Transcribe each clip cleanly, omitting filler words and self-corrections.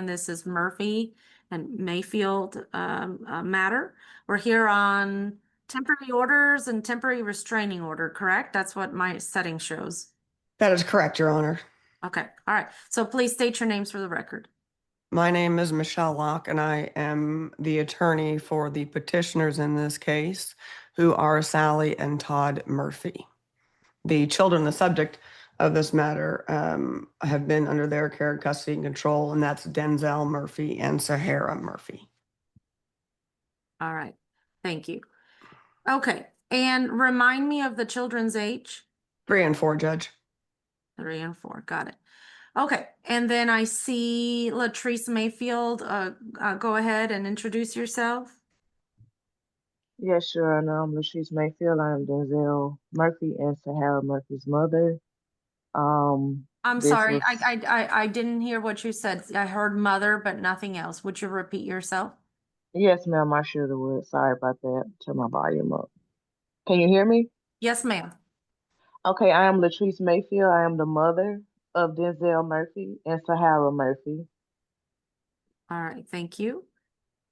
And this is Murphy and Mayfield matter. We're here on temporary orders and temporary restraining order, correct? That's what my setting shows. That is correct, Your Honor. Okay, all right. So please state your names for the record. My name is Michelle Locke, and I am the attorney for the petitioners in this case, who are Sally and Todd Murphy. The children, the subject of this matter, have been under their care, custody, and control, and that's Denzel Murphy and Sahara Murphy. All right, thank you. Okay, and remind me of the children's age. 3 and 4, Judge. 3 and 4, got it. Okay, and then I see Latrice Mayfield. Go ahead and introduce yourself. Yes, sure. And I'm Latrice Mayfield. I'm Denzel Murphy and Sahara Murphy's mother. I'm sorry, I didn't hear what you said. I heard mother, but nothing else. Would you repeat yourself? Yes, ma'am, I sure would. Sorry about that. Turn my volume up. Can you hear me? Yes, ma'am. Okay, I am Latrice Mayfield. I am the mother of Denzel Murphy and Sahara Murphy. All right, thank you.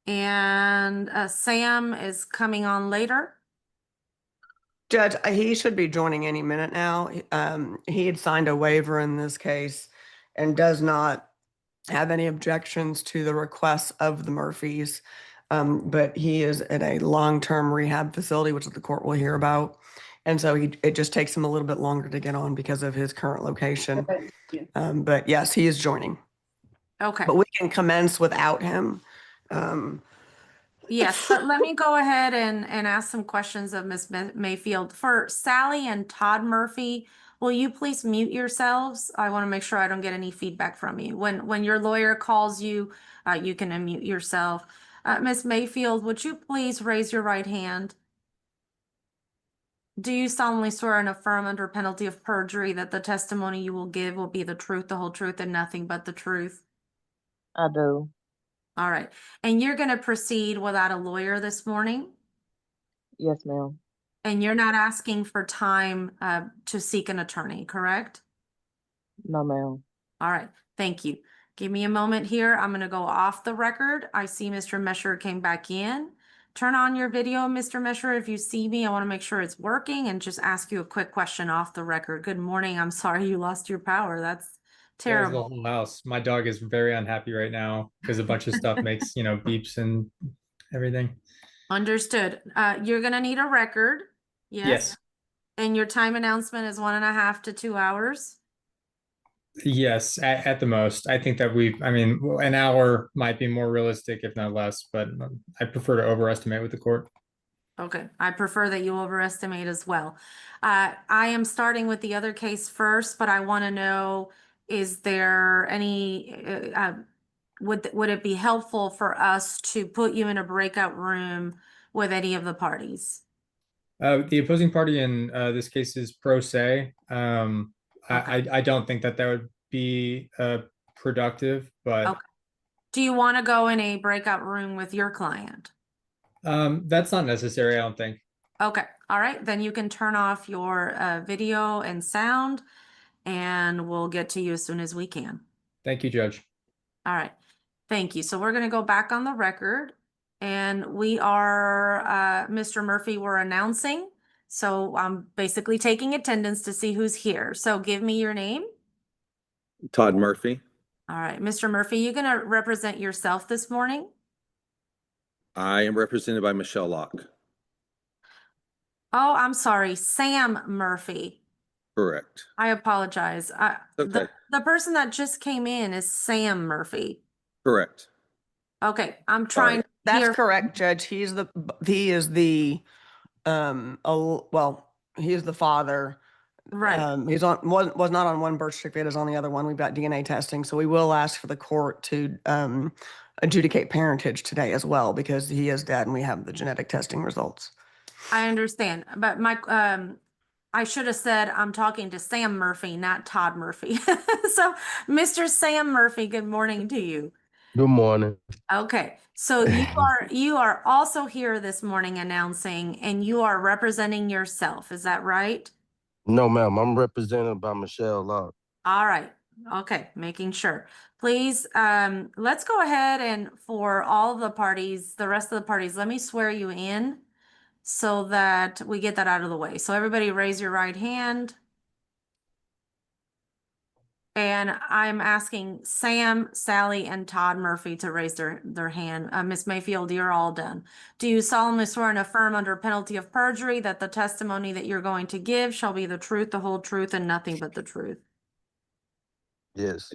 And Sam is coming on later. Judge, he should be joining any minute now. He had signed a waiver in this case and does not have any objections to the requests of the Murphys. But he is at a long-term rehab facility, which the court will hear about. And so it just takes him a little bit longer to get on because of his current location. But yes, he is joining. Okay. But we can commence without him. Yes, but let me go ahead and ask some questions of Ms. Mayfield. For Sally and Todd Murphy, will you please mute yourselves? I want to make sure I don't get any feedback from you. When your lawyer calls you, you can unmute yourself. Ms. Mayfield, would you please raise your right hand? Do you solemnly swear and affirm under penalty of perjury that the testimony you will give will be the truth, the whole truth, and nothing but the truth? I do. All right. And you're going to proceed without a lawyer this morning? Yes, ma'am. And you're not asking for time to seek an attorney, correct? No, ma'am. All right. Thank you. Give me a moment here. I'm going to go off the record. I see Mr. Mesher came back in. Turn on your video, Mr. Mesher. If you see me, I want to make sure it's working and just ask you a quick question off the record. Good morning. I'm sorry you lost your power. That's terrible. The whole house. My dog is very unhappy right now because a bunch of stuff makes, beeps and everything. Understood. You're going to need a record. Yes. And your time announcement is 1.5 to 2 hours. Yes, at the most. I think that an hour might be more realistic, if not less, but I prefer to overestimate with the court. Okay, I prefer that you overestimate as well. I am starting with the other case first, but I want to know, is there any, would it be helpful for us to put you in a breakout room with any of the parties? The opposing party in this case is pro se. Okay. I don't think that would be productive, but okay. Do you want to go in a breakout room with your client? That's not necessary, I don't think. Okay, all right, then you can turn off your video and sound, and we'll get to you as soon as we can. Thank you, Judge. All right, thank you. So we're going to go back on the record, and we are, Mr. Murphy, we're announcing. So I'm basically taking attendance to see who's here. So give me your name. Todd Murphy. All right, Mr. Murphy, you're going to represent yourself this morning? I am represented by Michelle Locke. Oh, I'm sorry, Sam Murphy. Correct. I apologize. Okay. The person that just came in is Sam Murphy. Correct. Okay, I'm trying. That's correct, Judge. He is the father. Right. He's was not on one birth certificate, is on the other one. We've got DNA testing, so we will ask for the court to adjudicate parentage today as well, because he is dead and we have the genetic testing results. I understand, but I should have said I'm talking to Sam Murphy, not Todd Murphy. So, Mr. Sam Murphy, good morning to you. Good morning. Okay, so you are also here this morning announcing, and you are representing yourself. Is that right? No, ma'am. I'm represented by Michelle Locke. All right. Okay, making sure. Please, let's go ahead and for all of the parties, the rest of the parties, let me swear you in so that we get that out of the way. So everybody raise your right hand. And I'm asking Sam, Sally, and Todd Murphy to raise their hand. Ms. Mayfield, you're all done. Do you solemnly swear and affirm under penalty of perjury that the testimony that you're going to give shall be the truth, the whole truth, and nothing but the truth? Yes.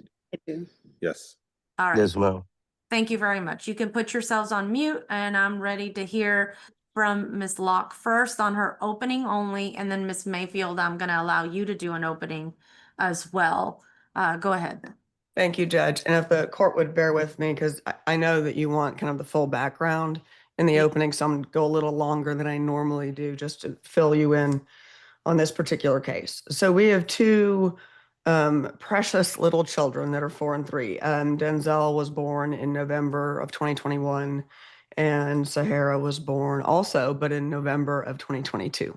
Yes. All right. Yes, ma'am. Thank you very much. You can put yourselves on mute, and I'm ready to hear from Ms. Locke first on her opening only, and then Ms. Mayfield, I'm going to allow you to do an opening as well. Go ahead. Thank you, Judge. And if the court would bear with me, because I know that you want kind of the full background in the Yeah. opening, so I'm going to go a little longer than I normally do just to fill you in on this particular case. So we have two precious little children that are 4 and 3. Denzel was born in November of 2021, and Sahara was born also, but in November of 2022.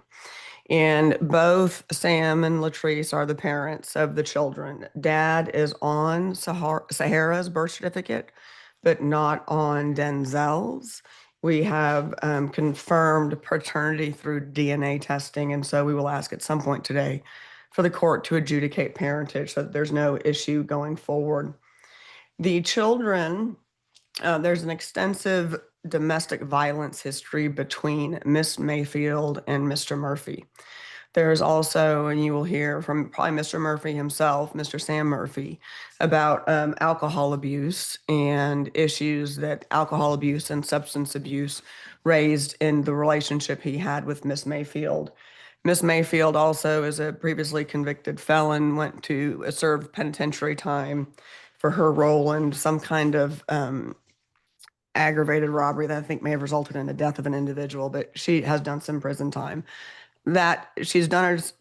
And both Sam and Latrice are the parents of the children. Dad is on Sahara's birth certificate, but not on Denzel's. We have confirmed paternity through DNA testing, and so we will ask at some point today for the court to adjudicate parentage so that there's no issue going forward. The children, there's an extensive domestic violence history between Miss Mayfield and Mr. Murphy. There's also, and you will hear from probably Mr. Murphy himself, Mr. Sam Murphy, about alcohol abuse and issues that alcohol abuse and substance abuse raised in the relationship he had with Miss Mayfield. Miss Mayfield also is a previously convicted felon, went to serve penitentiary time for her role in some kind of aggravated robbery that I think may have resulted in the death of an individual, but she has done some prison time. That she's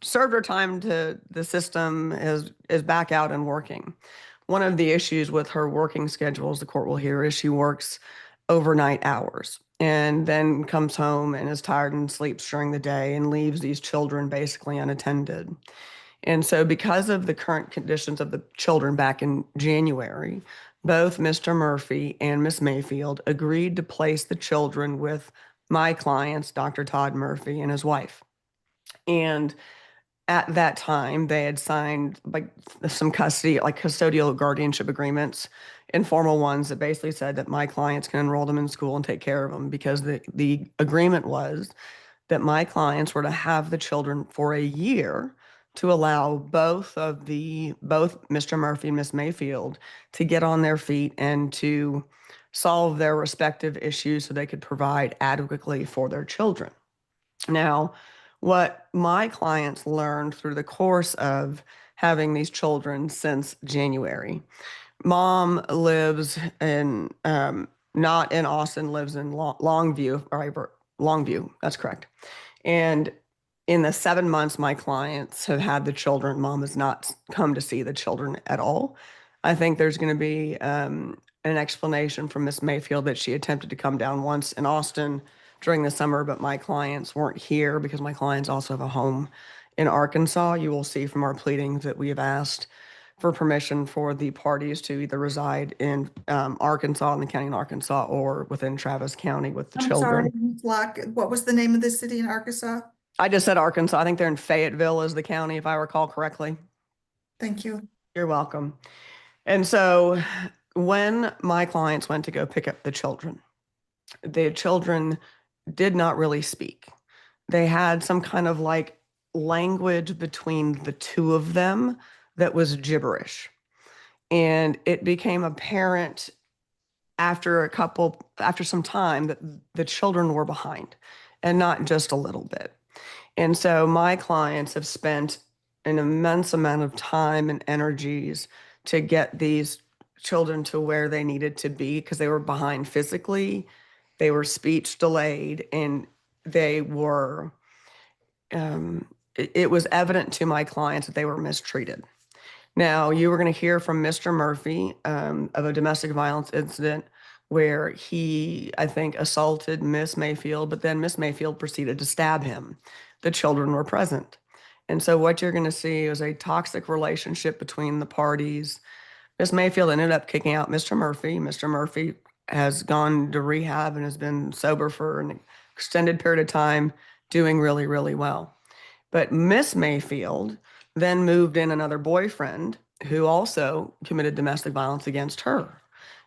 served her time to the system is back out and working. One of the issues with her working schedules, the court will hear, is she works overnight hours and then comes home and is tired and sleeps during the day and leaves these children basically unattended. And so because of the current conditions of the children back in January, both Mr. Murphy and Miss Mayfield agreed to place the children with my clients, Dr. Todd Murphy and his wife. And at that time, they had signed like some custody, like custodial guardianship agreements, informal ones that basically said that my clients can enroll them in school and take care of them, because the agreement was that my clients were to have the children for a year to allow both Mr. Murphy and Miss Mayfield to get on their feet and to solve their respective issues so they could provide adequately for their children. Now, what my clients learned through the course of having these children since January, mom lives in, not in Austin, lives in Longview, that's correct. And in the 7 months my clients have had the children, mom has not come to see the children at all. I think there's going to be an explanation from Miss Mayfield that she attempted to come down once in Austin during the summer, but my clients weren't here because my clients also have a home in Arkansas. You will see from our pleadings that we have asked for permission for the parties to either reside in Arkansas, in the county in Arkansas, or within Travis County with the I'm children. sorry, Ms. Locke, what was the name of this city in Arkansas? I just said Arkansas. I think they're in Fayetteville is the county, if I recall correctly. Thank you. You're welcome. And so when my clients went to go pick up the children did not really speak. They had some kind of like language between the two of them that was gibberish. And it became apparent after some time that the children were behind, and not just a little bit. And so my clients have spent an immense amount of time and energies to get these children to where they needed to be, because they were behind physically, they were speech delayed, and they were, it was evident to my clients that they were mistreated. Now, you were going to hear from Mr. Murphy of a domestic violence incident where he, I think, assaulted Miss Mayfield, but then Miss Mayfield proceeded to stab him. The children were present. And so what you're going to see is a toxic relationship between the parties. Miss Mayfield ended up kicking out Mr. Murphy. Mr. Murphy has gone to rehab and has been sober for an extended period of time, doing really, really well. But Miss Mayfield then moved in another boyfriend who also committed domestic violence against her.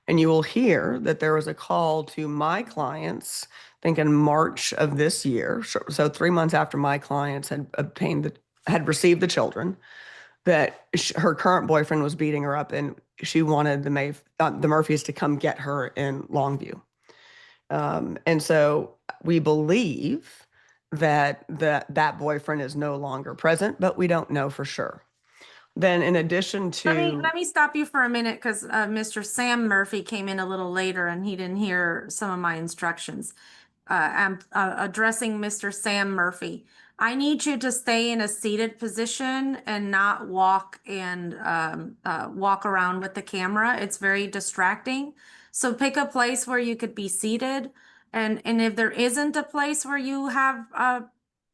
And you will hear that there was a call to my clients, I think in March of this year. So 3 months after my clients had received the children, that her current boyfriend was beating her up, and she wanted the Murphys to come get her in Longview. And so we believe that that boyfriend is no longer present, but we don't know for sure. Then in addition to, Let me stop you for a minute because Mr. Sam Murphy came in a little later and he didn't hear some of my instructions. I'm addressing Mr. Sam Murphy. I need you to stay in a seated position and not walk around with the camera. It's very distracting. So pick a place where you could be seated. And if there isn't a place where you have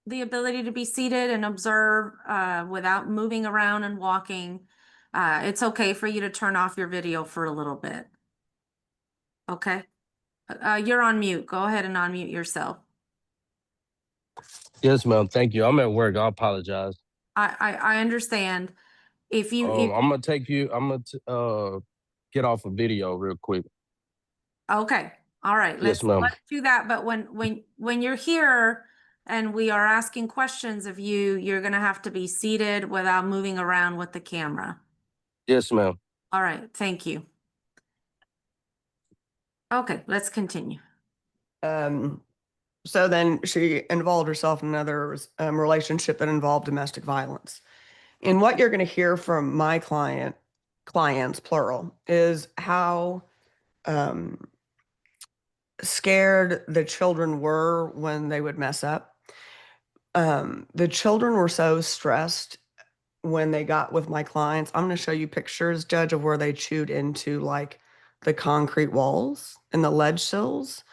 the ability to be seated and observe without moving around and walking, it's okay for you to turn off your video for a little bit. Okay? You're on mute. Go ahead and unmute yourself. Yes, ma'am. Thank you. I'm at work. I apologize. I understand. If you I'm gonna take you. I'm gonna get off a video real quick. okay, all right, Yes, ma'am. let's do that. But when you're here and we are asking questions of you, you're gonna have to be seated without moving around with the camera. Yes, ma'am. All right, thank you. Okay, let's continue. so then she involved herself in another relationship that involved domestic violence. And what you're going to hear from my clients, plural, is how scared the children were when they would mess up. The children were so stressed when they got with my clients. I'm going to show you pictures, Judge, of where they chewed into like the concrete walls and the ledge sills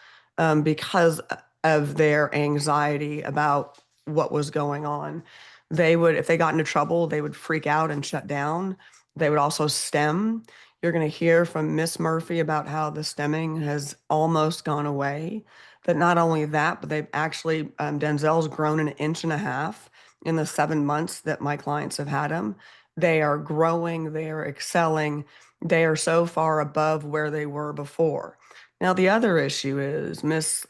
because of their anxiety about what was going on. They would, if they got into trouble, they would freak out and shut down. They would also stem. You're going to hear from Miss Murphy about how the stemming has almost gone away. But not only that, but they've actually, Denzel's grown 1.5 inches in the 7 months that my clients have had him. They are growing, they are excelling, they are so far above where they were before. Now, the other issue is Miss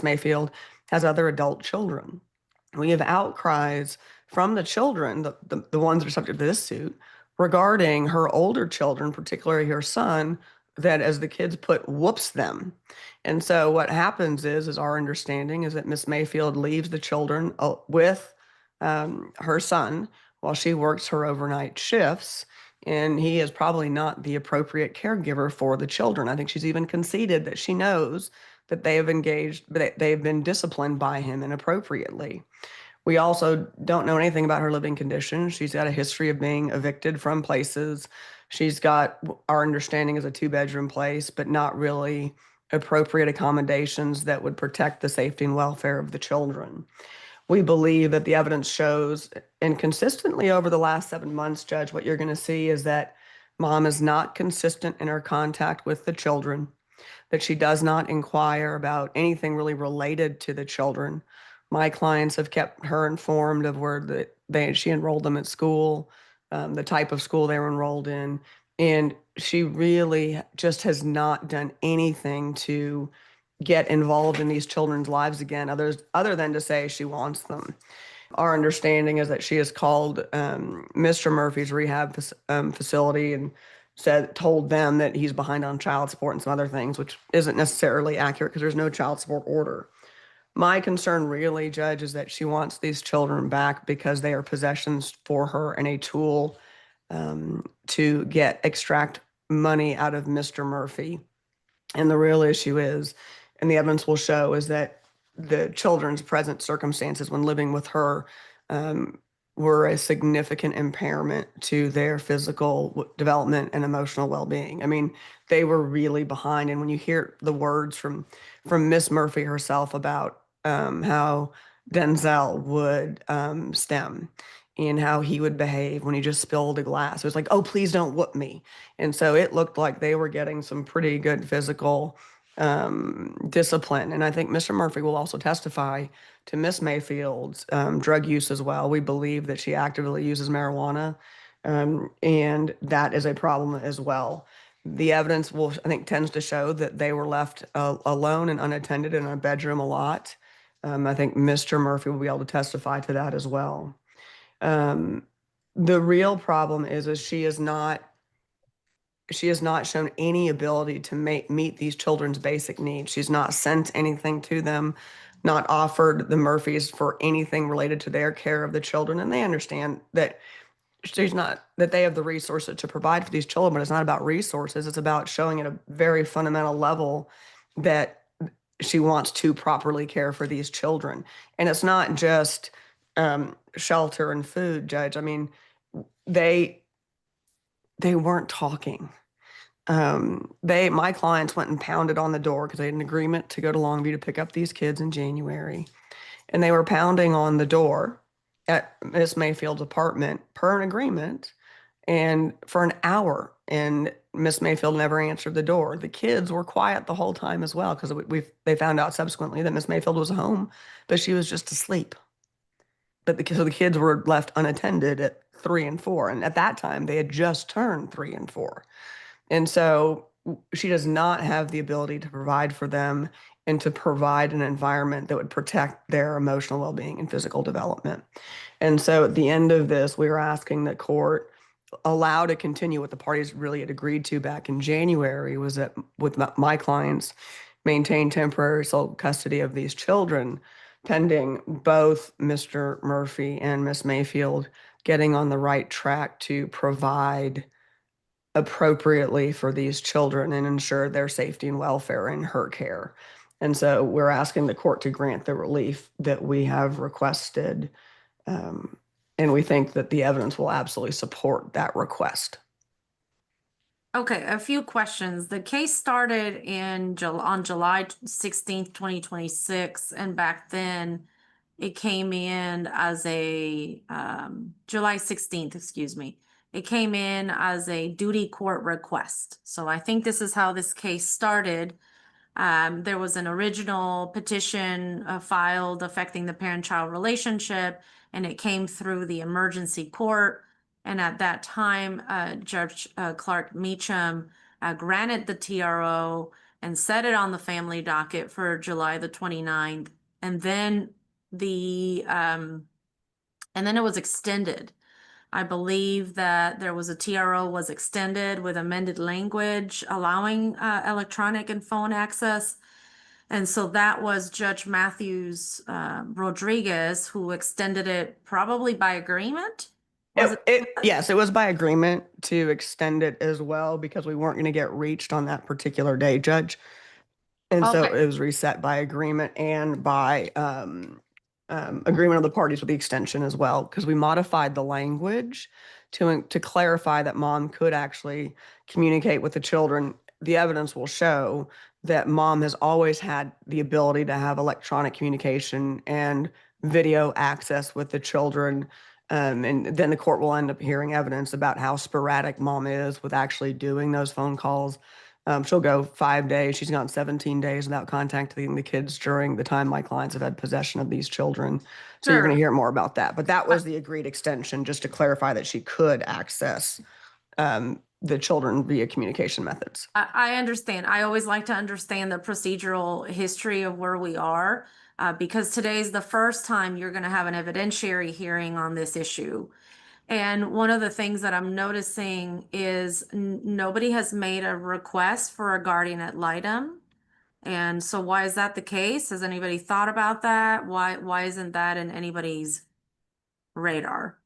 Mayfield has other adult children. We have outcries from the children, the ones that are subject to this suit, regarding her older children, particularly her son, that as the kids put, whoops them. And so what happens is our understanding is that Miss Mayfield leaves the children with her son while she works her overnight shifts. And he is probably not the appropriate caregiver for the children. I think she's even conceded that she knows that they have engaged, but they've been disciplined by him inappropriately. We also don't know anything about her living conditions. She's got a history of being evicted from places. She's got, our understanding is, a 2-bedroom place, but not really appropriate accommodations that would protect the safety and welfare of the children. We believe that the evidence shows, and consistently over the last 7 months, Judge, what you're going to see is that mom is not consistent in her contact with the children, that she does not inquire about anything really related to the children. My clients have kept her informed of where she enrolled them at school, the type of school they were enrolled in, and she really just has not done anything to get involved in these children's lives again, other than to say she wants them. Our understanding is that she has called Mr. Murphy's rehab facility and told them that he's behind on child support and some other things, which isn't necessarily accurate because there's no child support order. My concern really, Judge, is that she wants these children back because they are possessions for her and a tool to extract money out of Mr. Murphy. And the real issue is, and the evidence will show, is that the children's present circumstances when living with her were a significant impairment to their physical development and emotional well-being. I mean, they were really behind. And when you hear the words from Miss Murphy herself about how Denzel would stem, in how he would behave when he just spilled a glass. It was like, oh, please don't whoop me. And so it looked like they were getting some pretty good physical discipline. And I think Mr. Murphy will also testify to Miss Mayfield's drug use as well. We believe that she actively uses marijuana, and that is a problem as well. The evidence will, I think, tends to show that they were left alone and unattended in a bedroom a lot. I think Mr. Murphy will be able to testify to that as well. The real problem is she has not shown any ability to meet these children's basic needs. She's not sent anything to them, not offered the Murphys for anything related to their care of the children. And they understand that that they have the resources to provide for these children, but it's not about resources. It's about showing at a very fundamental level that she wants to properly care for these children. And it's not just shelter and food, Judge. I mean, they weren't talking. My clients went and pounded on the door because they had an agreement to go to Longview to pick up these kids in January. And they were pounding on the door at Miss Mayfield's apartment per an agreement and for an hour. And Miss Mayfield never answered the door. The kids were quiet the whole time as well, because they found out subsequently that Miss Mayfield was home, but she was just asleep. But so the kids were left unattended at 3 and 4. And at that time, they had just turned 3 and 4. And so she does not have the ability to provide for them and to provide an environment that would protect their emotional well-being and physical development. And so at the end of this, we were asking that court allow to continue what the parties really had agreed to back in January, was that with my clients maintain temporary sole custody of these children pending both Mr. Murphy and Miss Mayfield getting on the right track to provide appropriately for these children and ensure their safety and welfare in her care. And so we're asking the court to grant the relief that we have requested. And we think that the evidence will absolutely support that request. Okay, a few questions. The case started on July 16th, 2026, and back then it came in as a July 16th, excuse me. It came in as a duty court request. So I think this is how this case started. There was an original petition filed affecting the parent-child relationship, and it came through the emergency court. And at that time, Judge Clark Meacham granted the TRO and set it on the family docket for July the 29th. And then it was extended. I believe that there was a TRO was extended with amended language allowing electronic and phone access. And so that was Judge Matthews Rodriguez who extended it probably by agreement. Yes, it was by agreement to extend it as well because we weren't going to get reached on that particular day, Judge. And so Okay. it was reset by agreement and by agreement of the parties with the extension as well, because we modified the language to clarify that mom could actually communicate with the children. The evidence will show that mom has always had the ability to have electronic communication and video access with the children. And then the court will end up hearing evidence about how sporadic mom is with actually doing those phone calls. She'll go 5 days. She's gone 17 days without contacting the kids during the time my clients have had possession of these children. So you're going to hear more about that. But that was the agreed extension, just to clarify that she could access the children via communication methods. I understand. I always like to understand the procedural history of where we are, because today's the first time you're going to have an evidentiary hearing on this issue. And one of the things that I'm noticing is nobody has made a request for a guardian ad litem. And so why is that the case? Has anybody thought about that? Why isn't that in anybody's radar?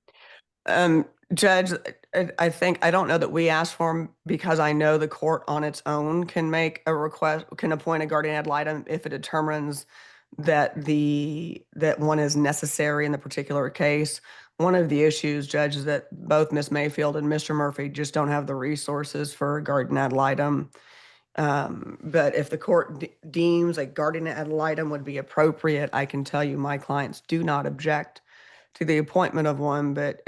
Judge, I don't know that we asked for them, because I know the court on its own can make a request, can appoint a guardian ad litem if it determines that one is necessary in the particular case. One of the issues, Judge, is that both Miss Mayfield and Mr. Murphy just don't have the resources for a guardian ad litem. But if the court deems a guardian ad litem would be appropriate, I can tell you my clients do not object to the appointment of one, but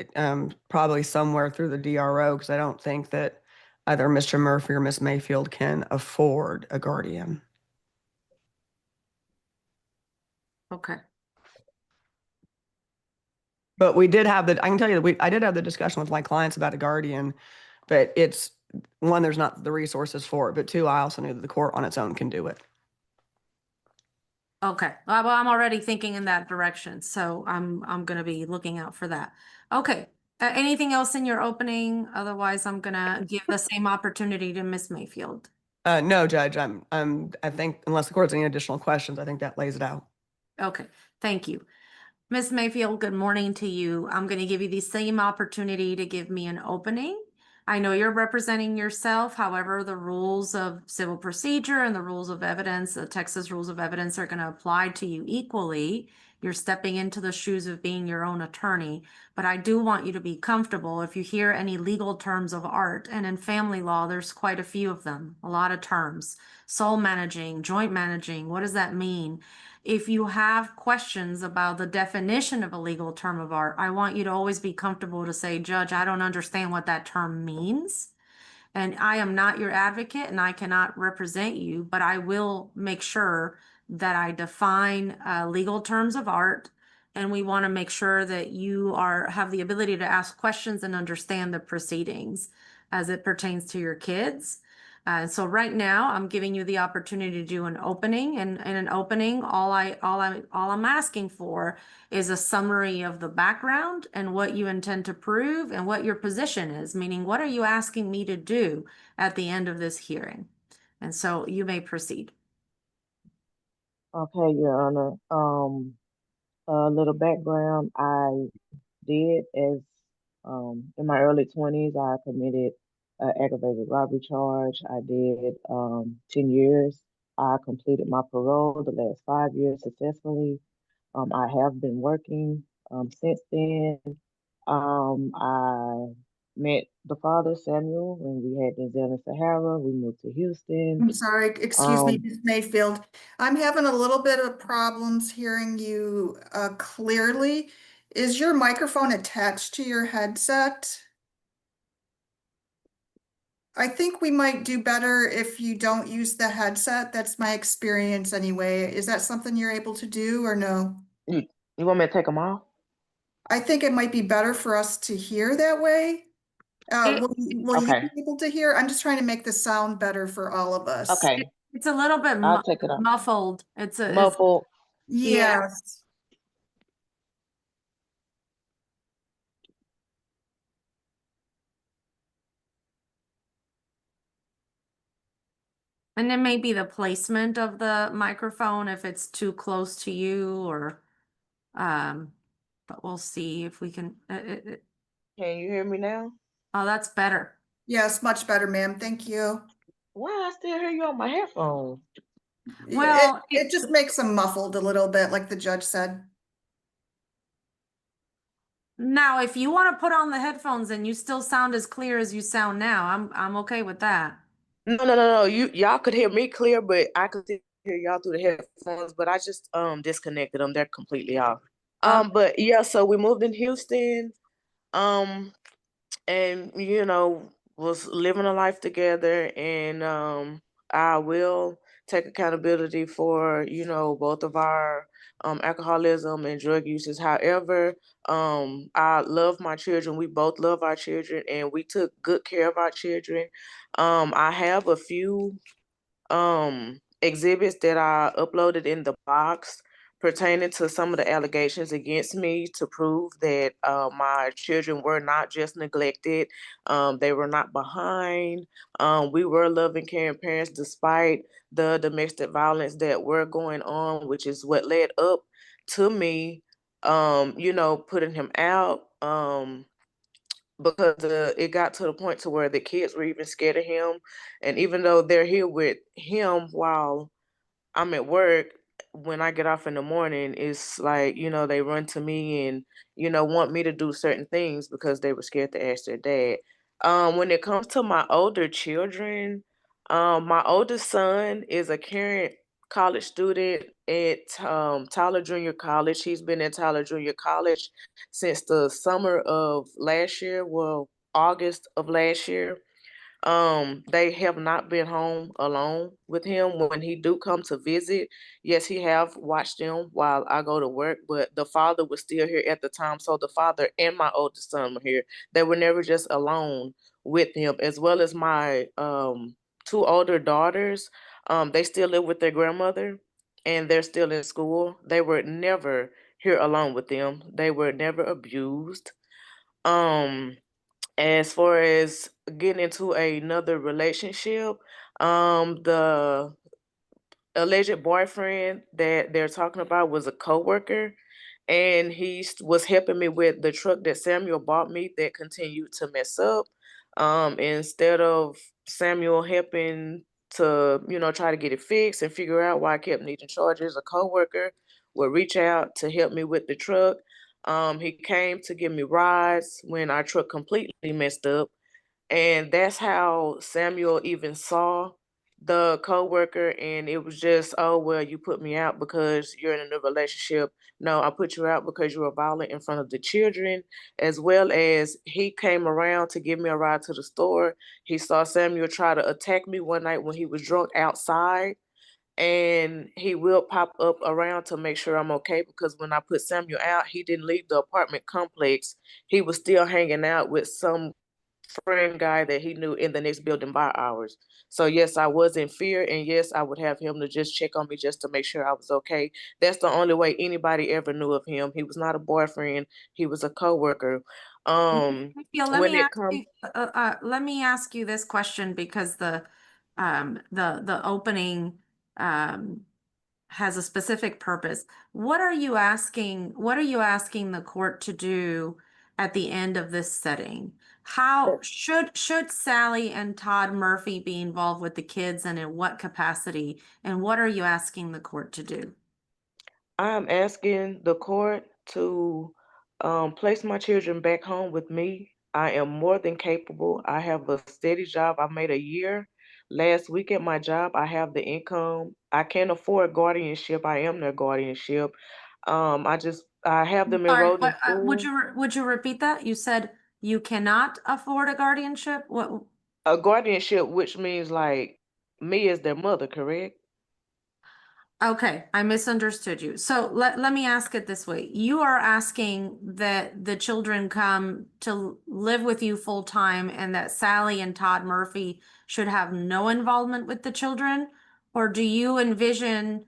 probably somewhere through the DRO, because I don't think that either Mr. Murphy or Miss Mayfield can afford a guardian. Okay. But we did have I can tell you that I did have the discussion with my clients about a guardian, but it's one, there's not the resources for it, but two, I also knew that the court on its own can do it. Okay, well, I'm already thinking in that direction, so I'm gonna be looking out for that. Okay, anything else in your opening? Otherwise, I'm gonna give the same opportunity to Miss Mayfield. No, Judge, I think unless the court's any additional questions, I think that lays it out. Okay, thank you. Miss Mayfield, good morning to you. I'm gonna give you the same opportunity to give me an opening. I know you're representing yourself, however, the rules of civil procedure and the rules of evidence, the Texas rules of evidence are gonna apply to you equally. You're stepping into the shoes of being your own attorney, but I do want you to be comfortable if you hear any legal terms of art, and in family law, there's quite a few of them, a lot of terms. Sole managing, joint managing, what does that mean? If you have questions about the definition of a legal term of art, I want you to always be comfortable to say, Judge, I don't understand what that term means. And I am not your advocate and I cannot represent you, but I will make sure that I define legal terms of art. And we want to make sure that you have the ability to ask questions and understand the proceedings as it pertains to your kids. So right now, I'm giving you the opportunity to do an opening, and in an opening, all I'm asking for is a summary of the background and what you intend to prove and what your position is, meaning what are you asking me to do at the end of this hearing? And so you may proceed. Okay, Your Honor. A little background. I did in my early 20s, I committed an aggravated robbery charge. I did 10 years. I completed my parole the last 5 years successfully. I have been working since then. I met the father, Samuel, when we had Denzel and Sahara. We moved to Houston. I'm sorry, excuse me, Um, Ms. Mayfield. I'm having a little bit of problems hearing you clearly. Is your microphone attached to your headset? I think we might do better if you don't use the headset. That's my experience anyway. Is that something you're able to do or no? you, you want me to take them off? I think it might be better for us to hear that way. It- Will you Okay. be able to hear? I'm just trying to make the sound better for all of us. Okay, It's a little bit I'll take it off. muffled. It's Muffled. Yes. and it may be the placement of the microphone if it's too close to you or, but we'll see if we can, Can you hear me now? oh, that's better. Yes, much better, ma'am. Thank you. Why I still hear you on my headphones? Well, It just makes them muffled a little bit, like the judge said. now, if you want to put on the headphones and you still sound as clear as you sound now, I'm okay with that. No. Y'all could hear me clear, but I could still hear y'all through the headphones. But I just disconnected them. They're completely off. But yeah, so we moved in Houston. And was living a life together, and I will take accountability for both of our alcoholism and drug uses. However, I love my children. We both love our children, and we took good care of our children. I have a few exhibits that I uploaded in the box pertaining to some of the allegations against me to prove that my children were not just neglected, they were not behind. We were loving, caring parents despite the domestic violence that were going on, which is what led up to me, putting him out. Because it got to the point to where the kids were even scared of him, and even though they're here with him while I'm at work, when I get off in the morning, it's like, they run to me and, want me to do certain things because they were scared to ask their dad. When it comes to my older children, my oldest son is a caring college student at Tyler Junior College. He's been at Tyler Junior College since the summer of last year, well, August of last year. They have not been home alone with him when he do come to visit. Yes, he have watched them while I go to work, but the father was still here at the time. So the father and my oldest son were here. They were never just alone with him, as well as my two older daughters. They still live with their grandmother and they're still in school. They were never here alone with them. They were never abused. Um, as far as getting into another relationship, the alleged boyfriend that they're talking about was a coworker, and was helping me with the truck that Samuel bought me that continued to mess up. Instead of Samuel helping to, try to get it fixed and figure out why I kept needing charges, a coworker would reach out to help me with the truck. He came to give me rides when our truck completely messed up. And that's how Samuel even saw the coworker, and it was just, oh well, you put me out because you're in a new relationship. No, I put you out because you were violent in front of the children, as well as he came around to give me a ride to the store. He saw Samuel try to attack me one night when he was drunk outside, and he will pop up around to make sure I'm okay, because when I put Samuel out, he didn't leave the apartment complex. He was still hanging out with some friend guy that he knew in the next building by ours. So yes, I was in fear, and yes, I would have him to just check on me just to make sure I was okay. That's the only way anybody ever knew of him. He was not a boyfriend. He was a coworker. Let When me it ask comes, you, let me ask you this question, because the opening, has a specific purpose. What are you asking the court to do at the end of this setting? How should Sally and Todd Murphy be involved with the kids, and in what capacity? And what are you asking the court to do? I'm asking the court to place my children back home with me. I am more than capable. I have a steady job. I made a year last week at my job. I have the income. I can afford guardianship. I am their guardianship. I have them Sorry, enrolled in school. would you repeat that? You said you cannot afford a guardianship? What? A guardianship, which means like me as their mother, correct? Okay, I misunderstood you. So let me ask it this way. You are asking that the children come to live with you full time, and that Sally and Todd Murphy should have no involvement with the children? Or do you envision,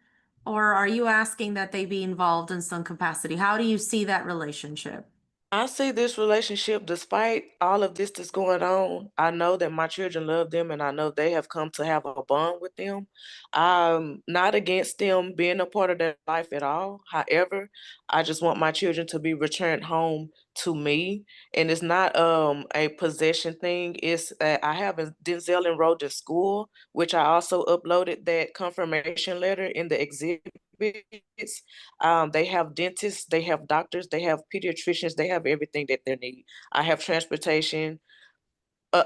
or are you asking that they be involved in some capacity? How do you see that relationship? I see this relationship, despite all of this that's going on, I know that my children love them, and I know they have come to have a bond with them. I'm not against them being a part of their life at all. However, I just want my children to be returned home to me. And it's not a possession thing. It's I have a Denzel enrolled in school, which I also uploaded that confirmation letter in the exhibits. They have dentists, they have doctors, they have pediatricians, they have everything that they need. I have transportation.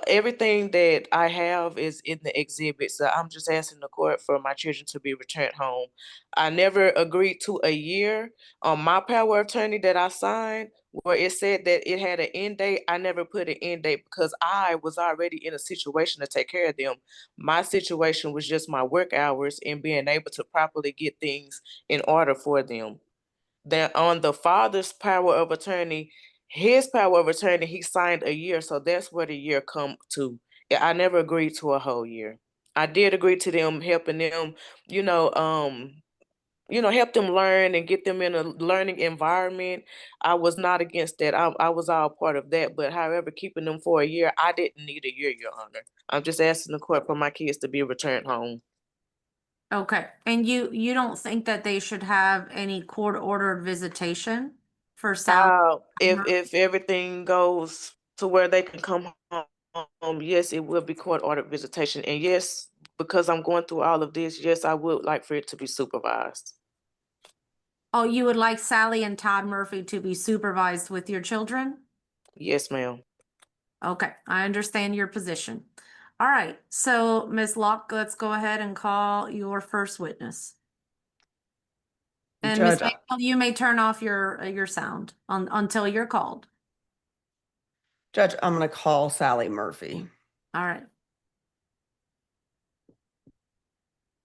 Everything that I have is in the exhibit. So I'm just asking the court for my children to be returned home. I never agreed to a year on my power of attorney that I signed, where it said that it had an end date. I never put an end date because I was already in a situation to take care of them. My situation was just my work hours and being able to properly get things in order for them. That on the father's power of attorney, his power of attorney, he signed a year, so that's where the year come to. Yeah, I never agreed to a whole year. I did agree to them helping them, you know, um, help them learn and get them in a learning environment. I was not against that. I was all part of that. But however, keeping them for a year, I didn't need a year, Your Honor. I'm just asking the court for my kids to be returned home. Okay, and you don't think that they should have any court-ordered visitation for Sally? If everything goes to where they can come home, yes, it will be court ordered visitation. And yes, because I'm going through all of this, yes, I would like for it to be supervised. Oh, you would like Sally and Todd Murphy to be supervised with your children? Yes, ma'am. Okay, I understand your position. All right, so Ms. Locke, let's go ahead and call your first witness. And Ms. Judge, Mayfield, you may turn off your sound until you're called. Judge, I'm going to call Sally Murphy. All right.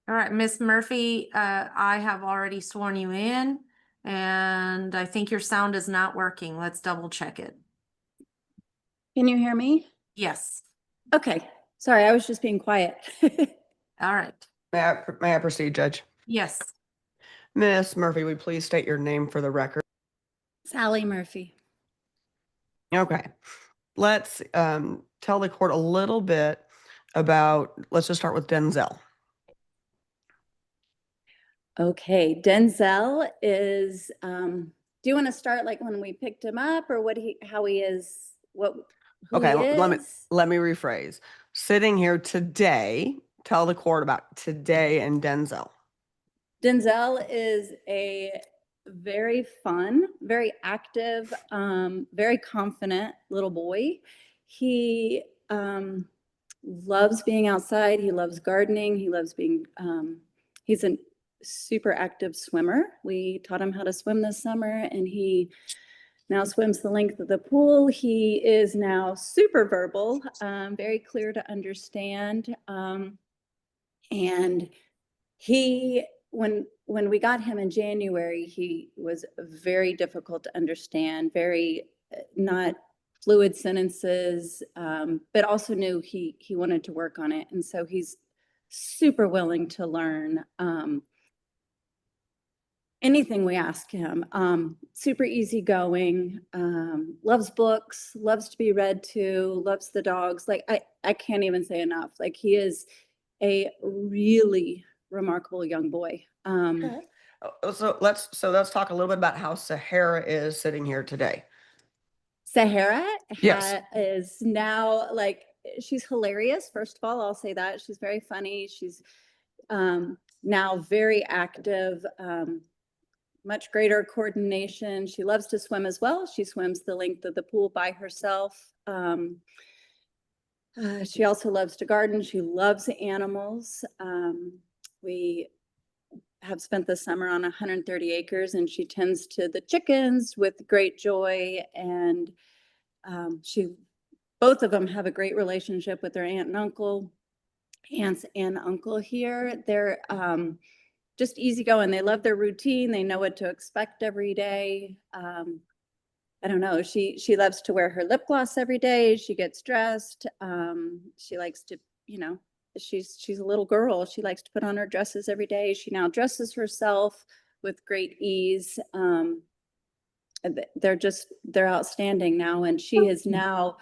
All right, Miss Murphy, I have already sworn you in, and I think your sound is not working. Let's double check it. Can you hear me? Yes. Okay, sorry, I was just being quiet. All right. May I proceed, Judge? Yes. Miss Murphy, would you please state your name for the record? Sally Murphy. Okay. Let's tell the court a little bit about, let's just start with Denzel. Okay, Denzel is, do you want to start like when we picked him up or how he is, who Okay, he let me is? rephrase. Sitting here today, tell the court about today and Denzel. Denzel is a very fun, very active, very confident little boy. He loves being outside. He loves gardening. He loves being, he's a super active swimmer. We taught him how to swim this summer, and he now swims the length of the pool. He is now super verbal, very clear to understand. And he, when we got him in January, he was very difficult to understand, very not fluid sentences, but also knew he wanted to work on it. And so he's super willing to learn anything we ask him. Super easygoing, loves books, loves to be read to, loves the dogs. Like I can't even say enough. Like he is a really remarkable young boy. Okay. So let's talk a little bit about how Sahara is sitting here today. Sahara Yes. is now like, she's hilarious. First of all, I'll say that she's very funny. She's now very active, much greater coordination. She loves to swim as well. She swims the length of the pool by herself. She also loves to garden. She loves animals. We have spent the summer on 130 acres, and she tends to the chickens with great joy. And both of them have a great relationship with their aunt and uncle. Aunts and uncle here. They're just easygoing. They love their routine. They know what to expect every day. I don't know. She loves to wear her lip gloss every day. She gets dressed. She likes to, she's a little girl. She likes to put on her dresses every day. She now dresses herself with great ease. They're outstanding now. And she is now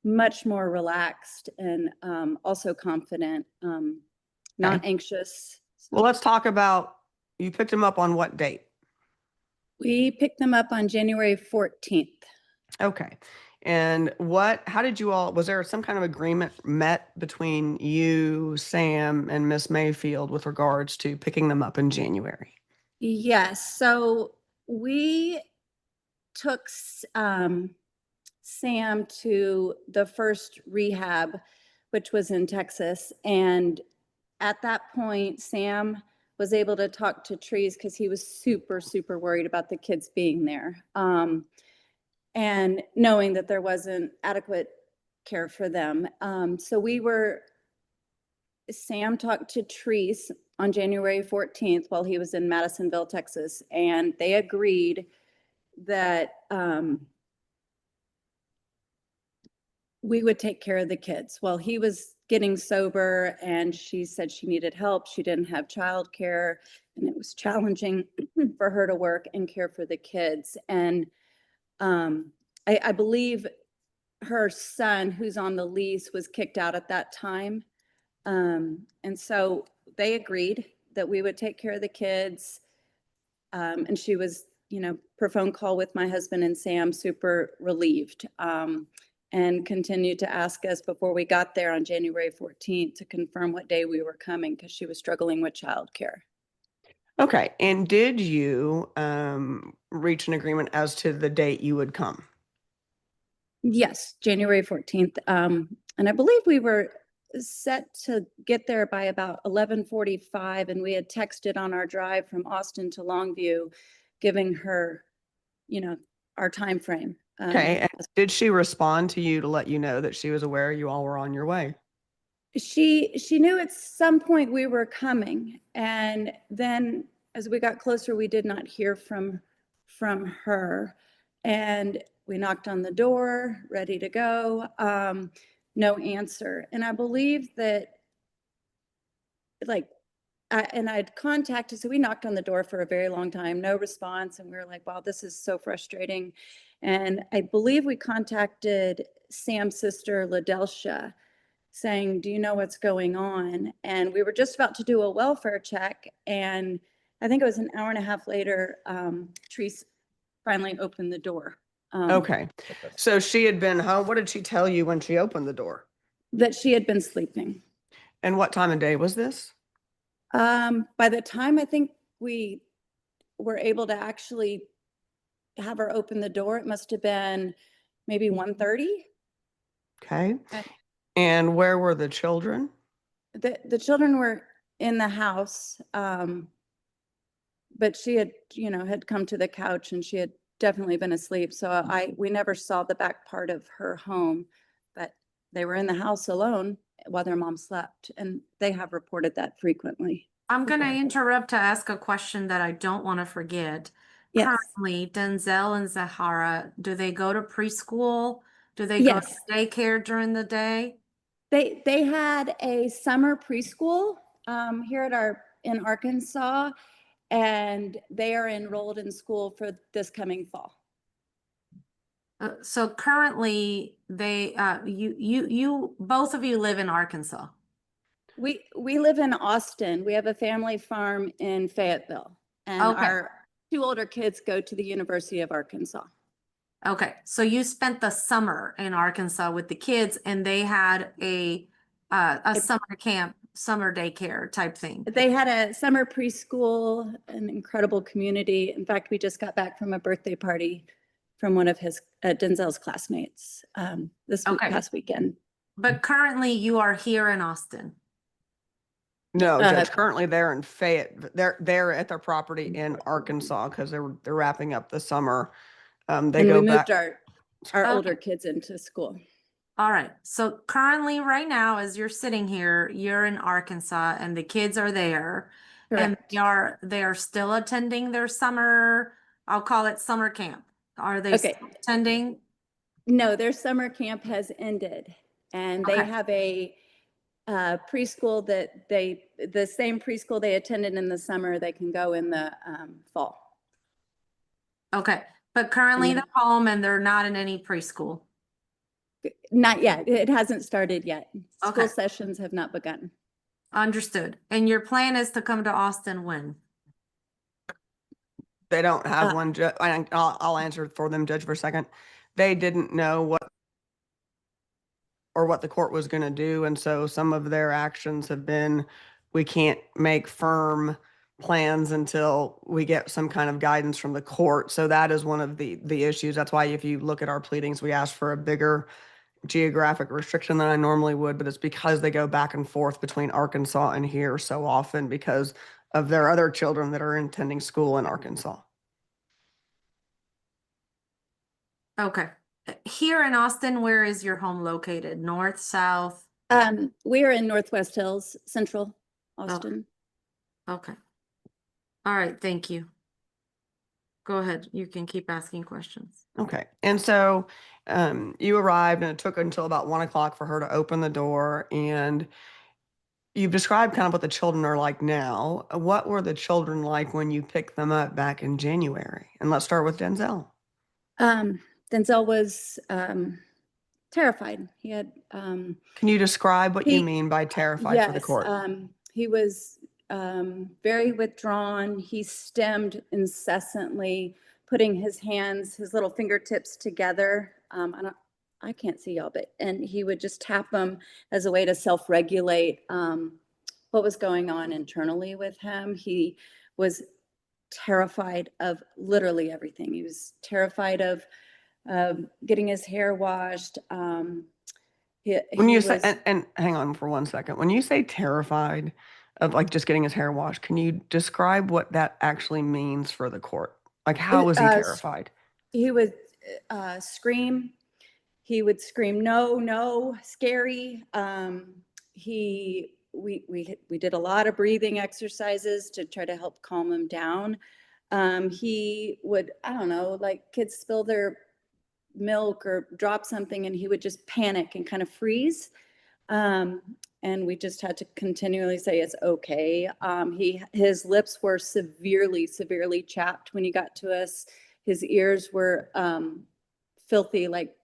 much more relaxed and also confident, not anxious. Well, let's talk about, you picked him up on what date? We picked them up on January 14th. Okay. And how did you all, was there some kind of agreement met between you, Sam, and Miss Mayfield with regards to picking them up in January? Yes. So we took Sam to the first rehab, which was in Texas. And at that point, Sam was able to talk to Trees because he was super, super worried about the kids being there. And knowing that there wasn't adequate care for them. Sam talked to Trees on January 14th while he was in Madisonville, Texas, and they agreed that we would take care of the kids while he was getting sober. And she said she needed help. She didn't have childcare, and it was challenging for her to work and care for the kids. And I believe her son, who's on the lease, was kicked out at that time. And so they agreed that we would take care of the kids. And she was, per phone call with my husband and Sam, super relieved, and continued to ask us before we got there on January 14th to confirm what day we were coming because she was struggling with childcare. Okay. And did you reach an agreement as to the date you would come? Yes, January 14th. And I believe we were set to get there by about 11:45, and we had texted on our drive from Austin to Longview, giving her, you know, our time frame. Okay, and did she respond to you to let you know that she was aware you all were on your way? She knew at some point we were coming, and then as we got closer, we did not hear from her, and we knocked on the door, ready to go. No answer. And I believe that, like, I'd contacted, so we knocked on the door for a very long time, no response. And we were like, wow, this is so frustrating. And I believe we contacted Sam's sister, LaDelcia, saying, do you know what's going on? And we were just about to do a welfare check. And I think it was an hour and a half later, Therese finally opened the door. Okay, so she had been home. What did she tell you when she opened the door? That she had been sleeping. And what time of day was this? By the time I think we were able to actually have her open the door, it must have been maybe 1:30. Okay. And where were the children? The children were in the house, but she had, had come to the couch and she had definitely been asleep. So we never saw the back part of her home, but they were in the house alone while their mom slept, and they have reported that frequently. I'm going to interrupt to ask a question that I don't want to forget. Yes. Currently, Denzel and Zahara, do they go to preschool? Do they go to Yes. daycare during the day? They had a summer preschool here in Arkansas, and they are enrolled in school for this coming fall. So currently, you both of you live in Arkansas. We live in Austin. We have a family farm in Fayetteville, and Okay. our two older kids go to the University of Arkansas. Okay, so you spent the summer in Arkansas with the kids, and they had a summer camp, summer daycare type thing. They had a summer preschool, an incredible community. In fact, we just got back from a birthday party from one of his Denzel's classmates past weekend. But currently, you are here in Austin. No, Judge, currently they're in Fayette. They're at their property in Arkansas because they're wrapping up the summer. They And go we back. moved our Okay. older kids into school. All right. So currently, right now, as you're sitting here, you're in Arkansas, and the kids are there, and Correct. they are still attending their summer. I'll call it summer camp. Are they Okay. still attending? No, their summer camp has ended, and they Okay. have a preschool that the same preschool they attended in the summer, they can go in the fall. Okay. But currently And they're home and they're not in any preschool. Not yet. It hasn't started yet. Okay. School sessions have not begun. Understood. And your plan is to come to Austin when? They don't have one. I'll answer for them, Judge, for a second. They didn't know what the court was going to do, and so some of their actions have been, we can't make firm plans until we get some kind of guidance from the court. So that is one of the issues. That's why if you look at our pleadings, we ask for a bigger geographic restriction than I normally would, but it's because they go back and forth between Arkansas and here so often because of their other children that are attending school in Arkansas. Okay. Here in Austin, where is your home located? North, south? We are in Northwest Hills, Central Austin. Okay. All right. Thank you. Go ahead. You can keep asking questions. Okay. And so you arrived and it took until about 1 o'clock for her to open the door, and you've described kind of what the children are like now. What were the children like when you picked them up back in January? And let's start with Denzel. Denzel was terrified. He had Can you describe what you mean by terrified for the court? He was very withdrawn. He stemmed incessantly, putting his little fingertips together. I can't see y'all, and he would just tap them as a way to self-regulate what was going on internally with him. He was terrified of literally everything. He was terrified of getting his hair washed. When he you say, was, and hang on for 1 second, when you say terrified of like just getting his hair washed, can you describe what that actually means for the court? Like, how was he terrified? he would scream. He would scream, no, no, scary. We did a lot of breathing exercises to try to help calm him down. He would, I don't know, like kids spill their milk or drop something and he would just panic and kind of freeze. And we just had to continually say it's okay. His lips were severely, severely chapped when he got to us. His ears were filthy, like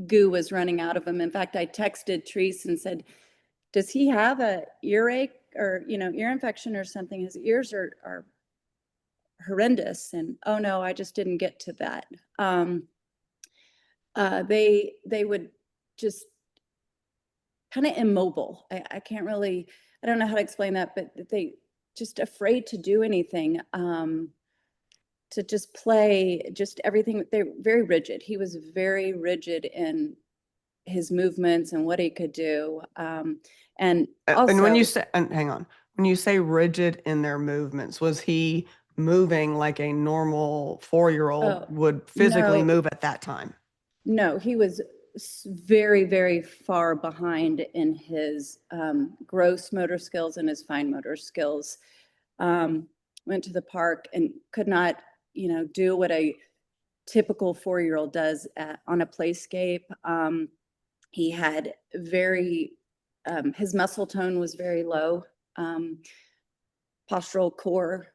goo was running out of him. In fact, I texted Treese and said, does he have a earache or, ear infection or something? His ears are horrendous. And oh no, I just didn't get to that. They would just kind of immobile. I can't really, I don't know how to explain that, but they just afraid to do anything, to just play, just everything. They're very rigid. He was very rigid in his movements and what he could do. And also, And when you say, and hang on, when you say rigid in their movements, was he moving like a normal 4-year-old Oh, would physically no. move at that time? No, he was very, very far behind in his gross motor skills and his fine motor skills. Went to the park and could not, do what a typical 4-year-old does on a playscape. He had his muscle tone was very low, postural core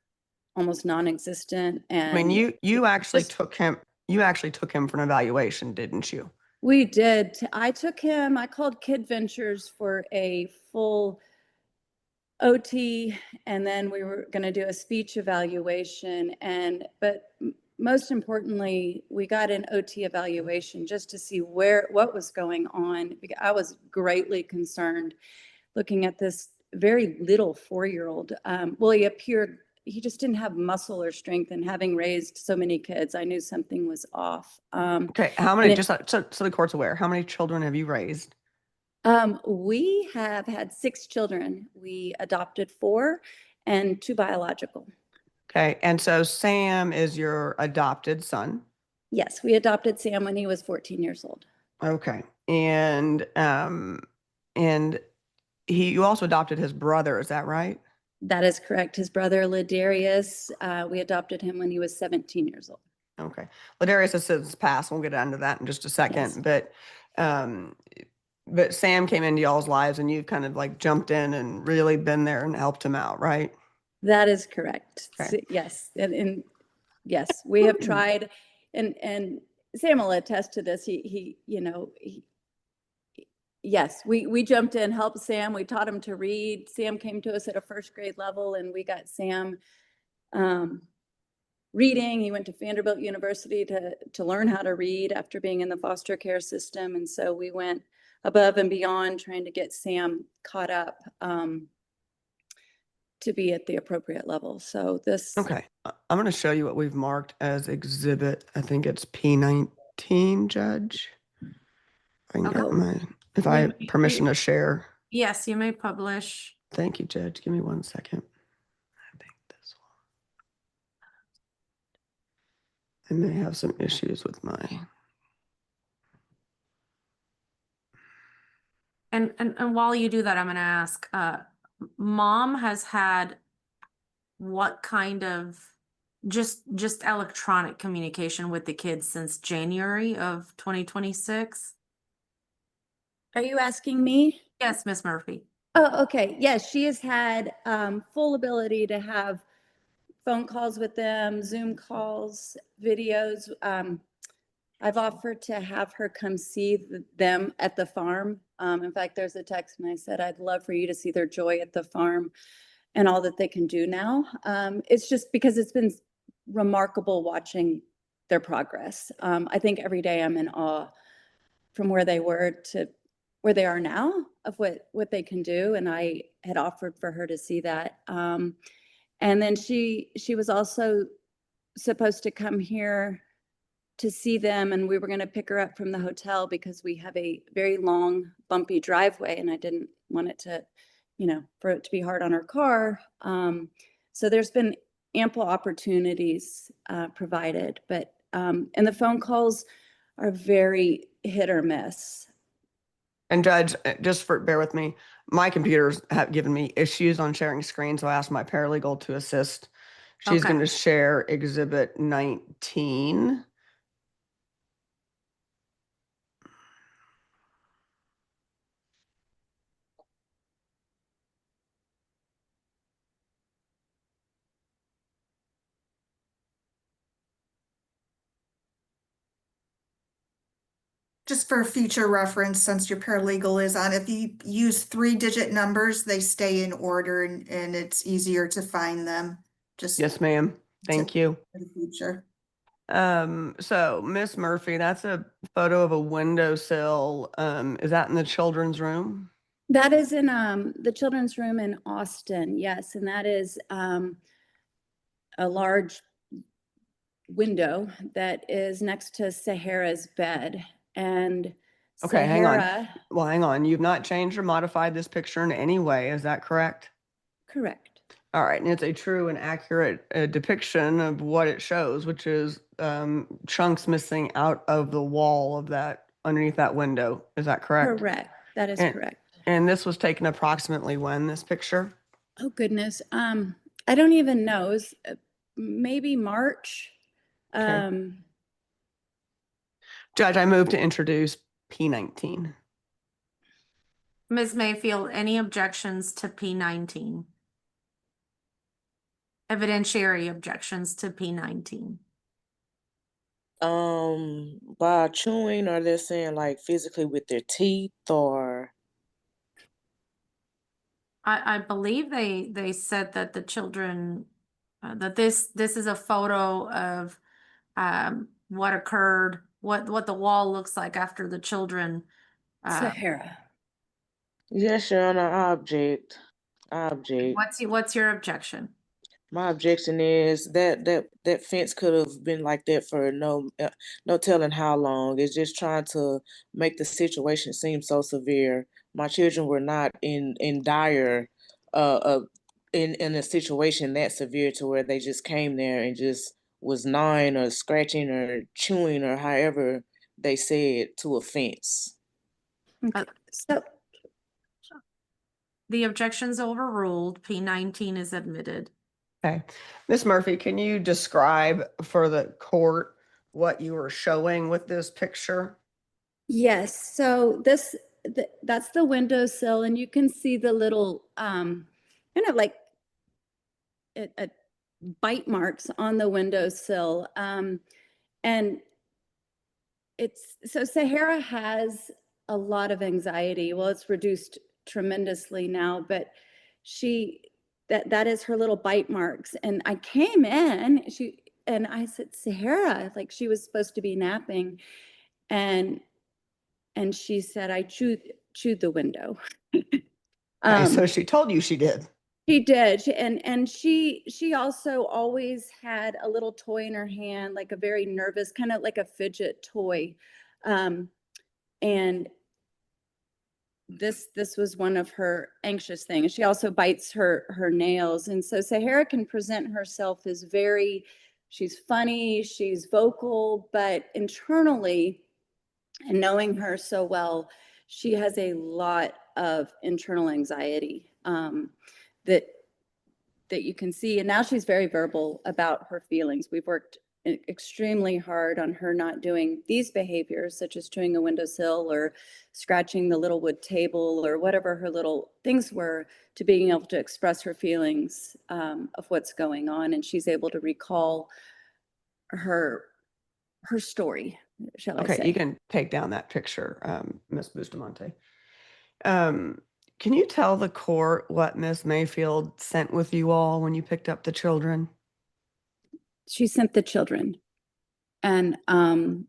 almost non-existent. And I mean, you actually just- took him for an evaluation, didn't you? We did. I called Kid Ventures for a full OT, and then we were going to do a speech evaluation. But most importantly, we got an OT evaluation just to see what was going on. I was greatly concerned looking at this very little 4-year-old. Well, he just didn't have muscle or strength, and having raised so many kids, I knew something was off. Okay, how many, just so the court's aware, how many children have you raised? We have had 6 children. We adopted 4 and 2 biological. Okay, and so Sam is your adopted son. Yes, we adopted Sam when he was 14 years old. Okay, and you also adopted his brother, is that right? That is correct. His brother, Ladarius, we adopted him when he was 17 years old. Okay. Ladarius has since passed. We'll get into that in just a second. Yes. But Sam came into y'all's lives and you've kind of like jumped in and really been there and helped him out, right? That is correct. Okay. Yes. And yes, we have tried, and Sam will attest to this. Yes, we jumped in, helped Sam. We taught him to read. Sam came to us at a 1st grade level, and we got Sam reading. He went to Vanderbilt University to learn how to read after being in the foster care system. And so we went above and beyond trying to get Sam caught up to be at the appropriate level. So this. Okay. I'm going to show you what we've marked as exhibit. I think it's P19, Judge. If I have permission to share. Yes, you may publish. Thank you, Judge. Give me 1 second. I think this one. I may have some issues with my. And while you do that, I'm going to ask, Mom has had what kind of just electronic communication with the kids since January of 2026? Are you asking me? Yes, Miss Murphy. Oh, okay. Yes, she has had full ability to have phone calls with them, Zoom calls, videos. I've offered to have her come see them at the farm. In fact, there's a text and I said, I'd love for you to see their joy at the farm and all that they can do now. It's just because it's been remarkable watching their progress. I think every day I'm in awe from where they were to where they are now of what they can do. And I had offered for her to see that. And then she was also supposed to come here to see them, and we were going to pick her up from the hotel because we have a very long, bumpy driveway, and I didn't want it to, for it to be hard on her car. So there's been ample opportunities provided, but and the phone calls are very hit or miss. And Judge, bear with me. My computers have given me issues on sharing screen, so I asked my paralegal to assist. She's Okay. going to share Exhibit 19. Just for future reference, since your paralegal is on, if you use 3-digit numbers, they stay in order and it's easier to find them. Just Yes, ma'am. Thank you. for the future. So Miss Murphy, that's a photo of a windowsill. Is that in the children's room? That is in the children's room in Austin, yes, and that is a large window that is next to Sahara's bed. And Okay, hang on. Sahara, Well, hang on. You've not changed or modified this picture in any way. Is that correct? correct. All right. And it's a true and accurate depiction of what it shows, which is chunks missing out of the wall of that underneath that window. Is that correct? Correct. That is And- correct. And this was taken approximately when, this picture? Oh, goodness. I don't even know. It was maybe March. Okay. Judge, I move to introduce P19. Ms. Mayfield, any objections to P19? Evidentiary objections to P19? By chewing, or they're saying like physically with their teeth, or I believe they said that the children, that this is a photo of what occurred, what the wall looks like after the children. Sahara. yes, Your Honor, I object. I object. What's your objection? My objection is that fence could have been like that for no telling how long. It's just trying to make the situation seem so severe. My children were not in dire in a situation that severe to where they just came there and just was gnawing or scratching or chewing or however they said to a fence. Okay. So The objection's overruled. P19 is admitted. Okay. Miss Murphy, can you describe for the court what you were showing with this picture? yes, so that's the windowsill, and you can see the little kind of like a bite marks on the windowsill. And it's so Sahara has a lot of anxiety. Well, it's reduced tremendously now, but that is her little bite marks. And I came in, and I said, Sahara, like she was supposed to be napping, and she said, I chewed the window. Okay, so she told you she did. She did. And she also always had a little toy in her hand, like a very nervous, kind of like a fidget toy. And this was one of her anxious things. She also bites her nails. And so Sahara can present herself as she's funny, she's vocal, but internally, and knowing her so well, she has a lot of internal anxiety that you can see. And now she's very verbal about her feelings. We've worked extremely hard on her not doing these behaviors, such as chewing a windowsill or scratching the little wood table or whatever her little things were, to being able to express her feelings of what's going on. And she's able to recall her story, shall I say. Okay, you can take down that picture, Miss Bustamante. Can you tell the court what Miss Mayfield sent with you all when you picked up the children? She sent the children, and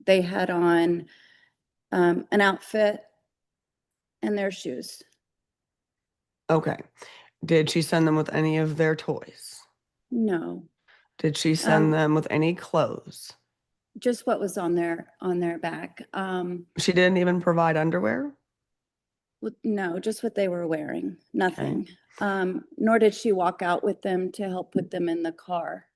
they had on an outfit and their shoes. Okay. Did she send them with any of their toys? No. Did she send them with any clothes? just what was on their back. She didn't even provide underwear? No, just what they were wearing, nothing. Nor did she walk out with them to help put them in the car.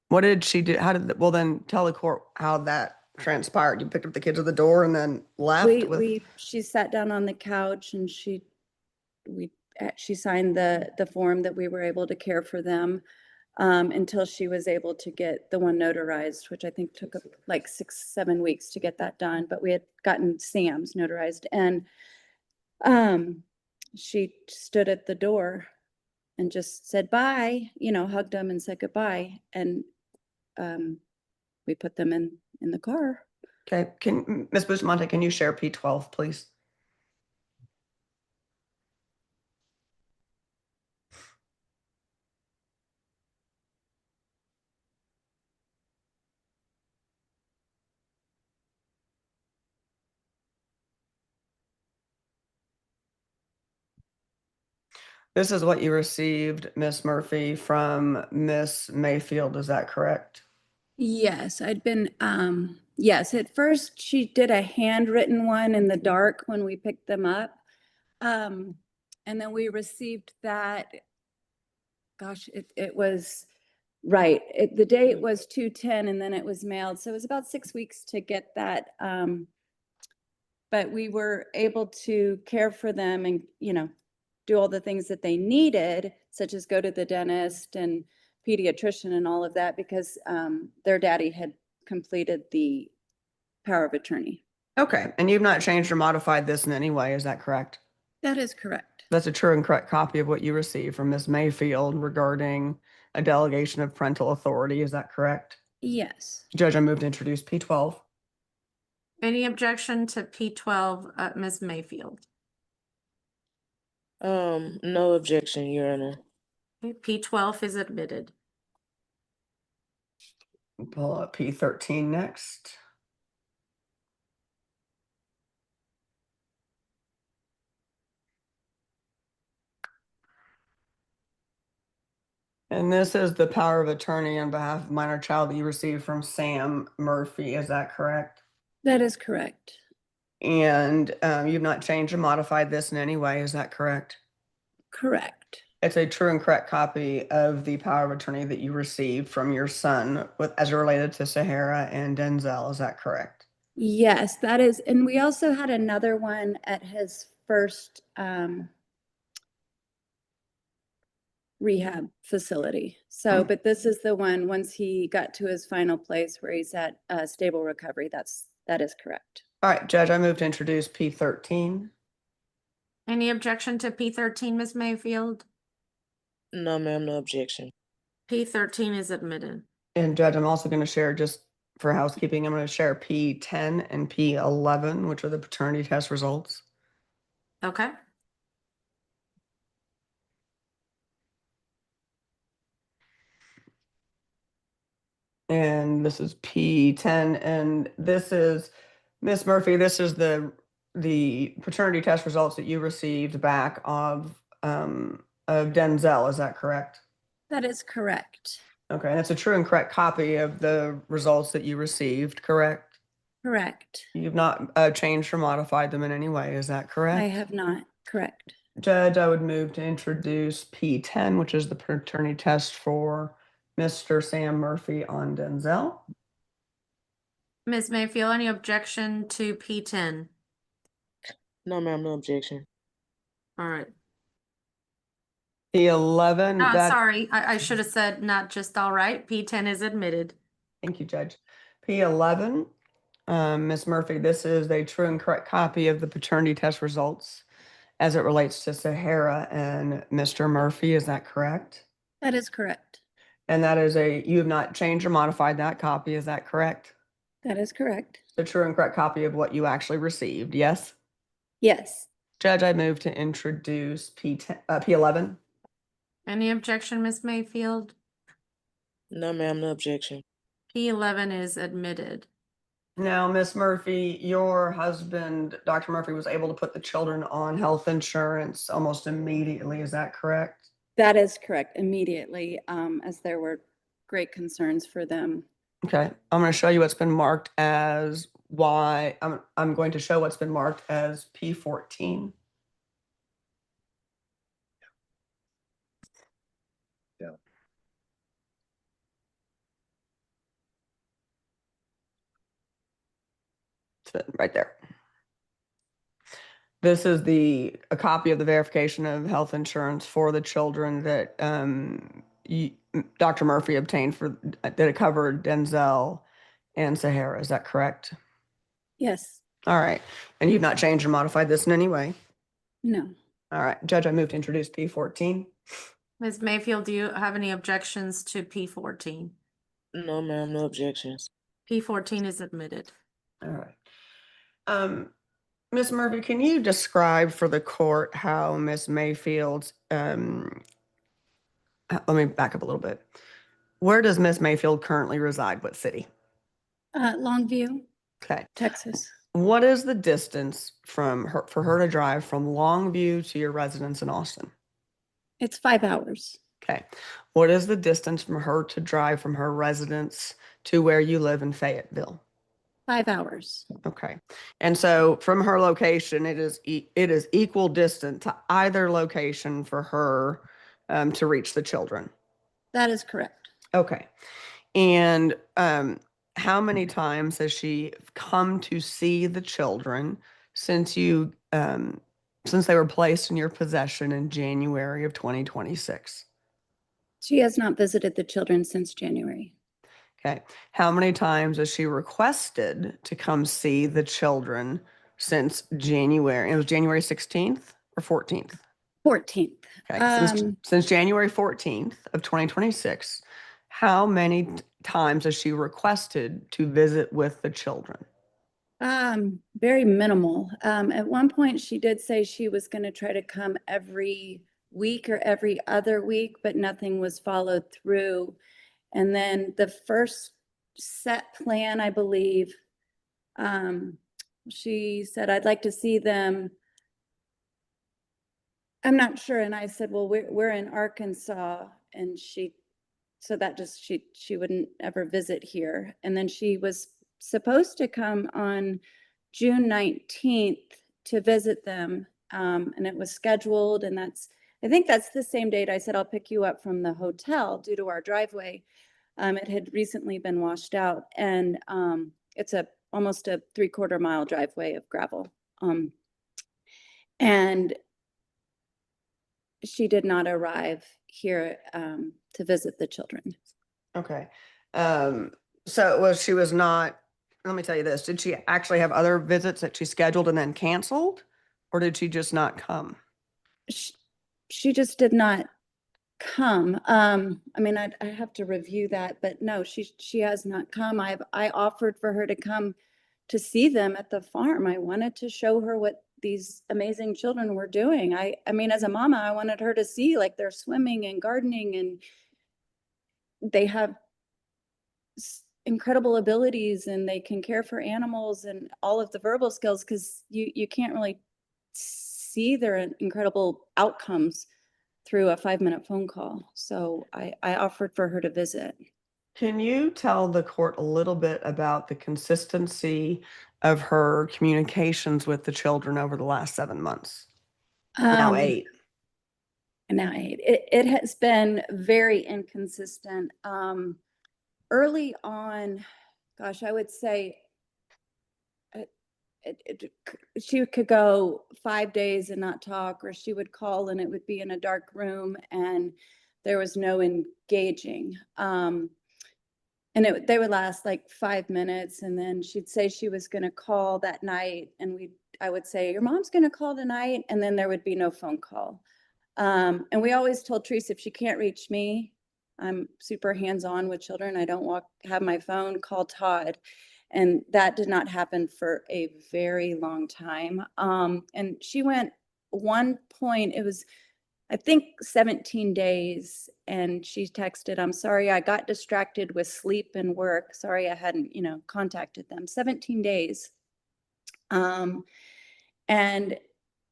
What did she do? How did, well, then tell the court how that transpired. You picked up the kids at the door and then left with? She sat down on the couch and she signed the form that we were able to care for them until she was able to get the one notarized, which I think took like 6-7 weeks to get that done. But we had gotten Sam's notarized, and she stood at the door and just said bye, hugged them and said goodbye. And we put them in the car. Okay, Ms. Bustamante, can you share P12, please? This is what you received, Miss Murphy, from Miss Mayfield, is that correct? Yes, yes, at first she did a handwritten one in the dark when we picked them up. And then we received that, gosh, it was, right, the date was 2/10 and then it was mailed. So it was about 6 weeks to get that. But we were able to care for them and, do all the things that they needed, such as go to the dentist and pediatrician and all of that, because their daddy had completed the power of attorney. Okay, and you've not changed or modified this in any way, is that correct? That is correct. That's a true and correct copy of what you received from Ms. Mayfield regarding a delegation of parental authority, is that correct? Yes. Judge, I move to introduce P12. Any objection to P12, Ms. Mayfield? No objection, Your Honor. Okay, P12 is admitted. Pull up P13 next. And this is the power of attorney on behalf of minor child that you received from Sam Murphy, is that correct? That is correct. And you've not changed or modified this in any way, is that correct? Correct. It's a true and correct copy of the power of attorney that you received from your son as it related to Sahara and Denzel, is that correct? Yes, that is. And we also had another one at his first rehab facility. So, but this is the one, once he got to his final place where he's at stable recovery, that is correct. All right, Judge, I move to introduce P13. Any objection to P13, Ms. Mayfield? No, ma'am, no objection. P13 is admitted. And Judge, I'm also going to share, just for housekeeping, I'm going to share P10 and P11, which are the paternity test results. Okay. And this is P10, and this is, Miss Murphy, this is the paternity test results that you received back of Denzel, is that correct? That is correct. Okay, and it's a true and correct copy of the results that you received, correct? Correct. You've not changed or modified them in any way, is that correct? I have not. Correct. Judge, I would move to introduce P10, which is the paternity test for Mr. Sam Murphy on Denzel. Ms. Mayfield, any objection to P10? No, ma'am, no objection. All right. P11. Sorry, I should have said not just all right. P10 is admitted. Thank you, Judge. P11, Ms. Murphy, this is a true and correct copy of the paternity test results as it relates to Sahara and Mr. Murphy. Is that correct? That is correct. And that is you have not changed or modified that copy. Is that correct? That is correct. The true and correct copy of what you actually received. Yes? Yes. Judge, I move to introduce P11. Any objection, Ms. Mayfield? No, ma'am, no objection. P11 is admitted. Now, Miss Murphy, your husband, Dr. Murphy, was able to put the children on health insurance almost immediately. Is that correct? That is correct. Immediately, as there were great concerns for them. Okay, I'm going to show you what's been marked as Y. I'm going to show what's been marked as P14. Yeah. Right there. This is a copy of the verification of health insurance for the children that Dr. Murphy obtained that it covered Denzel and Sahara. Is that correct? Yes. All right. And you've not changed or modified this in any way? No. All right. Judge, I move to introduce P14. Ms. Mayfield, do you have any objections to P14? No, ma'am, no objections. P14 is admitted. All right. Ms. Murphy, can you describe for the court how Ms. Mayfield's, let me back up a little bit. Where does Ms. Mayfield currently reside? What city? Longview, Okay. Texas. What is the distance for her to drive from Longview to your residence in Austin? It's 5 hours. Okay. What is the distance from her to drive from her residence to where you live in Fayetteville? 5 hours. Okay. And so from her location, it is equal distant to either location for her to reach the children. That is correct. Okay. And how many times has she come to see the children since you since they were placed in your possession in January of 2026? She has not visited the children since January. Okay. How many times has she requested to come see the children since January? It was January 16th or 14th? 14th. Okay. Since January 14th of 2026, how many times has she requested to visit with the children? Very minimal. At one point she did say she was going to try to come every week or every other week, but nothing was followed through. And then the first set plan, I believe, she said, I'd like to see them. I'm not sure. And I said, well, we're in Arkansas. And she wouldn't ever visit here. And then she was supposed to come on June 19th to visit them. And it was scheduled. And I think that's the same date I said, I'll pick you up from the hotel due to our driveway. It had recently been washed out, and it's almost a 3/4 mile driveway of gravel. And she did not arrive here to visit the children. Okay. She was not, let me tell you this, did she actually have other visits that she scheduled and then canceled? Or did she just not come? She just did not come. I mean, I have to review that, but no, she has not come. I offered for her to come to see them at the farm. I wanted to show her what these amazing children were doing. I mean, as a mama, I wanted her to see, like, they're swimming and gardening, and they have incredible abilities, and they can care for animals and all of the verbal skills, because you can't really see their incredible outcomes through a 5-minute phone call. So I offered for her to visit. Can you tell the court a little bit about the consistency of her communications with the children over the last 7 months? Now 8. Now 8. It has been very inconsistent. Early on, gosh, I would say she could go 5 days and not talk, or she would call and it would be in a dark room and there was no engaging. And they would last like 5 minutes, and then she'd say she was going to call that night, and I would say, your mom's going to call tonight, and then there would be no phone call. And we always told Teresa, if she can't reach me, I'm super hands-on with children. I don't have my phone, call Todd. And that did not happen for a very long time. And she went one point, it was, I think, 17 days. And she texted, I'm sorry, I got distracted with sleep and work. Sorry, I hadn't, contacted them. 17 days. And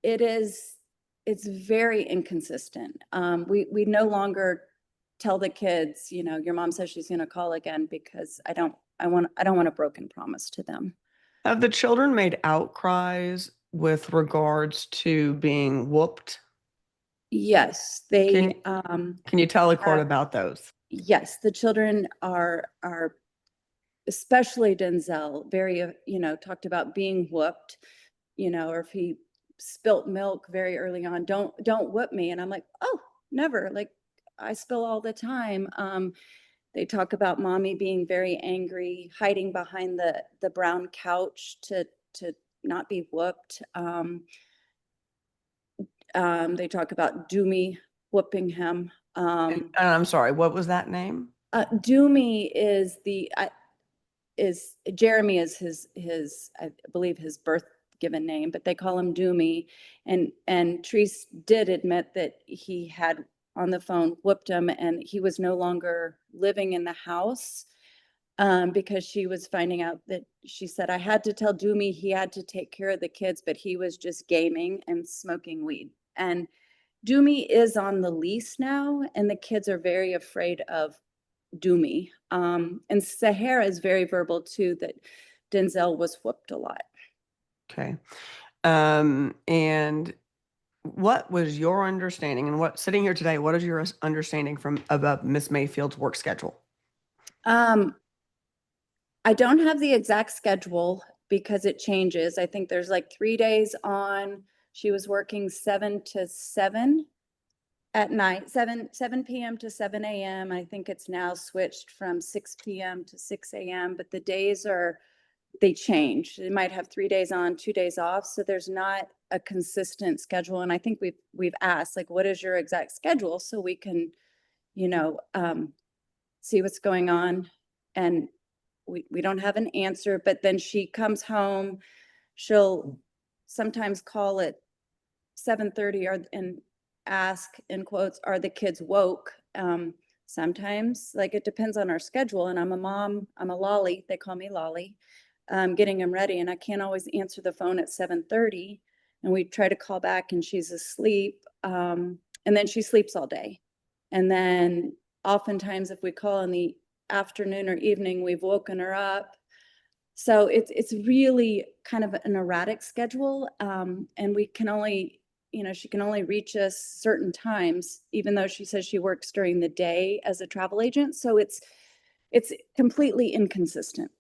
it's very inconsistent. We no longer tell the kids, your mom says she's going to call again, because I don't I don't want a broken promise to them. Have the children made outcries with regards to being whooped? Yes, Can you tell the court uh, about those? yes, the children are especially Denzel, very, talked about being whooped, or if he spilt milk very early on, don't whip me. And I'm like, oh, never. Like, I spill all the time. They talk about mommy being very angry, hiding behind the brown couch to not be whooped. They talk about Doomy whooping him. And I'm sorry, what was that name? Doomy is is Jeremy is his I believe his birth given name, but they call him Doomy. And Treese did admit that he had on the phone whooped him, and he was no longer living in the house because she was finding out that she said, I had to tell Doomy he had to take care of the kids, but he was just gaming and smoking weed. And Doomy is on the lease now, and the kids are very afraid of Doomy. And Sahara is very verbal too, that Denzel was whooped a lot. Okay. And what was your understanding, and what, sitting here today, what is your understanding about Miss Mayfield's work schedule? I don't have the exact schedule because it changes. I think there's like 3 days on. She was working 7 to 7 at night, 7 p.m. to 7 a.m. I think it's now switched from 6 p.m. to 6 a.m., but the days they change. They might have 3 days on, 2 days off. So there's not a consistent schedule. And I think we've asked, like, what is your exact schedule? So we can, see what's going on. And we don't have an answer, but then she comes home, she'll sometimes call at 7:30 and ask, in quotes, are the kids woke? Sometimes, like, it depends on our schedule. And I'm a mom, I'm a lolly, they call me Lolly, getting them ready. And I can't always answer the phone at 7:30. And we try to call back and she's asleep. And then she sleeps all day. And then oftentimes if we call in the afternoon or evening, we've woken her up. So it's really kind of an erratic schedule. And we can only, she can only reach us certain times, even though she says she works during the day as a travel agent. So it's completely inconsistent.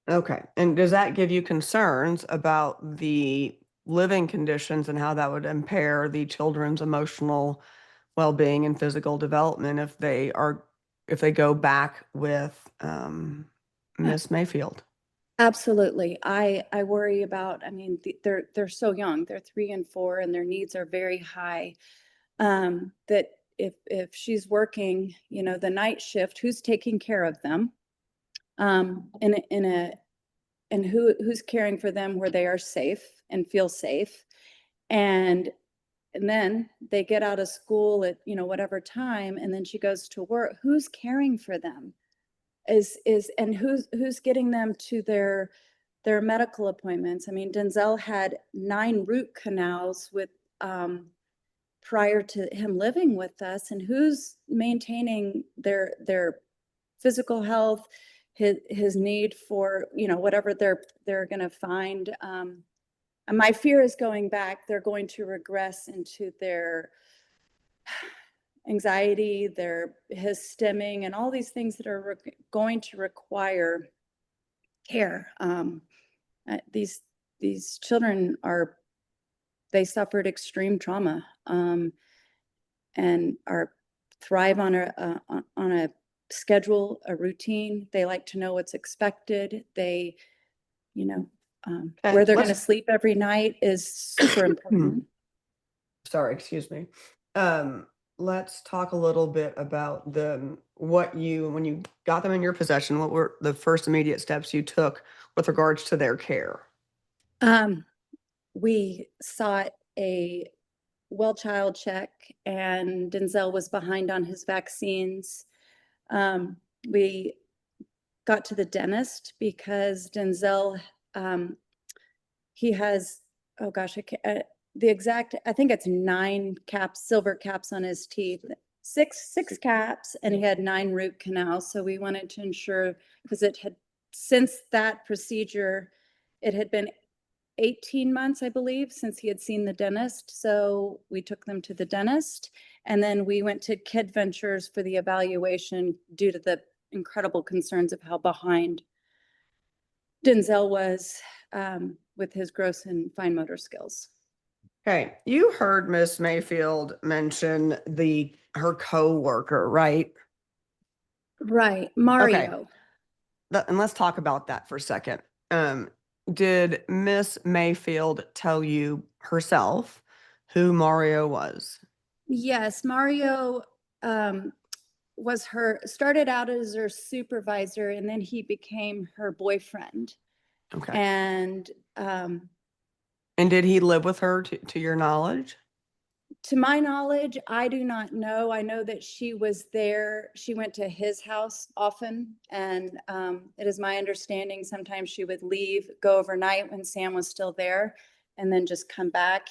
Okay. And does that give you concerns about the living conditions and how that would impair the children's emotional well-being and physical development if they go back with Miss Mayfield? Absolutely. I worry about, they're so young, they're 3 and 4, and their needs are very high. That if she's working, the night shift, who's taking care of them? And who's caring for them where they are safe and feel safe. And then they get out of school at, whatever time, and then she goes to work. Who's caring for them? And who's getting them to their medical appointments? I mean, Denzel had 9 root canals with prior to him living with us, and who's maintaining their physical health, his need for, whatever they're going to find. And my fear is going back, they're going to regress into their anxiety, his stimming, and all these things that are going to require care. These children they suffered extreme trauma, and thrive on a schedule, a routine. They like to know what's expected. They, where they're going to sleep every night is super important. Sorry, excuse me. Let's talk a little bit about when you got them in your possession, what were the first immediate steps you took with regards to their care? We sought a well child check, and Denzel was behind on his vaccines. We got to the dentist because Denzel, he has, oh gosh, I think it's 9 silver caps on his teeth, six caps, and he had 9 root canals. So we wanted to ensure, because it had since that procedure, it had been 18 months, I believe, since he had seen the dentist. So we took them to the dentist, and then we went to Kid Ventures for the evaluation due to the incredible concerns of how behind Denzel was with his gross and fine motor skills. Okay, you heard Miss Mayfield mention her co-worker, right? Right, Mario. And let's talk about that for a second. Did Miss Mayfield tell you herself who Mario was? Yes, Mario started out as her supervisor, and then he became her boyfriend. Okay. And did he live with her to your knowledge? to my knowledge, I do not know. I know that she was there. She went to his house often, and it is my understanding sometimes she would leave, go overnight when Sam was still there, and then just come back.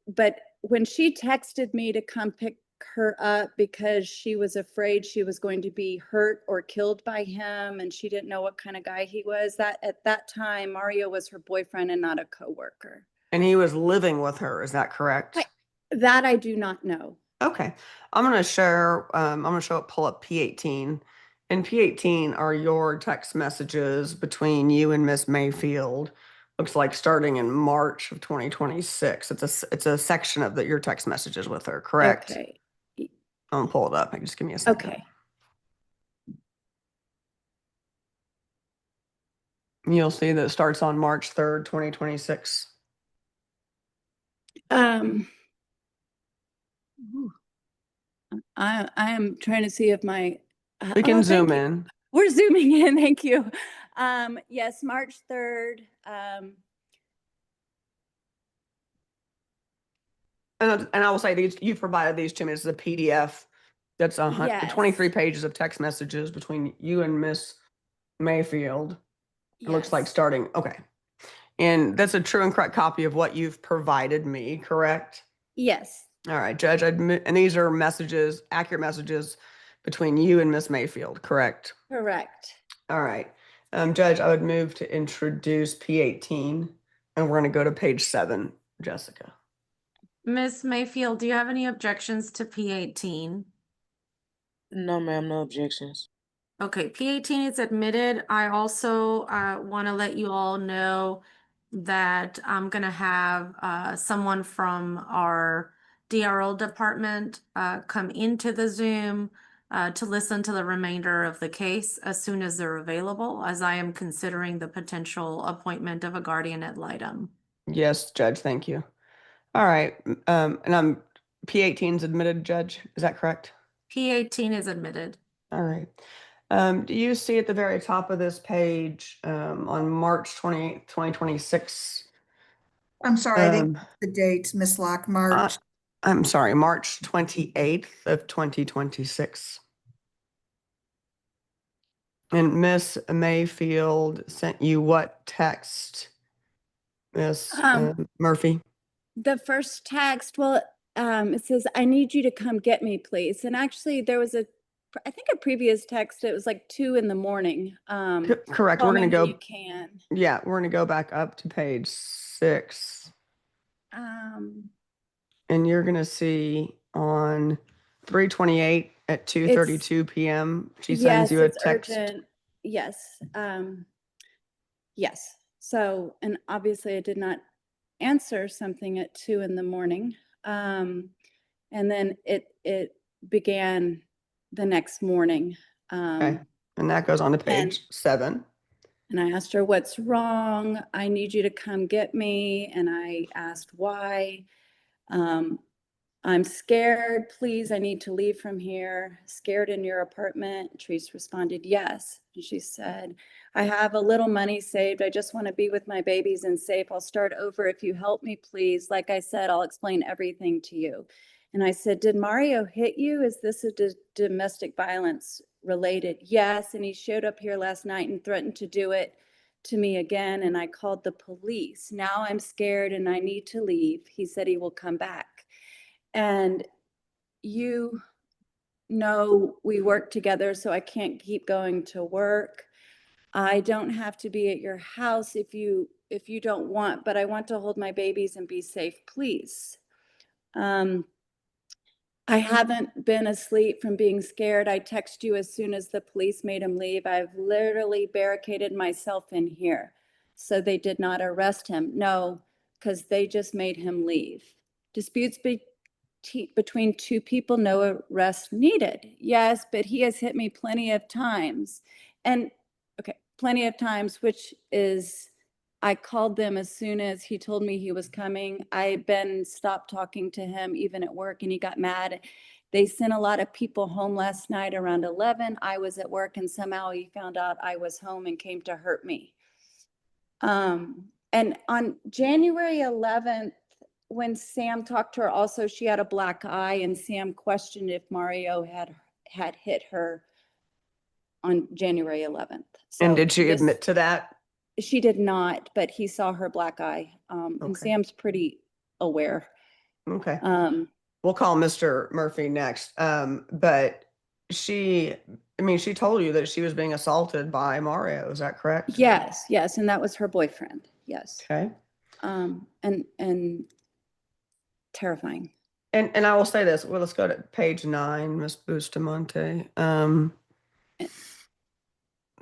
But when she texted me to come pick her up because she was afraid she was going to be hurt or killed by him, and she didn't know what kind of guy he was, that at that time Mario was her boyfriend and not a coworker. And he was living with her, is that correct? That I do not know. Okay. I'm going to pull up P18. And P18 are your text messages between you and Miss Mayfield. Looks like starting in March of 2026. It's a section of your text messages with her, correct? Okay. I'm going to pull it up. Just give me a second. Okay. You'll see that it starts on March 3rd, 2026. I am trying to see if We can zoom thank you. in. We're zooming in. Thank you. Yes, March 3rd. And I will say you've provided these to me as a PDF. That's 23 pages of text messages between you and Miss Mayfield. It looks like starting. Okay. And that's a true and correct copy of what you've provided me, correct? Yes. All right, Judge. And these are accurate messages between you and Miss Mayfield, correct? Correct. All right. Judge, I would move to introduce P18, and we're going to go to page 7, Jessica. Miss Mayfield, do you have any objections to P18? No, ma'am, no objections. Okay, P18 is admitted. I also want to let you all know that I'm going to have someone from our DRL department come into the Zoom to listen to the remainder of the case as soon as they're available, as I am considering the potential appointment of a guardian ad litem. Yes, Judge, thank you. All right, and P18 is admitted, Judge, is that correct? P18 is admitted. All right. Do you see at the very top of this page on March 28th, 2026? I'm sorry, I didn't get the date, Miss Locke, March. I'm sorry, March 28th of 2026. And Miss Mayfield sent you what text, Miss Murphy? The first text, it says, "I need you to come get me, please." And actually there was I think a previous text, it was like 2 in the morning. Correct. Call We're going me to when go. you can. Yeah, we're going to go back up to page 6. And you're going to see on 3/28 at 2:32 p.m. She sends you a text. Urgent. Yes. Yes. So, and obviously I did not answer something at 2 in the morning. And then it began the next morning. Okay. And that goes on to page 7. And I asked her, "What's wrong? I need you to come get me." And I asked why. "I'm scared. Please, I need to leave from here. Scared in your apartment?" Therese responded, "Yes." And she said, "I have a little money saved. I just want to be with my babies and safe. I'll start over if you help me, please. Like I said, I'll explain everything to you." And I said, "Did Mario hit you? Is this a domestic violence related?" "Yes. And he showed up here last night and threatened to do it to me again. And I called the police. Now I'm scared and I need to leave. He said he will come back." And you no, we work together, so I can't keep going to work. I don't have to be at your house if you don't want, but I want to hold my babies and be safe, please. I haven't been asleep from being scared. I text you as soon as the police made him leave. I've literally barricaded myself in here. So they did not arrest him. No, because they just made him leave. Disputes between two people, no arrest needed. Yes, but he has hit me plenty of times. And okay, plenty of times, which is, I called them as soon as he told me he was coming. I stopped talking to him even at work, and he got mad. They sent a lot of people home last night around 11. I was at work, and somehow he found out I was home and came to hurt me. And on January 11th, when Sam talked to her, also she had a black eye, and Sam questioned if Mario had hit her on January 11th. And did she admit to that? She did not, but he saw her black eye. And Okay. Sam's pretty aware. Okay. We'll call Mr. Murphy next. But she told you that she was being assaulted by Mario. Is that correct? Yes, and that was her boyfriend. Yes. Okay. And terrifying. And I will say this. Well, let's go to page 9, Miss Bustamante.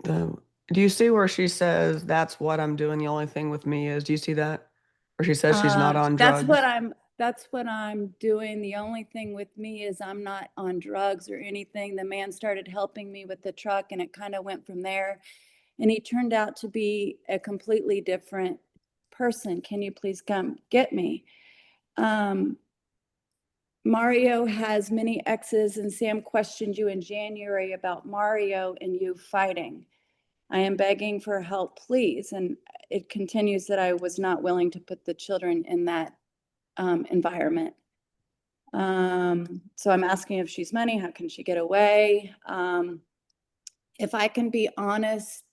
Do you see where she says, "That's what I'm doing. The only thing with me is," do you see that? Where she says she's not on drugs? That's what I'm doing. The only thing with me is I'm not on drugs or anything. The man started helping me with the truck, and it kind of went from there. And he turned out to be a completely different person. Can you please come get me? Mario has many exes, and Sam questioned you in January about Mario and you fighting. I am begging for help, please. And it continues that I was not willing to put the children in that environment. So I'm asking if she's money, how can she get away? If I can be honest,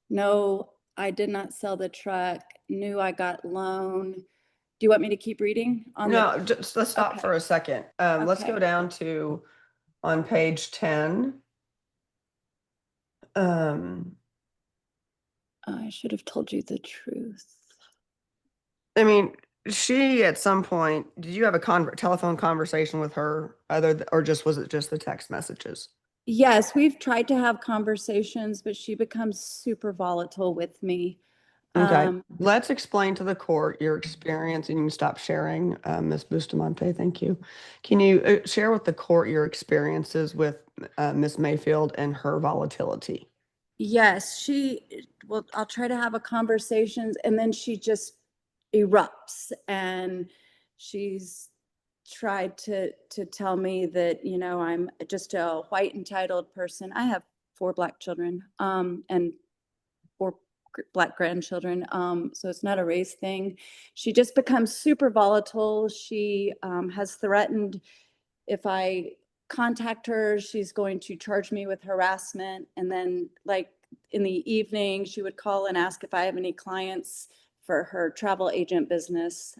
no, I did not sell the truck, knew I got loan. Do you want me to keep reading? No, just let's stop Okay. for a second. Let's go Okay. down to on page 10. I should have told you the truth. I mean, she at some point, did you have a telephone conversation with her or was it just the text messages? Yes, we've tried to have conversations, but she becomes super volatile with me. Okay, let's explain to the court your experience, and you can stop sharing, Ms. Bustamante. Thank you. Can you share with the court your experiences with Ms. Mayfield and her volatility? Yes, I'll try to have a conversation, and then she just erupts, and she's tried to tell me that, I'm just a white entitled person. I have 4 Black children, and 4 Black grandchildren. So it's not a race thing. She just becomes super volatile. She has threatened if I contact her, she's going to charge me with harassment. And then like in the evening, she would call and ask if I have any clients for her travel agent business.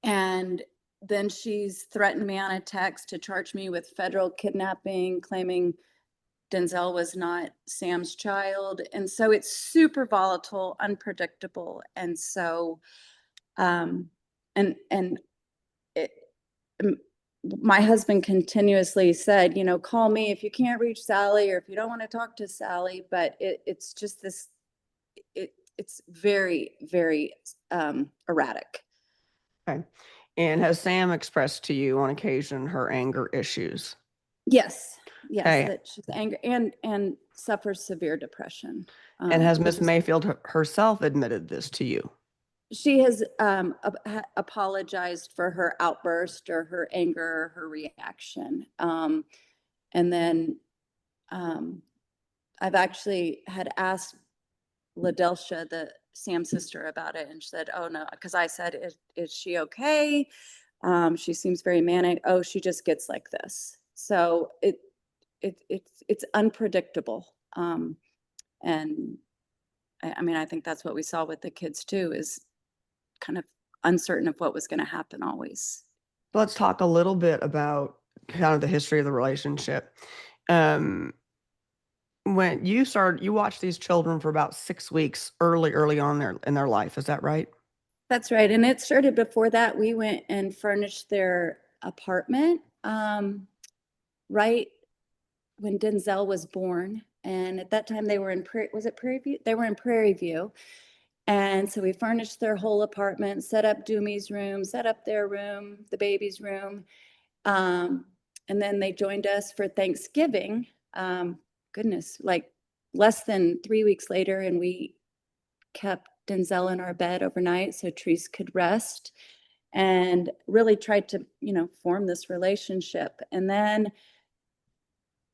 And then she's threatened me on a text to charge me with federal kidnapping, claiming Denzel was not Sam's child. And so it's super volatile, unpredictable. And so, my husband continuously said, call me if you can't reach Sally or if you don't want to talk to Sally, but it's just this, it's very, very erratic. Okay. And has Sam expressed to you on occasion her anger issues? Yes, Okay. that she's angry and suffers severe depression. And has Miss Mayfield herself admitted this to you? She has apologized for her outburst or her anger or her reaction. And then I've actually had asked LaDelcia, Sam's sister, about it, and she said, oh no, because I said, is she okay? She seems very manic. Oh, she just gets like this. So it's unpredictable. And I think that's what we saw with the kids too, is kind of uncertain of what was going to happen always. Let's talk a little bit about kind of the history of the relationship. When you watched these children for about 6 weeks early on in their life. Is that right? That's right. And it started before that. We went and furnished their apartment right when Denzel was born. And at that time they were in was it Prairie View? They were in Prairie View. And so we furnished their whole apartment, set up Doomie's room, set up their room, the baby's room. And then they joined us for Thanksgiving. Goodness, like less than 3 weeks later, and we kept Denzel in our bed overnight so Treese could rest, and really tried to, form this relationship. And then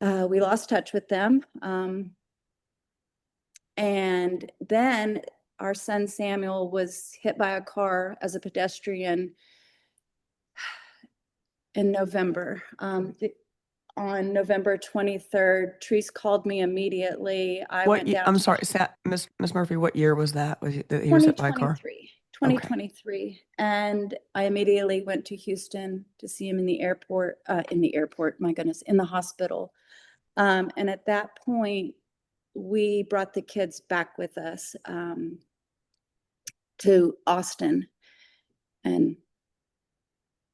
we lost touch with them. And then our son Samuel was hit by a car as a pedestrian in November. On November 23rd, Treese called me immediately. I went down. I'm sorry, Miss Murphy, what year was that? Was he was hit by a car? 2023. And I immediately went to Houston to see him in the airport, my goodness, in the hospital. And at that point, we brought the kids back with us to Austin. And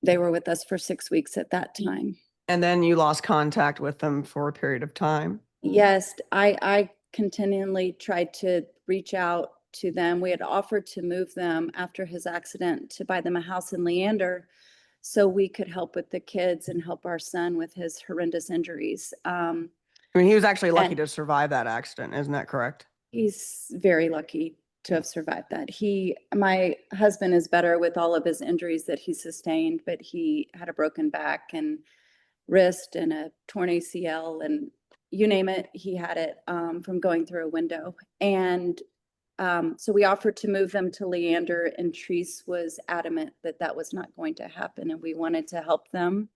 they were with us for 6 weeks at that time. And then you lost contact with them for a period of time? Yes, I continually tried to reach out to them. We had offered to move them after his accident to buy them a house in Leander so we could help with the kids and help our son with his horrendous injuries. I mean, he was actually lucky and- to survive that accident, isn't that correct? He's very lucky to have survived that. My husband is better with all of his injuries that he sustained, but he had a broken back and wrist and a torn ACL and you name it, he had it from going through a window. And so we offered to move them to Leander, and Treese was adamant that that was not going to happen, and we wanted to help them.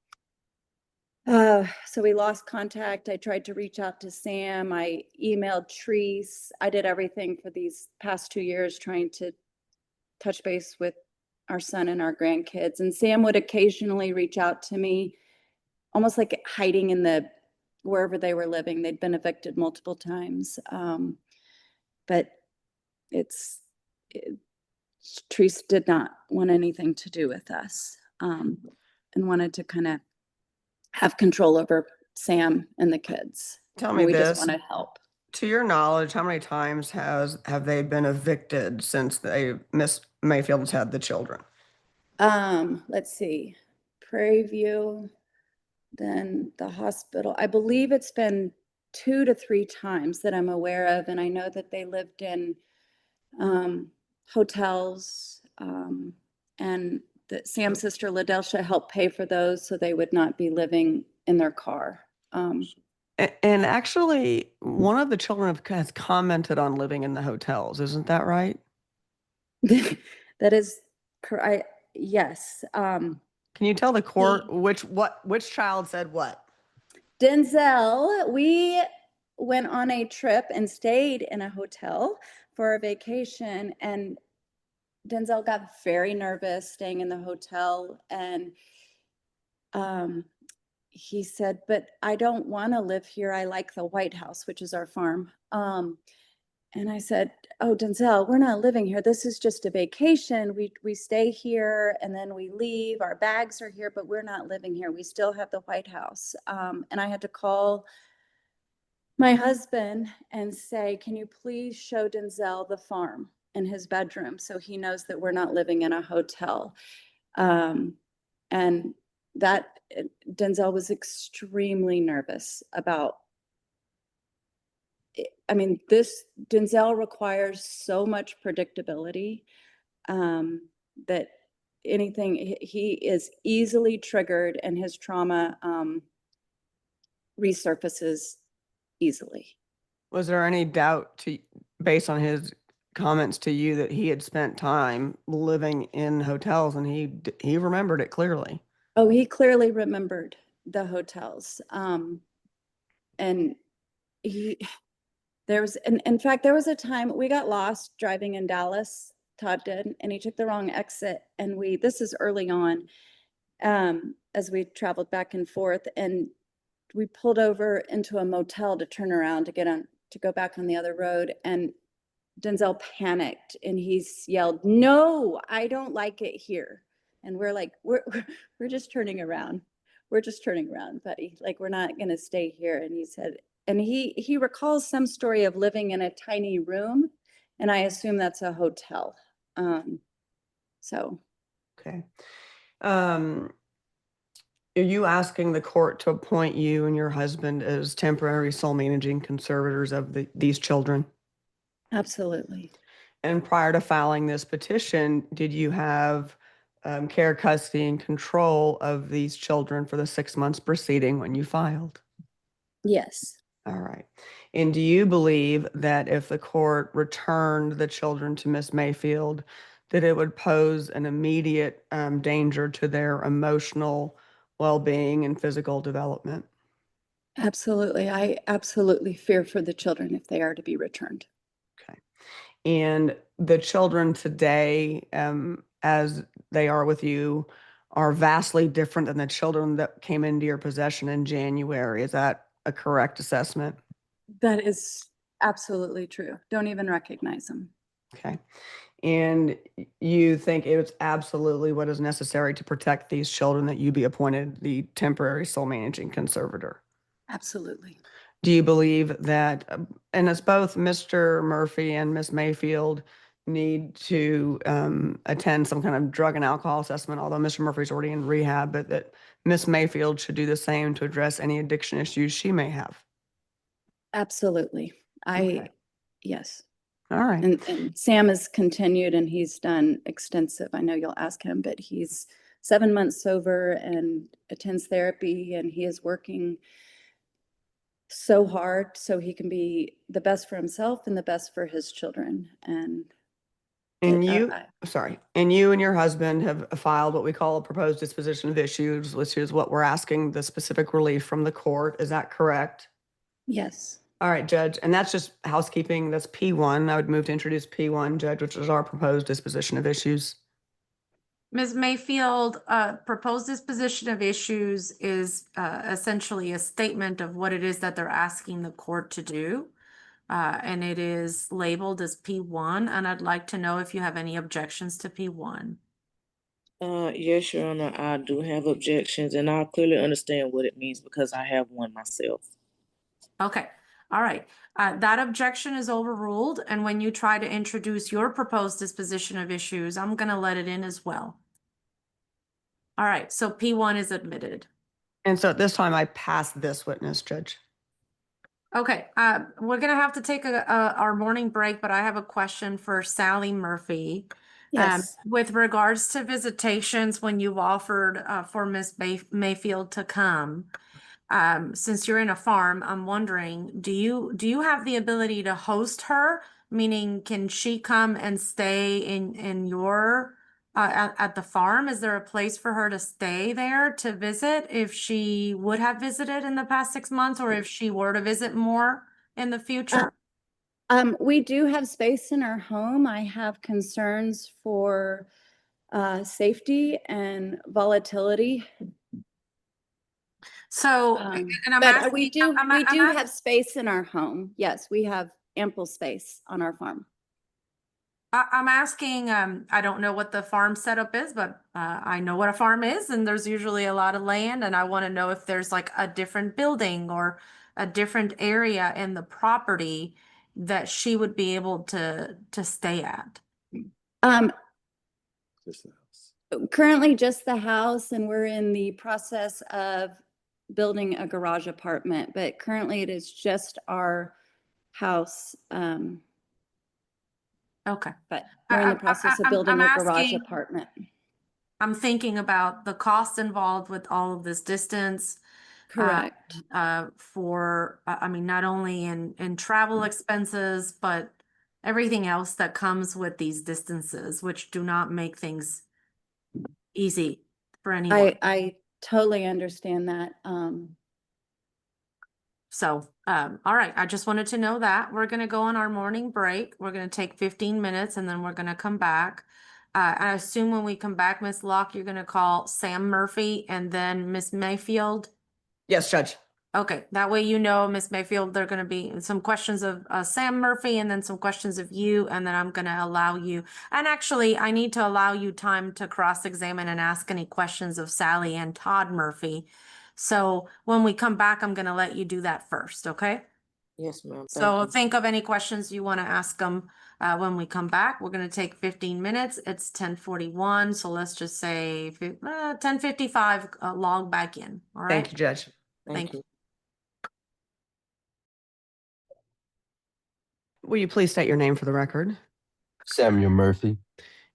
So we lost contact. I tried to reach out to Sam. I emailed Treese. I did everything for these past 2 years trying to touch base with our son and our grandkids. And Sam would occasionally reach out to me, almost like hiding in wherever they were living. They'd been evicted multiple times. But Treese did not want anything to do with us, and wanted to kind of have control over Sam and the kids. Tell me we this. just wanted help. To your knowledge, how many times have they been evicted since Miss Mayfield has had the children? Let's see. Prairie View, then the hospital. I believe it's been 2 to 3 times that I'm aware of, and I know that they lived in hotels, and that Sam's sister Ladelcia helped pay for those so they would not be living in their car. And actually, one of the children has commented on living in the hotels. Isn't that right? That is correct. Yes. Can you tell the court which child said what? Denzel, we went on a trip and stayed in a hotel for a vacation, and Denzel got very nervous staying in the hotel, and he said, but I don't want to live here. I like the White House, which is our farm. And I said, oh, Denzel, we're not living here. This is just a vacation. We stay here and then we leave. Our bags are here, but we're not living here. We still have the White House. And I had to call my husband and say, can you please show Denzel the farm in his bedroom so he knows that we're not living in a hotel. And that Denzel was extremely nervous about. I mean, Denzel requires so much predictability that he is easily triggered, and his trauma resurfaces easily. Was there any doubt based on his comments to you that he had spent time living in hotels, and he remembered it clearly? Oh, he clearly remembered the hotels. And in fact, there was a time we got lost driving in Dallas, Todd did, and he took the wrong exit. And this is early on. as we traveled back and forth, and we pulled over into a motel to turn around to go back on the other road, and Denzel panicked and yelled, "No, I don't like it here." And we're like, we're just turning around. We're just turning around, buddy. Like, we're not going to stay here. And he said, and he recalls some story of living in a tiny room, and I assume that's a hotel. So. Okay. Are you asking the court to appoint you and your husband as temporary sole managing conservators of these children? Absolutely. And prior to filing this petition, did you have care, custody, and control of these children for the 6 months preceding when you filed? Yes. All right. And do you believe that if the court returned the children to Miss Mayfield, that it would pose an immediate danger to their emotional well-being and physical development? Absolutely. I absolutely fear for the children if they are to be returned. Okay. And the children today, as they are with you, are vastly different than the children that came into your possession in January. Is that a correct assessment? That is absolutely true. Don't even recognize them. Okay. And you think it was absolutely what is necessary to protect these children that you be appointed the temporary sole managing conservator? Absolutely. Do you believe that, and it's both Mr. Murphy and Miss Mayfield need to attend some kind of drug and alcohol assessment, although Mr. Murphy's already in rehab, but that Miss Mayfield should do the same to address any addiction issues she may have? Absolutely. Okay. Yes. All right. And Sam has continued, and he's done extensive. I know you'll ask him, but he's 7 months sober and attends therapy, and he is working so hard so he can be the best for himself and the best for his children. And you and your husband have filed what we call a proposed disposition of issues, which is what we're asking the specific relief from the court. Is that correct? yes. All right, Judge. And that's just housekeeping. That's P1. I would move to introduce P1, Judge, which is our proposed disposition of issues. Ms. Mayfield, proposed disposition of issues is essentially a statement of what it is that they're asking the court to do. And it is labeled as P1, and I'd like to know if you have any objections to P1. Yes, Your Honor, I do have objections, and I clearly understand what it means because I have one myself. Okay, all right. That objection is overruled, and when you try to introduce your proposed disposition of issues, I'm going to let it in as well. All right, so P1 is admitted. And so at this time, I pass this witness, Judge. Okay, we're going to have to take our morning break, but I have a question for Sally Murphy. Yes. With regards to visitations, when you've offered for Miss Mayfield to come, since you're in a farm, I'm wondering, do you have the ability to host her? Meaning, can she come and stay in your at the farm? Is there a place for her to stay there to visit if she would have visited in the past 6 months, or if she were to visit more in the future? We do have space in our home. I have concerns for safety and volatility. So, And I'm but asking, we do I'm have space in our home. Yes, we have ample space on our farm. I'm asking, I don't know what the farm setup is, but I know what a farm is, and there's usually a lot of land, and I want to know if there's like a different building or a different area in the property that she would be able to stay at. Currently just the house, and we're in the process of building a garage apartment, but currently it is just our house. Okay. But we're in the process of building a garage asking, apartment. I'm thinking about the cost involved with all of this distance. Correct. For, I mean, not only in travel expenses, but everything else that comes with these distances, which do not make things easy for anyone. I totally understand that. So, all right, I just wanted to know that. We're going to go on our morning break. We're going to take 15 minutes, and then we're going to come back. I assume when we come back, Miss Locke, you're gonna call Sam Murphy and then Miss Mayfield. Yes, Judge. Okay, that way you know, Miss Mayfield, there are gonna be some questions of Sam Murphy and then some questions of you, and then I'm gonna allow you. And actually, I need to allow you time to cross-examine and ask any questions of Sally and Todd Murphy. So when we come back, I'm gonna let you do that first, okay? Yes, ma'am. Thank So you. think of any questions you want to ask them when we come back. We're going to take 15 minutes. It's 10:41, so let's just say 10:55. Log back in. All right. Thank you, Judge. Thank you. Will you please state your name for the record? Samuel Murphy.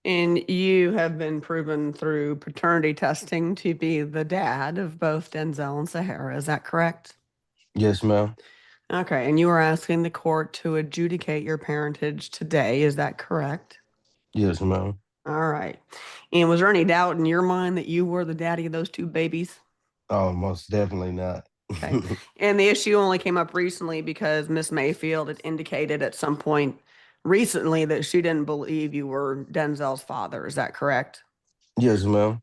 And you have been proven through paternity testing to be the dad of both Denzel and Sahara. Is that correct? Yes, ma'am. Okay. And you are asking the court to adjudicate your parentage today. Is that correct? Yes, ma'am. All right. And was there any doubt in your mind that you were the daddy of those two babies? Oh, most definitely not. Okay. And the issue only came up recently because Miss Mayfield had indicated at some point recently that she didn't believe you were Denzel's father. Is that correct? Yes, ma'am.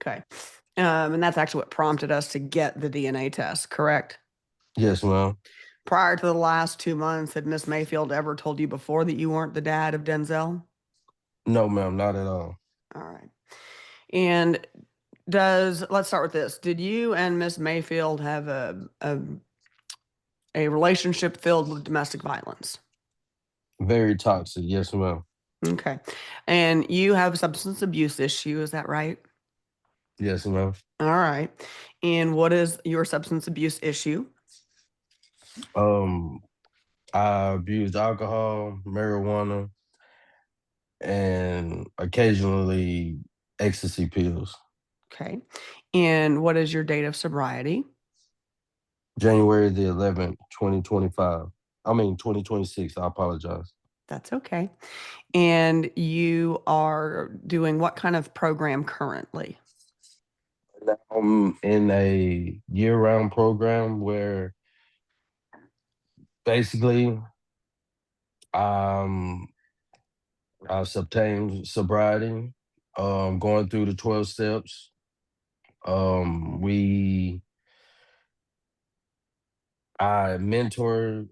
Okay. And that's actually what prompted us to get the DNA test, correct? Yes, ma'am. Prior to the last 2 months, had Miss Mayfield ever told you before that you weren't the dad of Denzel? No, ma'am, not at all. All right. And let's start with this. Did you and Miss Mayfield have a relationship filled with domestic violence? Very toxic. Yes, ma'am. Okay. And you have a substance abuse issue, is that right? Yes, ma'am. All right. And what is your substance abuse issue? I abused alcohol, marijuana, and occasionally ecstasy pills. Okay. And what is your date of sobriety? January the 11th, 2025. I mean, 2026. I apologize. That's okay. And you are doing what kind of program currently? I'm in a year-round program where basically I've obtained sobriety, going through the 12 steps. I mentor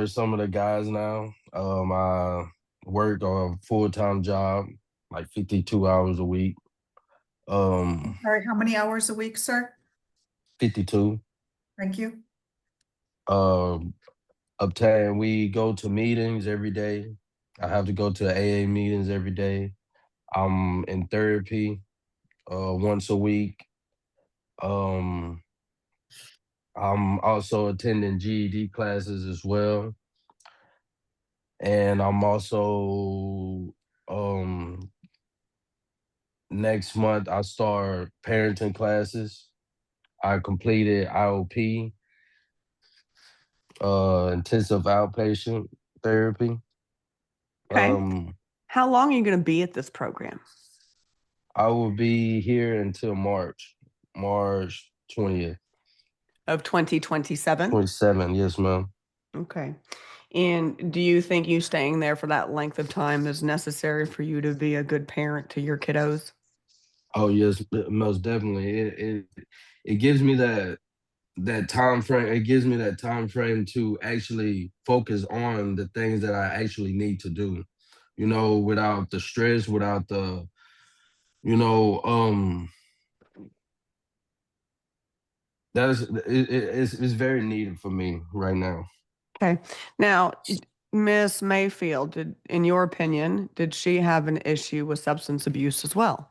some of the guys now. I work a full-time job, like 52 hours a week. All right, how many hours a week, sir? 52. Thank you. We go to meetings every day. I have to go to AA meetings every day. I'm in therapy once a week. I'm also attending GED classes as well. And I'm also next month I start parenting classes. I completed IOP, intensive outpatient therapy. Okay. How long are you going to be at this program? I will be here until March 20th. Of 2027? 27, yes, ma'am. Okay. And do you think you staying there for that length of time is necessary for you to be a good parent to your kiddos? Oh yes, most definitely. It gives me that time frame. It gives me that time frame to actually focus on the things that I actually need to do. You know, without the stress, without the, you know, it's very needed for me right now. Okay. Now, Miss Mayfield, in your opinion, did she have an issue with substance abuse as well?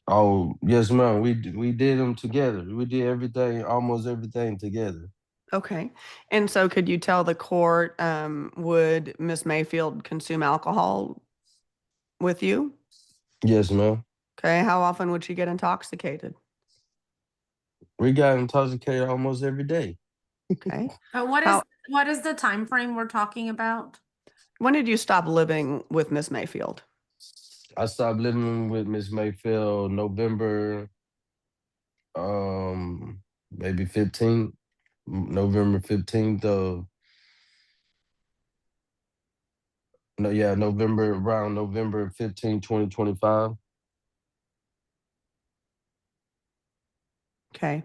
Oh yes, ma'am. We did them together. We did everything, almost everything together. Okay. And so could you tell the court, would Miss Mayfield consume alcohol with you? Yes, ma'am. Okay. How often would she get intoxicated? We got intoxicated almost every day. Okay. What is the time frame we're talking about? When did you stop living with Miss Mayfield? I stopped living with Miss Mayfield November, maybe 15th, November 15th of No, yeah, around November 15, 2025. Okay.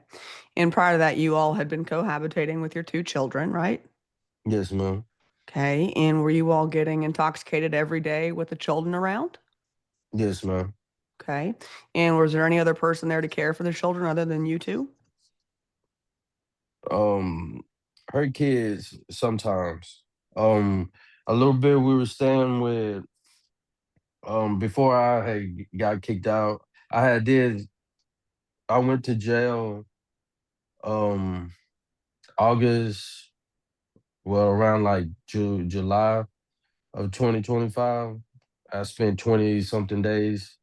And prior to that, you all had been cohabitating with your two children, right? Yes, ma'am. Okay. And were you all getting intoxicated every day with the children around? Yes, ma'am. Okay. And was there any other person there to care for the children other than you two? Um, her kids sometimes. A little bit we were staying with. Before I had got kicked out, I went to jail. Um, August, well, around like July of 2025. I spent 20 something days.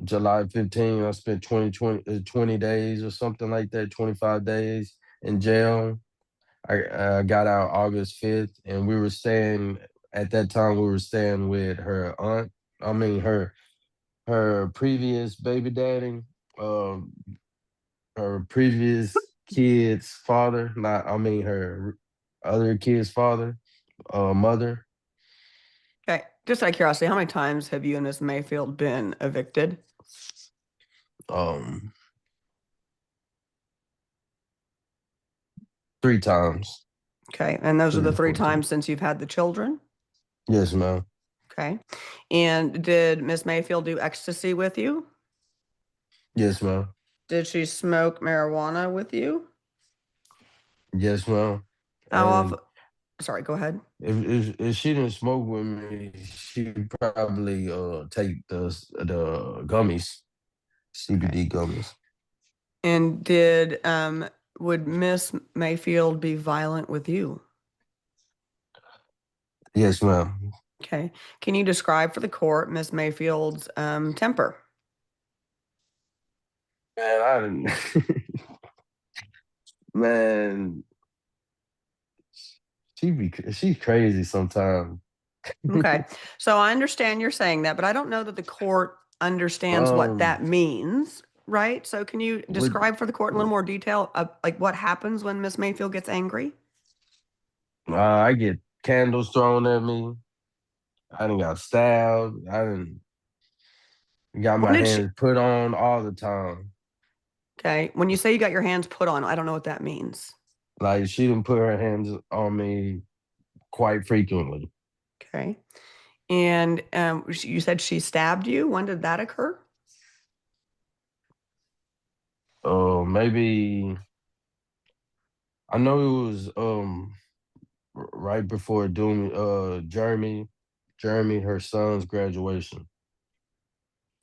July 15, I spent 20 days or something like that, 25 days in jail. I got out August 5th, and at that time, we were staying with her aunt. I mean, her previous baby daddy, um, her previous kid's father, her other kid's father, mother. Okay. Just out of curiosity, how many times have you and Ms. Mayfield been evicted? Um, 3 times. Okay. And those are 3 the or 3 4 times. times since you've had the children? Yes, ma'am. Okay. And did Miss Mayfield do ecstasy with you? Yes, ma'am. Did she smoke marijuana with you? Yes, ma'am. How And often? Sorry, go ahead. if she didn't smoke with me, she'd probably take the gummies, CBD gummies. And would Miss Mayfield be violent with you? Yes, ma'am. Okay. Can you describe for the court Miss Mayfield's temper? Man, I didn't. Man, she's crazy sometimes. Okay. So I understand you're saying that, but I don't know that the court understands what Um, that means, right? So can you with describe for the court in a little more detail of like what happens when Miss Mayfield gets angry? I get candles thrown at me. I done got stabbed. I done got When my did she? hands put on all the time. Okay. When you say you got your hands put on, I don't know what that means. Like she done put her hands on me quite frequently. Okay. And you said she stabbed you. When did that occur? Maybe I know it was right before doing Jeremy, her son's graduation.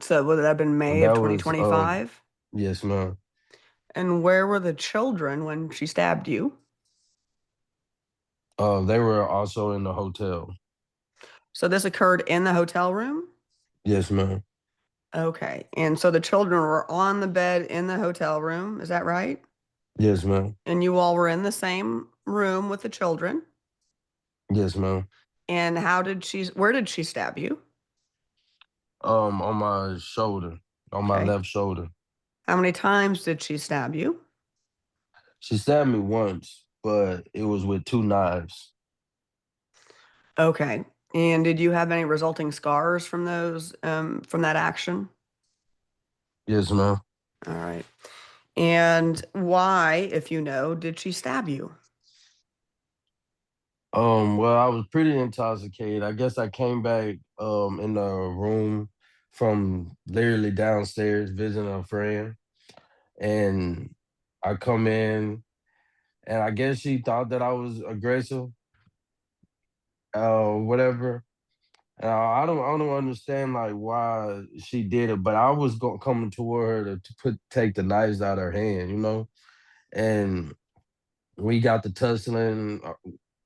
So would that have been May of That was 2025? yes, ma'am. And where were the children when she stabbed you? They were also in the hotel. So this occurred in the hotel room? Yes, ma'am. Okay. And so the children were on the bed in the hotel room, is that right? Yes, ma'am. And you all were in the same room with the children? Yes, ma'am. And where did she stab you? On my shoulder, on my Okay. left shoulder. How many times did she stab you? She stabbed me once, but it was with 2 knives. Okay. And did you have any resulting scars from from that action? Yes, ma'am. All right. And why, if you know, did she stab you? Well, I was pretty intoxicated. I guess I came back in the room from literally downstairs visiting a friend, and I come in, and I guess she thought that I was aggressive, whatever. And I don't understand like why she did it, but I was coming toward her to take the knives out of her hand, and we got to tussling,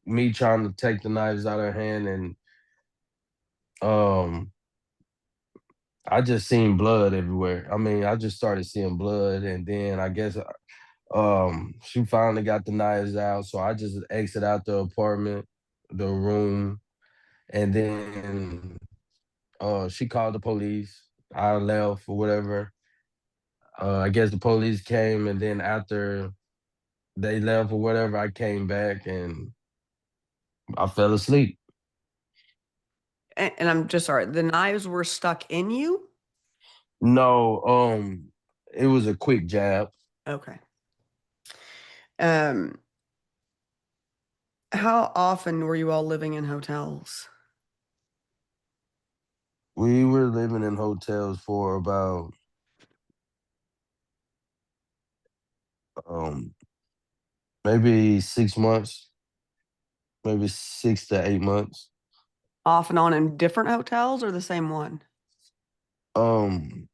me trying to take the knives out of her hand, and um I just seen blood everywhere. I mean, I just started seeing blood, and then I guess she finally got the knives out, so I just exit out the apartment, the room, and then she called the police. I left or whatever. I guess the police came, and then after they left or whatever, I came back and I fell asleep. And I'm just sorry, the knives were stuck in you? No, it was a quick jab. Okay. Um, how often were you all living in hotels? We were living in hotels for about maybe 6 months, maybe 6 to 8 months. Off and on in different hotels or the same one? Um,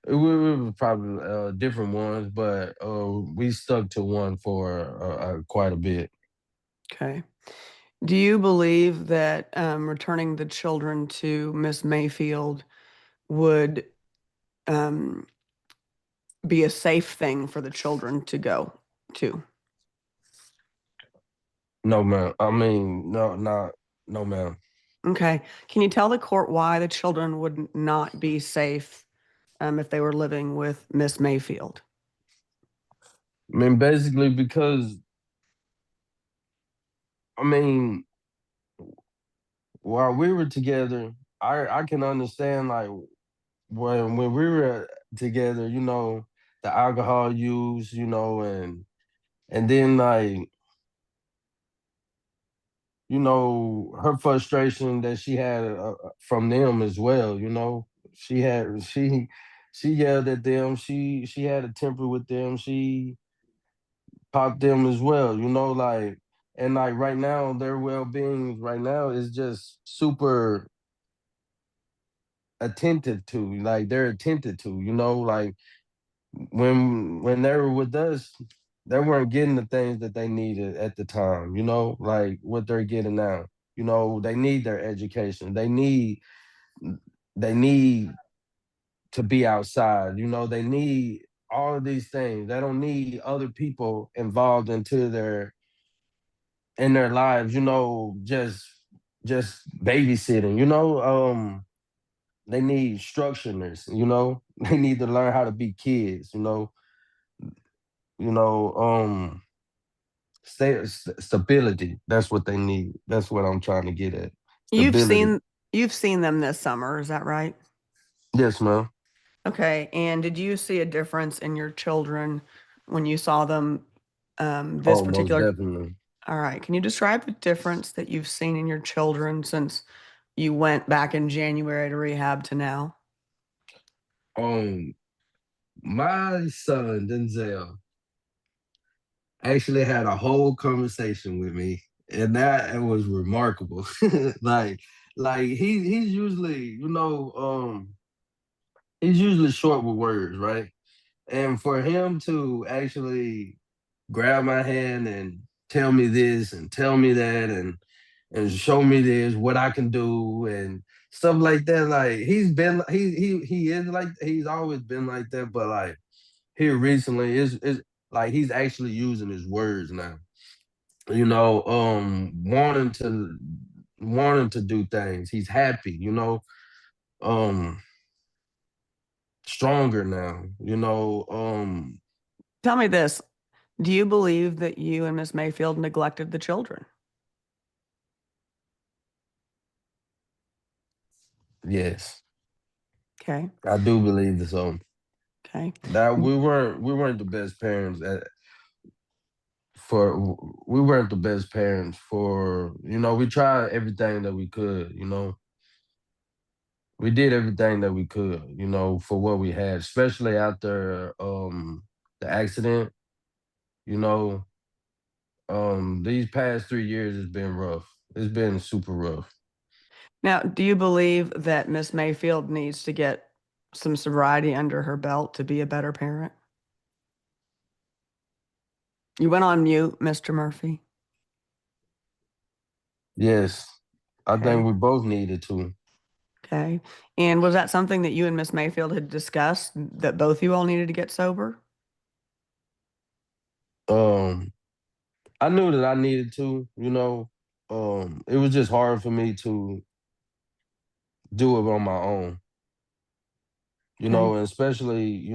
we were probably different ones, but we stuck to one for quite a bit. Okay. Do you believe that returning the children to Miss Mayfield would be a safe thing for the children to go to? No, ma'am. I mean, no, ma'am. Okay. Can you tell the court why the children would not be safe if they were living with Miss Mayfield? I mean, basically because, I mean, while we were together, I can understand like when we were together, the alcohol use, and then like, her frustration that she had from them as well. She yelled at them. She had a temper with them. She popped them as well. Like, and like right now, their well being right now is just super attentive to. Like they're attentive to. Like when they were with us, they weren't getting the things that they needed at the time, like what they're getting now. They need their education. They need to be outside, they need all of these things. They don't need other people involved in their lives, just babysitting, they need structurers, they need to learn how to be kids, you know, stability. That's what they need. That's what I'm trying to get at. You've Stability. seen them this summer, is that right? Yes, ma'am. Okay. And did you see a difference in your children when you saw them this Oh, most particular? definitely. All right. Can you describe the difference that you've seen in your children since you went back in January to rehab to now? Um, my son Denzel actually had a whole conversation with me, and that it was remarkable. like, he's usually, he's usually short with words, right? And for him to actually grab my hand and tell me this and tell me that and show me this, what I can do and stuff like that. Like he is like he's always been like that, but like here recently is like he's actually using his words now. Wanting to do things. He's happy, um stronger now, Tell me this. Do you believe that you and Miss Mayfield neglected the children? yes. Okay. I do believe so. Okay. That we weren't the best parents for we weren't the best parents for we tried everything that we could, we did everything that we could, for what we had, especially after the accident, you know. These past 3 years has been rough. It's been super rough. Now, do you believe that Miss Mayfield needs to get some sobriety under her belt to be a better parent? You went on mute, Mr. Murphy. Yes. I Okay. think we both needed to. Okay. And was that something that you and Miss Mayfield had discussed, that both you all needed to get sober? Um, I knew that I needed to, it was just hard for me to do it on my own, Okay. and especially,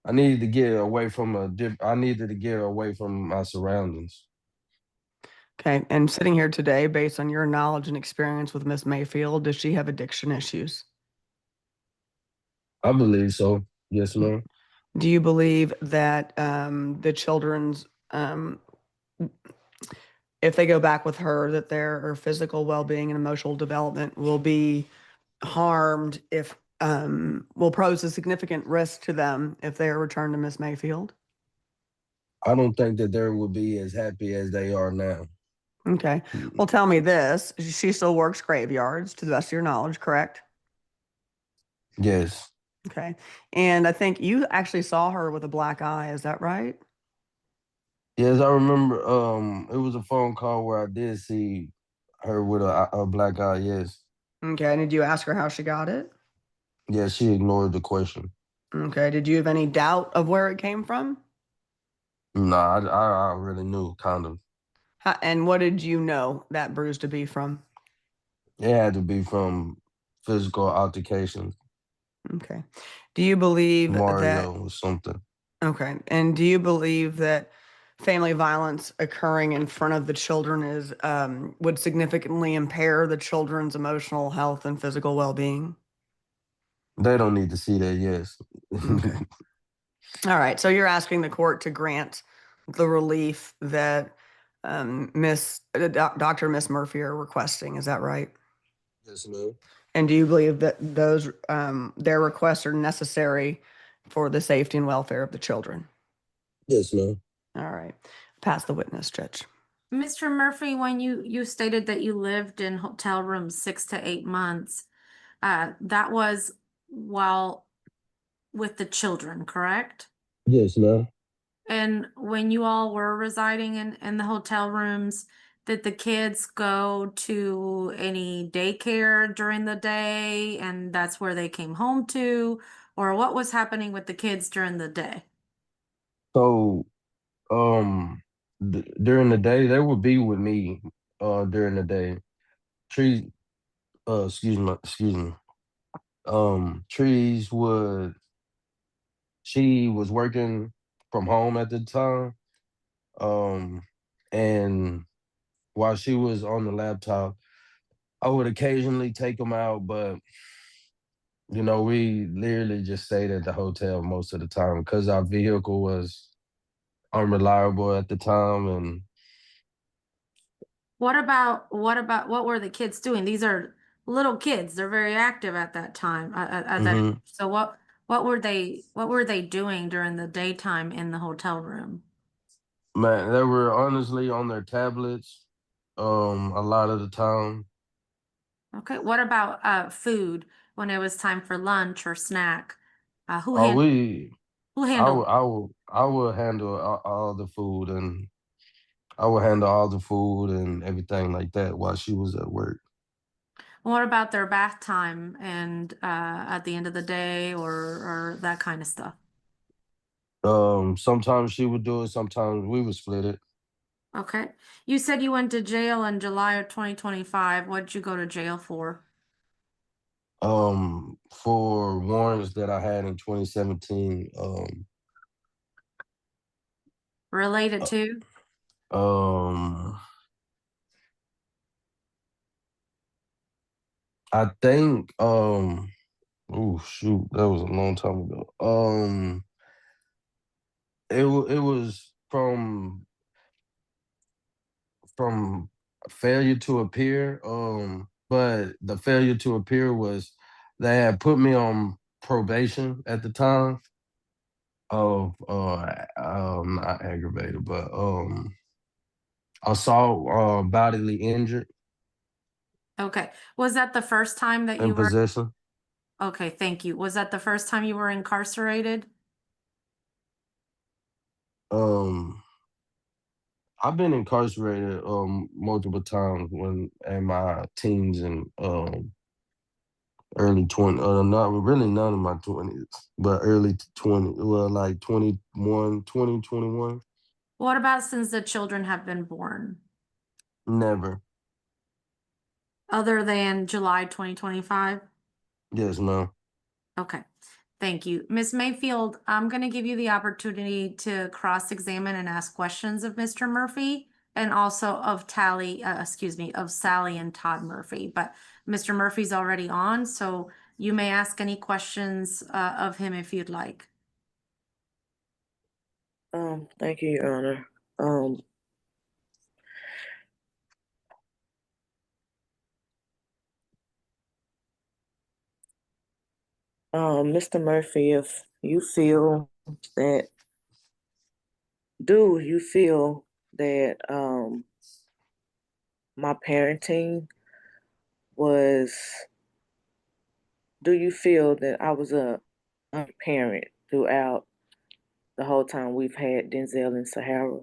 I needed to get away from I needed to get away from my surroundings. Okay, and sitting here today, based on your knowledge and experience with Miss Mayfield, does she have addiction issues? I believe so. Yes, ma'am. Do you believe that the children's, if they go back with her, that their physical well-being and emotional development will be harmed if, will pose a significant risk to them if they are returned to Miss Mayfield? I don't think that they would be as happy as they are now. Okay, well, tell me this, she still works graveyards to the best of your knowledge, correct? Yes. Okay, and I think you actually saw her with a black eye, is that right? Yes, I remember. It was a phone call where I did see her with a black eye. Yes. Okay, and did you ask her how she got it? Yeah, she ignored the question. Okay, did you have any doubt of where it came from? No, I really knew, kind of. And what did you know that bruise to be from? It had to be from physical altercations, Okay. Do you believe that, Mario or something. okay, and do you believe that family violence occurring in front of the children is, would significantly impair the children's emotional health and physical well-being? They don't need to see that. Yes. Okay. All right, so you're asking the court to grant the relief that Dr. Miss Murphy are requesting, is that right? Yes, ma'am. And do you believe that those, their requests are necessary for the safety and welfare of the children? Yes, ma'am. All right, pass the witness, Judge. Mr. Murphy, when you stated that you lived in hotel rooms 6 to 8 months, that was while with the children, correct? Yes, ma'am. And when you all were residing in the hotel rooms, did the kids go to any daycare during the day and that's where they came home to? Or what was happening with the kids during the day? So, during the day, they would be with me. During the day, trees. Excuse me. Trees would. She was working from home at the time. And while she was on the laptop, I would occasionally take them out, but we literally just stayed at the hotel most of the time because our vehicle was unreliable at the time. And What were the kids doing? These are little kids. They're very active at that time. At that mhm, so what were they doing during the daytime in the hotel room? man, they were honestly on their tablets a lot of the time. Okay, what about food when it was time for lunch or snack? Who Oh, hand who handled? I would handle all the food, and I would handle all the food and everything like that while she was at work. What about their bath time and at the end of the day or that kind of stuff? Sometimes she would do it, sometimes we would split it. Okay. You said you went to jail in July of 2025. What did you go to jail for? For warrants that I had in 2017, Related uh, to? um, I think, oh shoot, that was a long time ago. It was from failure to appear. But the failure to appear was they had put me on probation at the time of not aggravated, but assault, bodily injured, Okay. Was that the first time that and you were? possession. Okay, thank you. Was that the first time you were incarcerated? Um, I've been incarcerated multiple times when in my teens and early 20, not really none of my 20s, but early 20, well, like 2021. What about since the children have been born? Never. Other than July 2025? Yes, no. Okay, thank you. Ms. Mayfield, I'm going to give you the opportunity to cross-examine and ask questions of Mr. Murphy. and also of of Sally and Todd Murphy. But Mr. Murphy's already on, so you may ask any questions of him if you'd like. Thank you, Your Honor. Mr. Murphy, if you feel that, do you feel that my parenting was, do you feel that I was a parent throughout the whole time we've had Denzel and Sahara?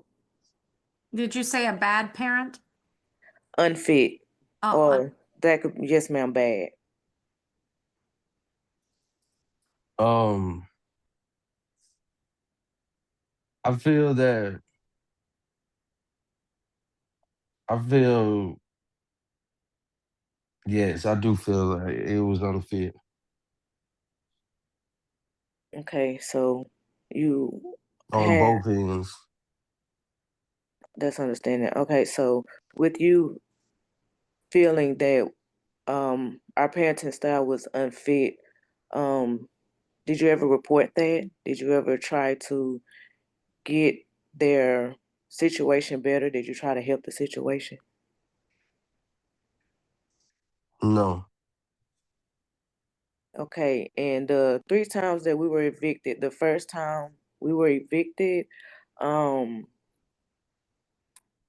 Did you say a bad parent? Unfit, Oh, or that could, yes, ma'am, bad. I feel that I feel yes, I do feel like it was unfit. Okay, so you On had, both ends. that's understanding. Okay, so with you feeling that our parenting style was unfit, did you ever report that? Did you ever try to get their situation better? Did you try to help the situation? No. Okay, and the 3 times that we were evicted, the first time we were evicted,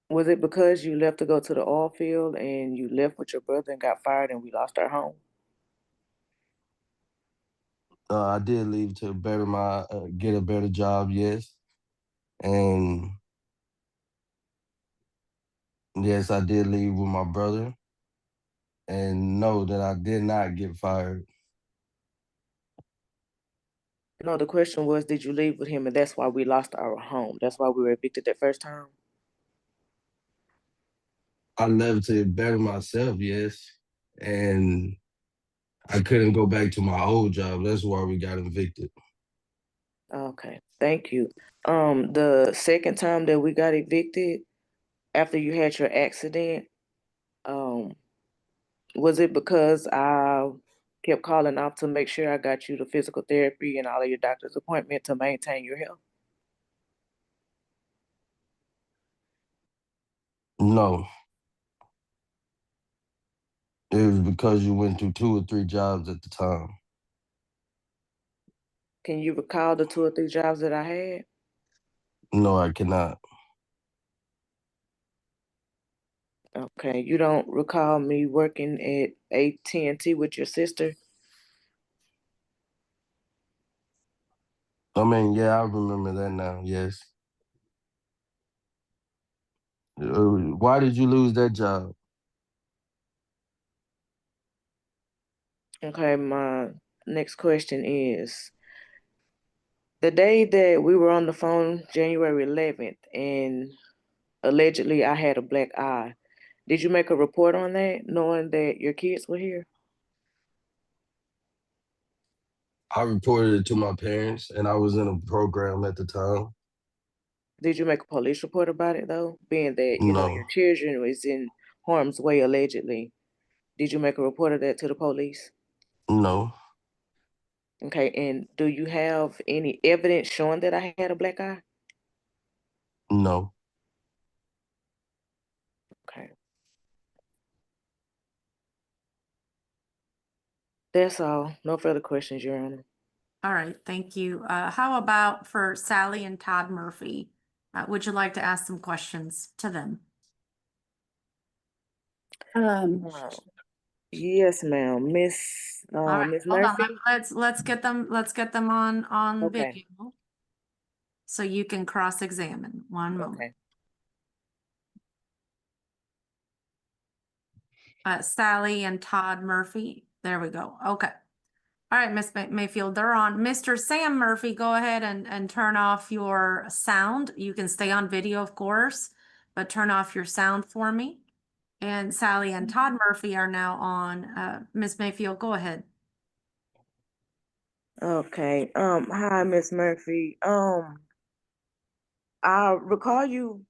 was it because you left to go to the oil field and you left with your brother and got fired and we lost our home? I did leave to better my get a better job, yes. And yes, I did leave with my brother. And no, that I did not get fired. No, the question was, did you leave with him and that's why we lost our home? That's why we were evicted that first time? I left to better myself, yes. And I couldn't go back to my old job. That's why we got evicted. Okay, thank you. The second time that we got evicted after you had your accident, um, was it because I kept calling off to make sure I got you the physical therapy and all of your doctor's appointment to maintain your health? No. It was because you went through 2 or 3 jobs at the time. Can you recall the 2 or 3 jobs that I had? No, I cannot. Okay, you don't recall me working at AT&T with your sister? I mean, yeah, I remember that now, yes. Why did you lose that job? Okay, my next question is, the day that we were on the phone, January 11th, and allegedly I had a black eye, did you make a report on that, knowing that your kids were here? I reported it to my parents, and I was in a program at the time. Did you make a police report about it though? Being that, you know, No, your children was in harm's way allegedly. Did you make a report of that to the police? no, Okay, and do you have any evidence showing that I had a black eye? no. Okay. That's all. No further questions, Your Honor. All right, thank you. How about for Sally and Todd Murphy? Would you like to ask some questions to them? Yes, ma'am. All right, Miss hold on. Murphy? Let's get them on Okay. video so you can cross-examine. One moment. Okay. Sally and Todd Murphy. There we go. Okay. All right, Miss Mayfield, they're on. Mr. Sam Murphy, go ahead and turn off your sound. You can stay on video, of course, but turn off your sound for me. And Sally and Todd Murphy are now on. Miss Mayfield, go ahead. Okay. Hi, Miss Murphy. I recall you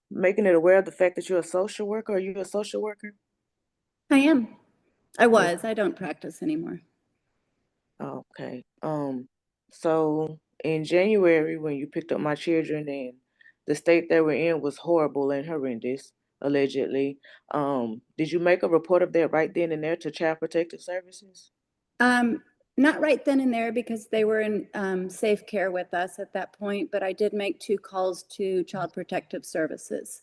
making it aware of the fact that you're a social worker? Are you a social worker? I am. I was. I don't practice anymore. Okay. So in January, when you picked up my children, and the state they were in was horrible and horrendous, allegedly, did you make a report of that right then and there to Child Protective Services? Not right then and there because they were in safe care with us at that point, but I did make 2 calls to Child Protective Services.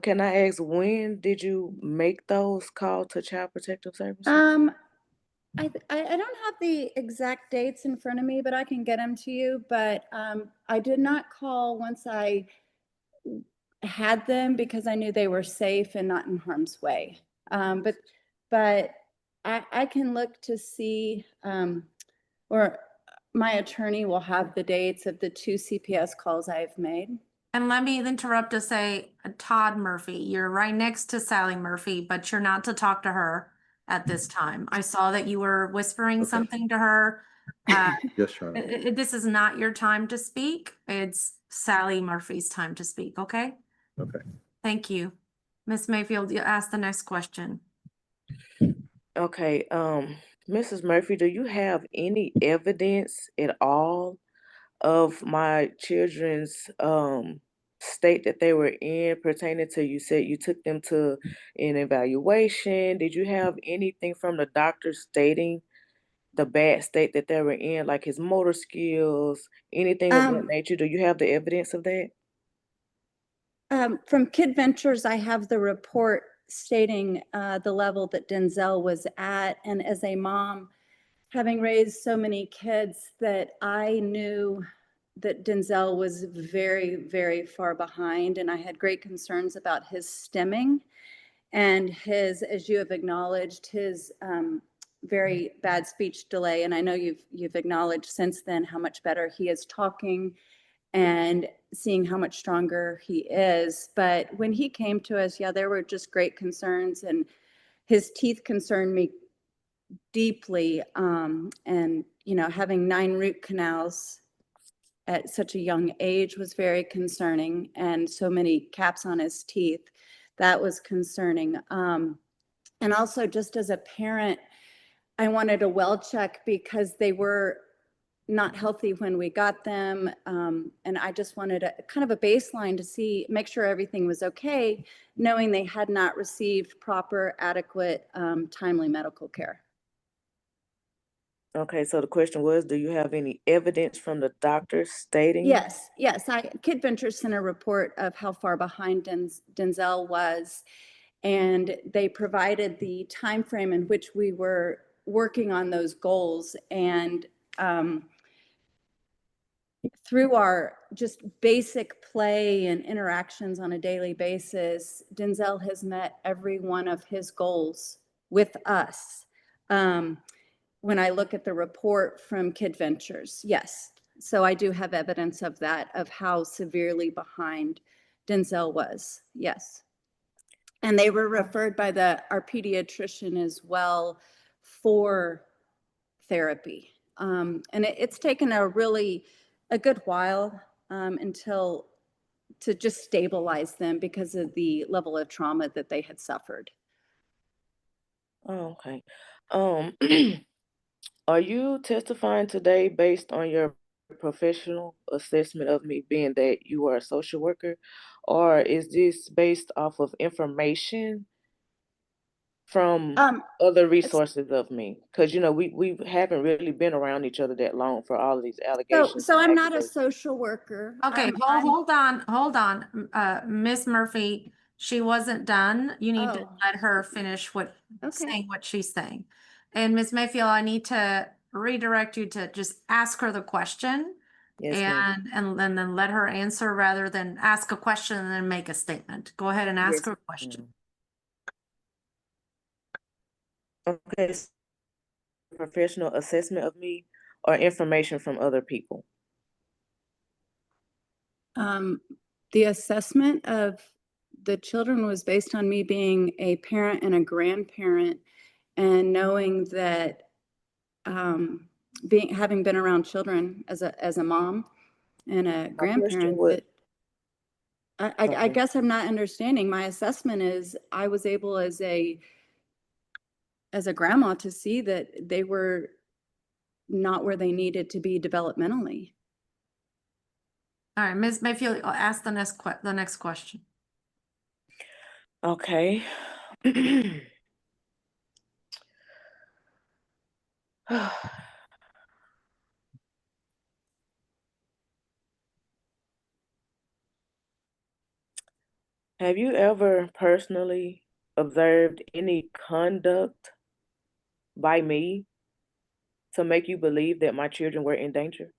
Can I ask, when did you make those calls to Child Protective Services? I don't have the exact dates in front of me, but I can get them to you. But I did not call once I had them because I knew they were safe and not in harm's way. But I can look to see, or my attorney will have the dates of the 2 CPS calls I've made. And let me interrupt to say, Todd Murphy, you're right next to Sally Murphy, but you're not to talk to her at this time. I saw that you were whispering something to her. Yes, Your Honor. This is not your time to speak. It's Sally Murphy's time to speak, okay? Okay. Thank you. Ms. Mayfield, you ask the next question. Okay, Mrs. Murphy, do you have any evidence at all of my children's state that they were in pertaining to, you said you took them to an evaluation? Did you have anything from the doctor stating the bad state that they were in, like his motor skills, anything of that nature? Do you have the evidence of that? From Kid Ventures, I have the report stating the level that Denzel was at. And as a mom, having raised so many kids, that I knew that Denzel was very, very far behind. And I had great concerns about his stemming and his, as you have acknowledged, his very bad speech delay. And I know you've acknowledged since then how much better he is talking and seeing how much stronger he is. But when he came to us, yeah, there were just great concerns, and his teeth concerned me deeply. And, you know, having 9 root canals at such a young age was very concerning, and so many caps on his teeth, that was concerning. And also, just as a parent, I wanted a well check because they were not healthy when we got them. And I just wanted a kind of a baseline to make sure everything was okay, knowing they had not received proper, adequate, timely medical care. Okay, so the question was, do you have any evidence from the doctor stating? Yes. Kid Ventures sent a report of how far behind Denzel was, and they provided the time frame in which we were working on those goals. And through our just basic play and interactions on a daily basis, Denzel has met every one of his goals with us. When I look at the report from Kid Ventures, yes. So I do have evidence of that, of how severely behind Denzel was, yes. And they were referred by our pediatrician as well for therapy. And it's taken a good while until to just stabilize them because of the level of trauma that they had suffered. Oh, okay. Are you testifying today based on your professional assessment of me, being that you are a social worker, or is this based off of information from other resources of me? Because, you know, we haven't really been around each other that long for all of these allegations. So I'm not a social worker. Okay, hold on. Miss Murphy, she wasn't done. You need to let her finish saying what she's saying. And Miss Mayfield, I need to redirect you to just ask her the question. Yes, ma'am. and then let her answer rather than ask a question and then make a statement. Go ahead and ask Yes, her a question. Okay, professional assessment of me or information from other people? The assessment of the children was based on me being a parent and a grandparent, and knowing that having been around children as a mom and a grandparent, I Okay. guess I'm not understanding. My assessment is I was able as a grandma to see that they were not where they needed to be developmentally. All right, Ms. Mayfield, I'll ask the next question. Okay. Have you ever personally observed any conduct by me to make you believe that my children were in danger?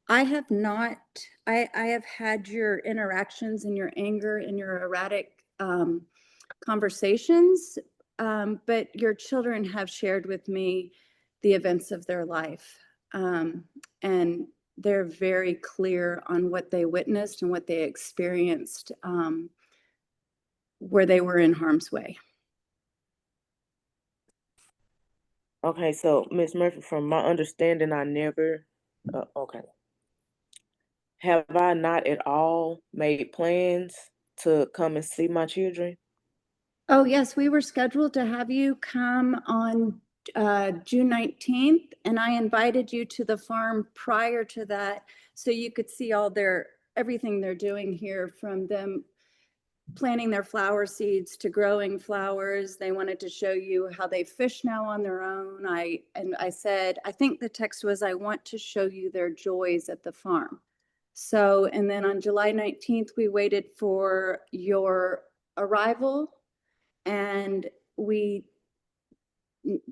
I have not. I have had your interactions and your anger and your erratic conversations, but your children have shared with me the events of their life, and they're very clear on what they witnessed and what they experienced, where they were in harm's way. Okay, so Ms. Murphy, from my understanding, I never, okay. Have I not at all made plans to come and see my children? Oh, yes, we were scheduled to have you come on June 19th, and I invited you to the farm prior to that so you could see everything they're doing here, from them planting their flower seeds to growing flowers. They wanted to show you how they fish now on their own. I said, I think the text was, I want to show you their joys at the farm. So, and then on July 19th, we waited for your arrival, and we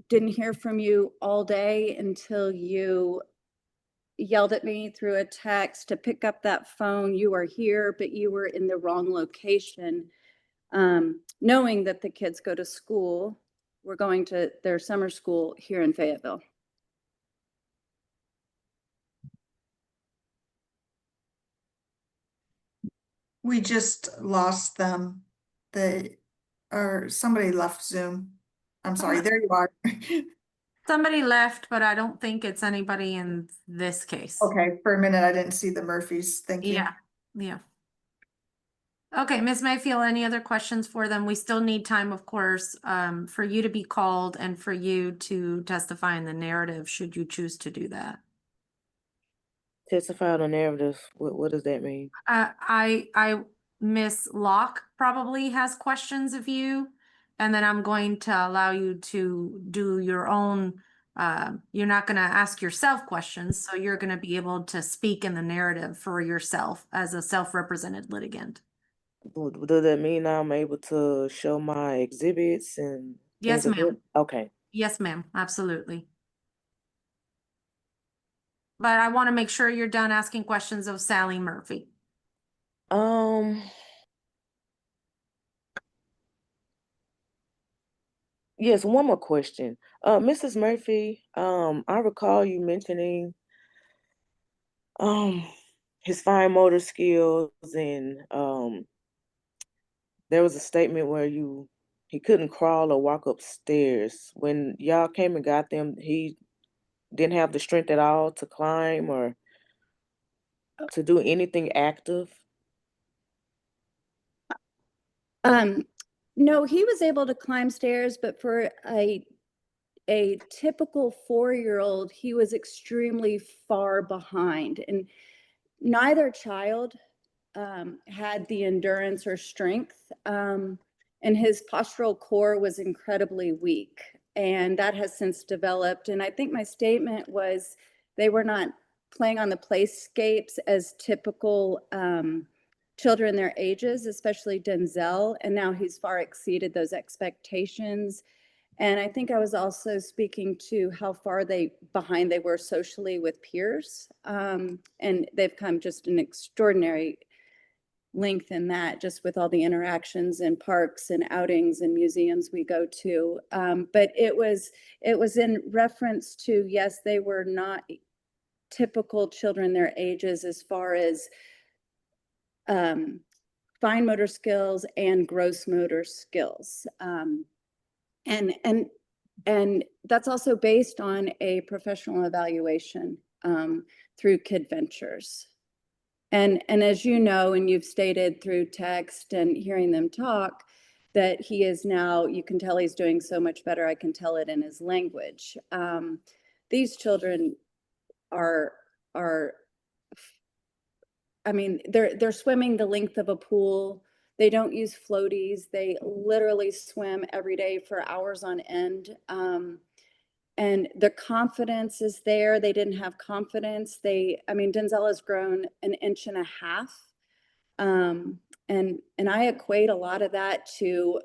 didn't hear from you all day until you yelled at me through a text to pick up that phone. You are here, but you were in the wrong location. Knowing that the kids go to school, we're going to their summer school here in Fayetteville. We just lost them. Somebody left Zoom. I'm sorry, there you are. Somebody left, but I don't think it's anybody in this case. Okay, for a minute, I didn't see the Murphys. Thank you. Yeah. Okay, Ms. Mayfield, any other questions for them? We still need time, of course, for you to be called and for you to testify in the narrative, should you choose to do that. Testify on the narrative, what does that mean? Miss Locke probably has questions of you, and then I'm going to allow you to do your own, you're not gonna ask yourself questions, so you're gonna be able to speak in the narrative for yourself as a self-represented litigant. Does that mean I'm able to show my exhibits and Yes, things of ma'am. that? Okay. Yes, ma'am, absolutely. But I want to make sure you're done asking questions of Sally Murphy. Yes, one more question. Mrs. Murphy, I recall you mentioning his fine motor skills, and there was a statement where he couldn't crawl or walk upstairs. When y'all came and got them, he didn't have the strength at all to climb or to do anything active? No, he was able to climb stairs, but for a typical 4-year-old, he was extremely far behind, and neither child had the endurance or strength, and his postural core was incredibly weak, and that has since developed. And I think my statement was they were not playing on the playscapes as typical children their ages, especially Denzel, and now he's far exceeded those expectations. And I think I was also speaking to how far behind they were socially with peers, and they've come just an extraordinary length in that, just with all the interactions in parks and outings and museums we go to. But it was in reference to, yes, they were not typical children their ages as far as fine motor skills and gross motor skills. And that's also based on a professional evaluation through Kid Ventures. And as you know, and you've stated through text and hearing them talk, that he is now, you can tell he's doing so much better. I can tell it in his language. These children are, I mean, they're swimming the length of a pool. They don't use floaties. They literally swim every day for hours on end. And their confidence is there. They didn't have confidence. I mean, Denzel has grown 1.5 inches. And I equate a lot of that to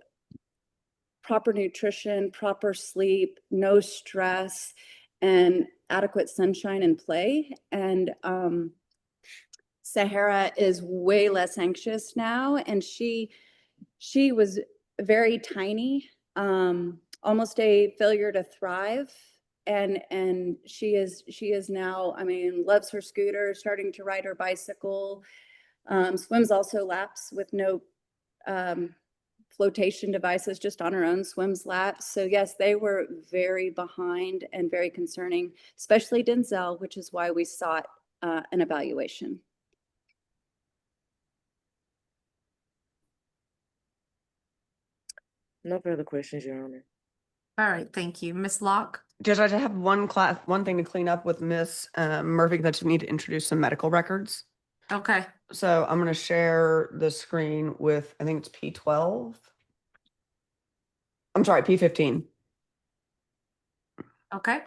proper nutrition, proper sleep, no stress, and adequate sunshine and play. And Sahara is way less anxious now, and she was very tiny, almost a failure to thrive. And she is now, I mean, loves her scooter, starting to ride her bicycle, swims also laps with no flotation devices, just on her own, swims laps. So yes, they were very behind and very concerning, especially Denzel, which is why we sought an evaluation. No further questions, Your Honor. All right, thank you. Ms. Locke? Judge, I just have one thing to clean up with Miss Murphy, that you need to introduce some medical records. Okay, So I'm going to share the screen with, I think it's P12. I'm sorry, P15. okay.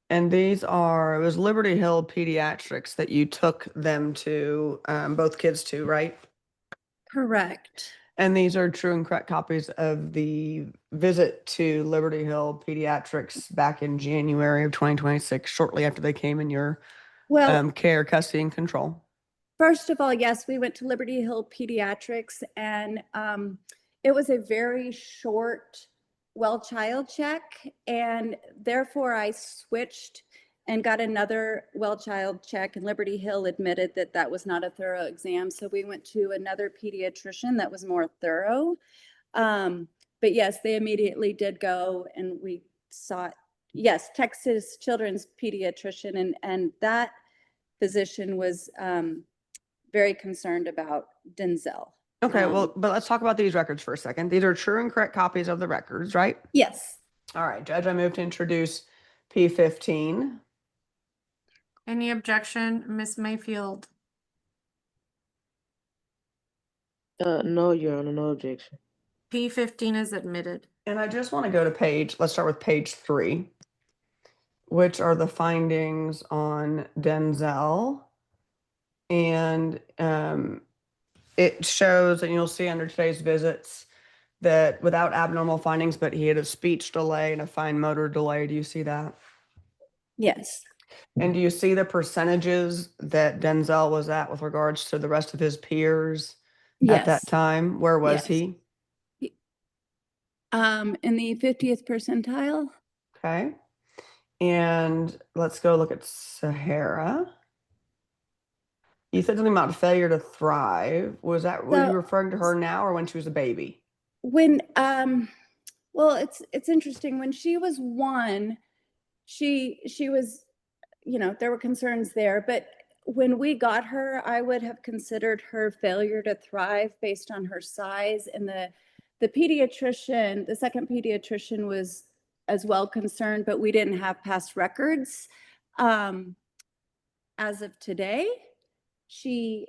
And these it was Liberty Hill Pediatrics that you took them to, both kids to, right? Correct. And these are true and correct copies of the visit to Liberty Hill Pediatrics back in January of 2026, shortly after they came in your Well, care, custody, and control. first of all, yes, we went to Liberty Hill Pediatrics, and it was a very short well child check, and therefore I switched and got another well child check, and Liberty Hill admitted that that was not a thorough exam. So we went to another pediatrician that was more thorough. But yes, they immediately did go, and we sought, yes, Texas Children's Pediatrician, and that physician was very concerned about Denzel. Okay, well, but let's talk about these records for a second. These are true and correct copies of the records, right? Yes. All right, Judge, I move to introduce P15. Any objection, Ms. Mayfield? No, Your Honor, no objection. P15 is admitted. And I just want to go to let's start with page 3, which are the findings on Denzel. And it shows, and you'll see under today's visits, that without abnormal findings, but he had a speech delay and a fine motor delay. Do you see that? Yes. And do you see the percentages that Denzel was at with regards to the rest of his peers at that time? Where was Yes. he? In the 50th percentile. Okay. And let's go look at Sahara. You said something about failure to thrive. Were you referring to her now or when she was a baby? When, well, it's interesting. When she was 1, she was, you know, there were concerns there, but when we got her, I would have considered her failure to thrive based on her size. And the pediatrician, the second pediatrician, was as well concerned, but we didn't have past records. As of today, she's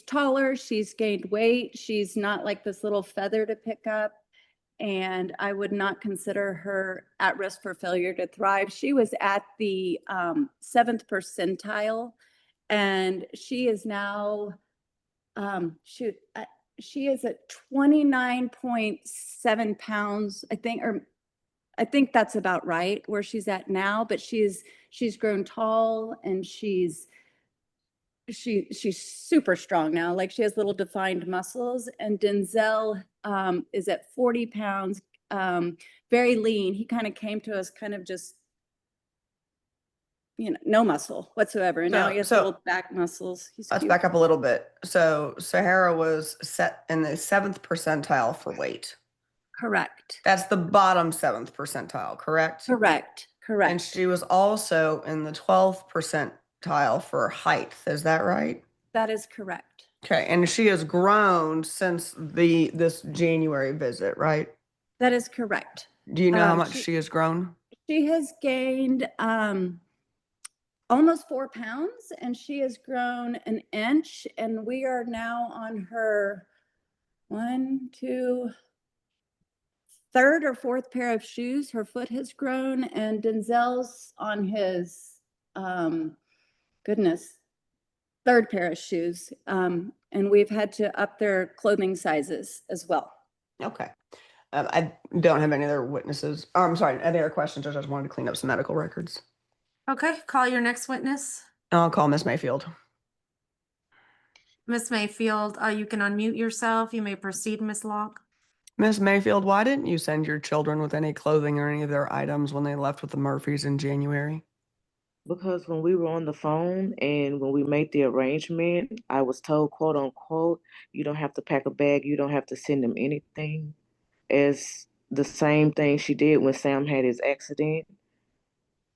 taller, she's gained weight, she's not like this little feather to pick up, and I would not consider her at risk for failure to thrive. She was at the 7th percentile, and she is now, she is at 29.7 pounds, I think, or I think that's about right where she's at now, but she's grown tall, and she's super strong now. Like, she has little defined muscles. And Denzel is at 40 pounds, very lean. He kind of came to us kind of just, you know, no muscle whatsoever. And now he has little back muscles. Let's back up a little bit. So Sahara was set in the 7th percentile for weight. Correct. That's the bottom 7th percentile, correct? Correct. And she was also in the 12th percentile tile for height. Is that right? That is correct. Okay, and she has grown since this January visit, right? That is correct. Do you know how much She- she has grown? She has gained almost 4 pounds, and she has grown an inch, and we are now on her third or fourth pair of shoes. Her foot has grown, and Denzel's on his third pair of shoes. And we've had to up their clothing sizes as well. Okay. I don't have any other witnesses. Oh, I'm sorry, any other questions? I just wanted to clean up some medical records. Okay, call your next witness. I'll call Miss Mayfield. Miss Mayfield, you can unmute yourself. You may proceed, Miss Locke. Miss Mayfield, why didn't you send your children with any clothing or any of their items when they left with the Murphys in January? Because when we were on the phone and when we made the arrangement, I was told, quote unquote, you don't have to pack a bag, you don't have to send them anything. As the same thing she did when Sam had his accident.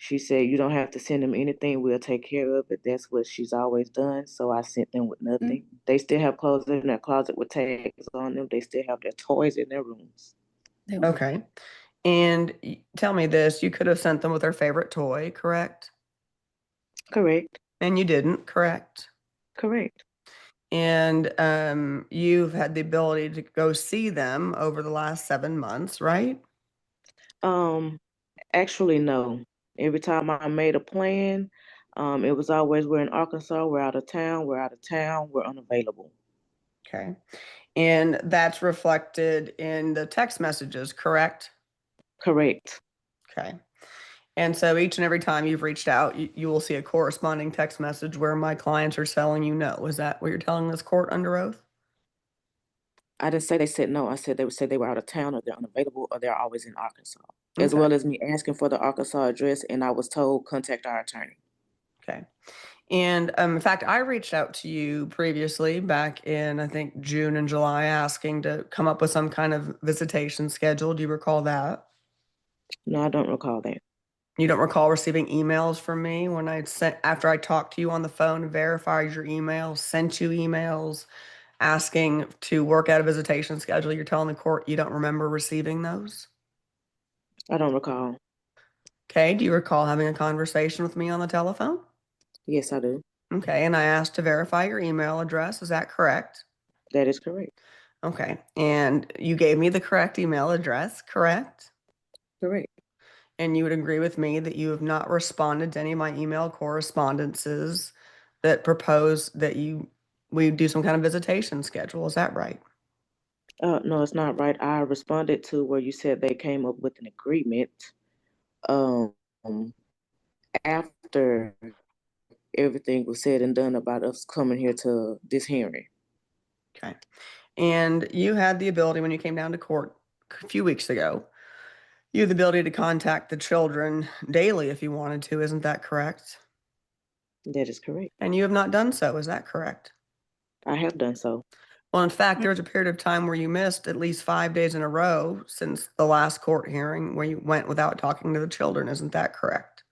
She said, you don't have to send them anything, we'll take care of it. That's what she's always done. So I sent them with nothing. They still have clothes in their closet with tags on them. They still have their toys in their rooms. Okay. And tell me this, you could have sent them with their favorite toy, correct? Correct. And you didn't, correct? Correct. And you've had the ability to go see them over the last 7 months, right? Actually, no. Every time I made a plan, it was always, we're in Arkansas, we're out of town, we're unavailable. Okay. And that's reflected in the text messages, correct? Correct. Okay. And so each and every time you've reached out, you will see a corresponding text message where my clients are telling you no. Is that what you're telling this court under oath? I didn't say they said no. I said they were out of town, or they're unavailable, or they're always in Arkansas. As Okay. well as me asking for the Arkansas address, and I was told, contact our attorney. Okay. And in fact, I reached out to you previously back in, I think, June and July, asking to come up with some kind of visitation schedule. Do you recall that? No, I don't recall that. You don't recall receiving emails from me when I sent, after I talked to you on the phone, verified your email, sent you emails asking to work out a visitation schedule? You're telling the court you don't remember receiving those? I don't recall. Okay. Do you recall having a conversation with me on the telephone? Yes, I do. Okay. And I asked to verify your email address. Is that correct? That is correct. Okay. And you gave me the correct email address, correct? Correct. And you would agree with me that you have not responded to any of my email correspondences that propose that we do some kind of visitation schedule. Is that right? No, it's not right. I responded to where you said they came up with an agreement um, after everything was said and done about us coming here to this hearing. Okay. And you had the ability when you came down to court a few weeks ago, you had the ability to contact the children daily if you wanted to. Isn't that correct? That is correct. And you have not done so. Is that correct? I have done so. Well, in fact, there was a period of time where you missed at least 5 days in a row since the last court hearing where you went without talking to the children. Isn't that correct?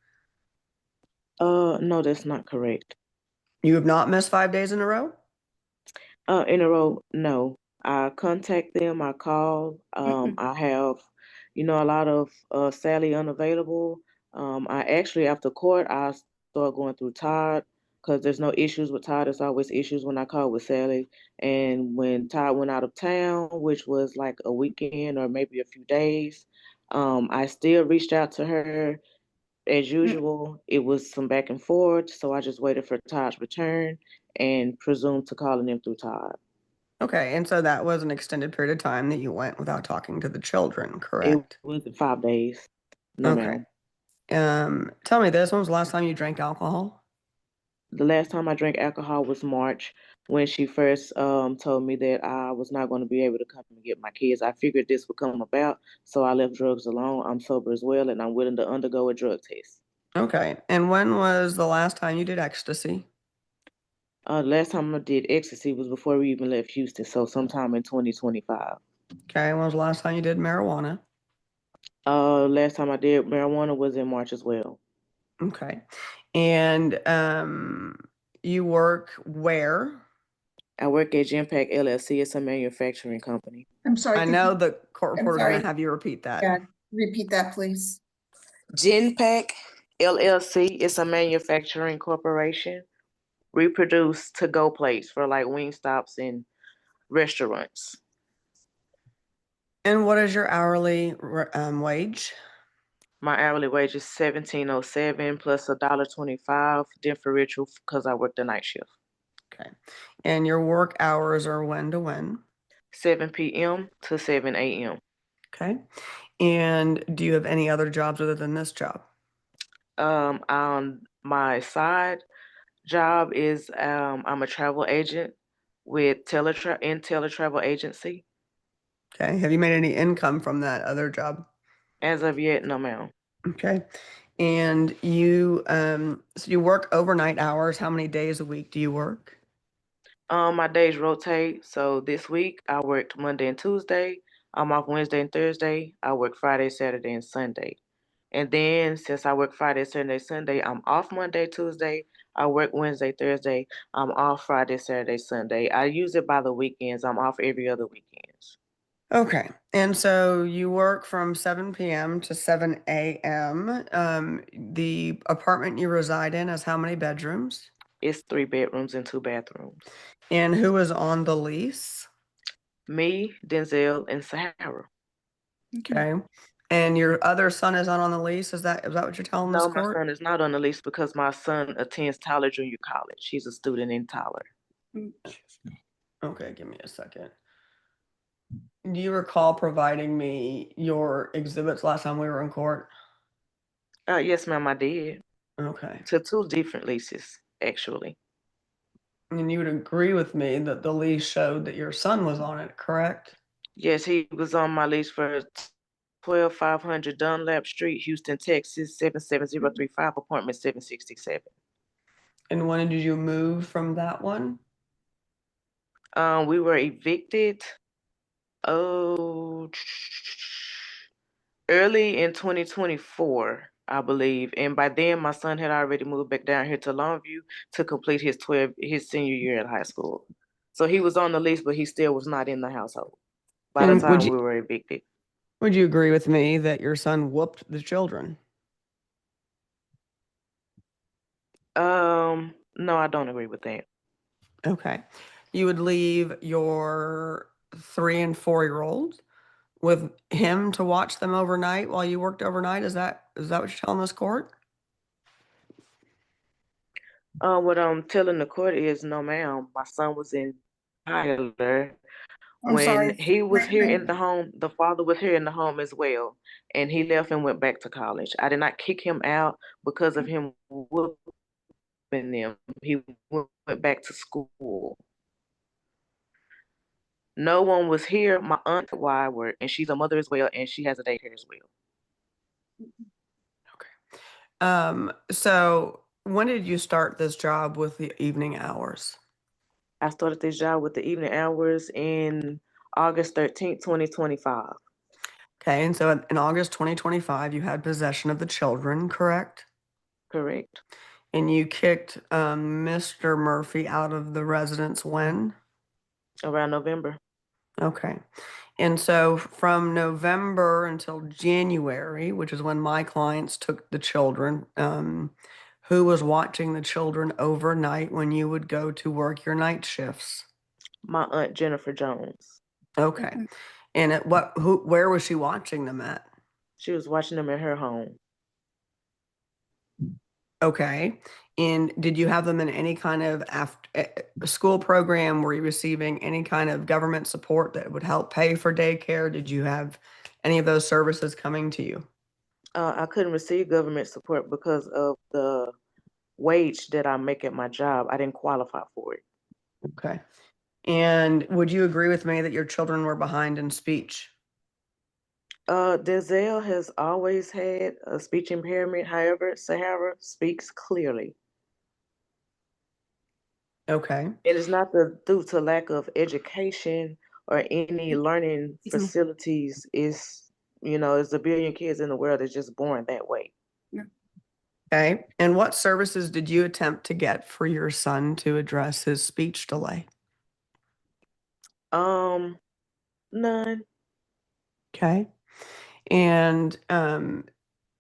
No, that's not correct. You have not missed 5 days in a row? In a row, no. I contact them, I call. I have, a lot of Sally unavailable. I actually, after court, I start going through Todd because there's no issues with Todd. There's always issues when I call with Sally. And when Todd went out of town, which was like a weekend or maybe a few days, I still reached out to her. As usual, it was some back and forth, so I just waited for Todd's return and presumed to calling them through Todd. Okay, and so that was an extended period of time that you went without talking to the children, It correct? wasn't 5 days. No, Okay. ma'am. Tell me this, when was the last time you drank alcohol? The last time I drank alcohol was March when she first told me that I was not going to be able to come and get my kids. I figured this would come about, so I left drugs alone. I'm sober as well, and I'm willing to undergo a drug test. Okay, and when was the last time you did ecstasy? The last time I did ecstasy was before we even left Houston, so sometime in 2025. Okay, when was the last time you did marijuana? Last time I did marijuana was in March as well. Okay. And you work where? I work at Genpack LLC. It's a manufacturing company. I'm sorry. I could know you- the court I'm reporter's gonna sorry. have you repeat that. Yeah, repeat that, please. Genpack LLC is a manufacturing corporation. We produce to-go plates for like wing stops and restaurants. And what is your hourly wage? My hourly wage is $17.07 plus $1.25 differential because I work the night shift. Okay. And your work hours are when to when? 7 p.m. to 7 a.m. Okay. And do you have any other jobs other than this job? On my side job is I'm a travel agent with teletravel agency. Okay. Have you made any income from that other job? As of yet, no ma'am. Okay. And you so you work overnight hours. How many days a week do you work? My days rotate. So this week I worked Monday and Tuesday. I'm off Wednesday and Thursday. I work Friday, Saturday, and Sunday. And then since I work Friday, Saturday, Sunday, I'm off Monday, Tuesday. I work Wednesday, Thursday. I'm off Friday, Saturday, Sunday. I use it by the weekends. I'm off every other weekends. Okay. And so you work from 7 p.m. to 7 a.m. The apartment you reside in has how many bedrooms? It's 3 bedrooms and 2 bathrooms. And who is on the lease? Me, Denzel, and Sahara. Okay. And your other son is not on the lease? Is that what you're telling this No, my court? son is not on the list because my son attends Tyler Junior College. He's a student in Tyler. Okay, give me a second. Do you recall providing me your exhibits last time we were in court? Yes, ma'am, I did. Okay. To 2 different leases, actually. And you would agree with me that the lease showed that your son was on it, correct? Yes, he was on my lease for 12500 Dunlap Street, Houston, Texas, 77035, apartment 767. And when did you move from that one? We were evicted early in 2024, I believe. And by then my son had already moved back down here to Longview to complete his senior year at high school. So he was on the lease, but he still was not in the household by the And time we were evicted. would you agree with me that your son whooped the children? No, I don't agree with that. Okay. You would leave your 3 and 4-year-olds with him to watch them overnight while you worked overnight? Is that what you're telling this court? What I'm telling the court is, no, ma'am. My son was in Tyler I'm when sorry. he was Wait a here in minute. the home. The father was here in the home as well, and he left and went back to college. I did not kick him out because of him whooping them. He went back to school. No one was here. My aunt, why I work, and she's a mother as well, and she has a daycare as well. So when did you start this job with the evening hours? I started this job with the evening hours in August 13th, 2025. Okay, and so in August 2025, you had possession of the children, correct? Correct. And you kicked Mr. Murphy out of the residence when? Around November. Okay. And so from November until January, which is when my clients took the children, who was watching the children overnight when you would go to work your night shifts? My aunt Jennifer Jones. Okay. And where was she watching them at? She was watching them at her home. Okay. And did you have them in any kind of school program? Were you receiving any kind of government support that would help pay for daycare? Did you have any of those services coming to you? I couldn't receive government support because of the wage that I make at my job. I didn't qualify for it. Okay. And would you agree with me that your children were behind in speech? Denzel has always had a speech impairment. However, Sahara speaks clearly. Okay. It is not due to lack of education or any learning facilities. It's, there's a billion kids in the world that's just born that way. Okay. And what services did you attempt to get for your son to address his speech delay? None. Okay. And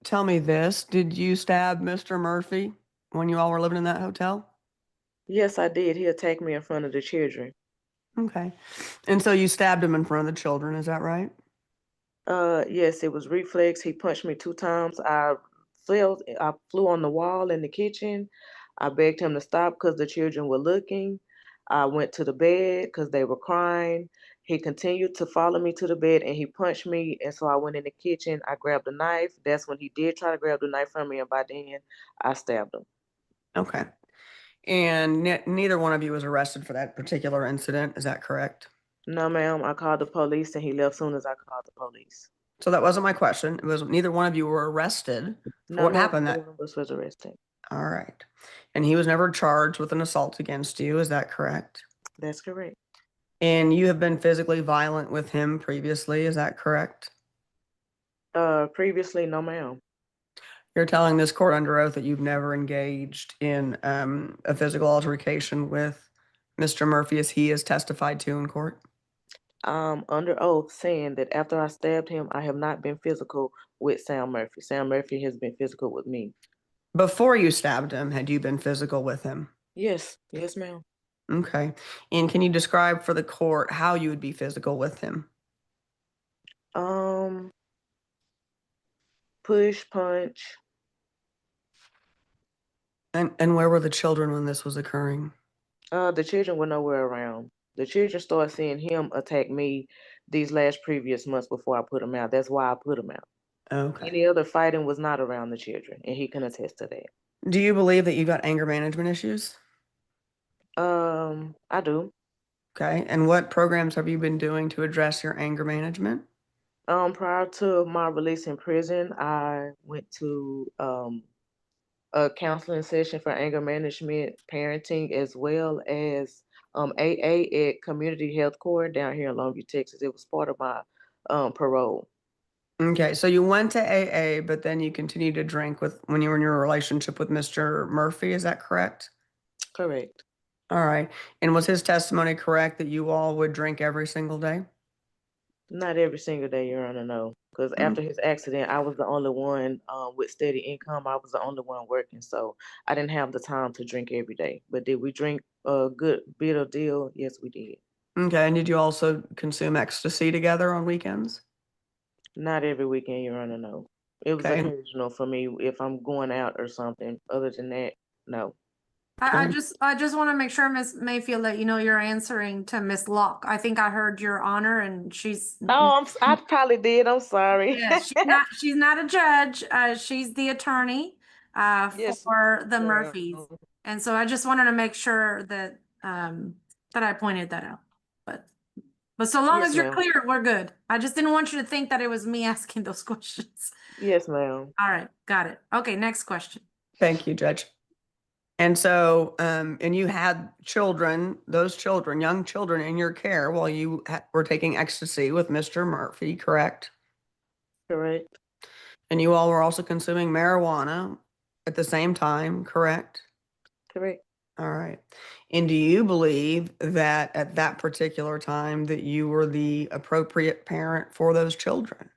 tell me this, did you stab Mr. Murphy when you all were living in that hotel? Yes, I did. He attacked me in front of the children. Okay. And so you stabbed him in front of the children, is that right? Yes, it was reflex. He punched me 2 times. I flew on the wall in the kitchen. I begged him to stop because the children were looking. I went to the bed because they were crying. He continued to follow me to the bed and he punched me. And so I went in the kitchen. I grabbed a knife. That's when he did try to grab the knife from me. And by then, I stabbed him. Okay. And neither one of you was arrested for that particular incident, is that correct? No, ma'am. I called the police and he left soon as I called the police. So that wasn't my question. It was neither one of you were arrested for No, what ma'am. happened No that. one of us was arrested. All right. And he was never charged with an assault against you, is that correct? That's correct. And you have been physically violent with him previously, is that correct? Previously, no, ma'am. You're telling this court under oath that you've never engaged in a physical altercation with Mr. Murphy as he has testified to in court? Under oath saying that after I stabbed him, I have not been physical with Sam Murphy. Sam Murphy has been physical with me. Before you stabbed him, had you been physical with him? Yes, yes, ma'am. Okay. And can you describe for the court how you would be physical with him? Push, punch. And where were the children when this was occurring? The children were nowhere around. The children started seeing him attack me these last previous months before I put him out. That's why I put him out. Okay. Any other fighting was not around the children, and he can attest to that. Do you believe that you got anger management issues? I do. Okay. And what programs have you been doing to address your anger management? Prior to my release in prison, I went to a counseling session for anger management, parenting, as well as AA at Community Health Corps down here in Longview, Texas. It was part of my parole. Okay, so you went to AA, but then you continued to drink when you were in your relationship with Mr. Murphy, is that correct? Correct. All right. And was his testimony correct that you all would drink every single day? Not every single day, Your Honor, no. Because after his accident, I was the only one with steady income. I was the only one working, so I didn't have the time to drink every day. But did we drink a good bit of deal? Yes, we did. Okay, and did you also consume ecstasy together on weekends? Not every weekend, Your Honor, no. It was Okay. occasional for me if I'm going out or something. Other than that, no. I just want to make sure, Miss Mayfield, that you know you're answering to Miss Locke. I think I heard Your Honor, and she's Oh, I probably did. I'm sorry. yeah, she's not a judge. She's the attorney Yes, for the ma'am. Murphys. And so I just wanted to make sure that that I pointed that out. But so long Yes, as you're ma'am. clear, we're good. I just didn't want you to think that it was me asking those questions. Yes, ma'am. All right, got it. Okay, next question. Thank you, Judge. And so, and you had children, those children, young children in your care while you were taking ecstasy with Mr. Murphy, correct? Correct. And you all were also consuming marijuana at the same time, correct? Correct. All right. And do you believe that at that particular time that you were the appropriate parent for those children?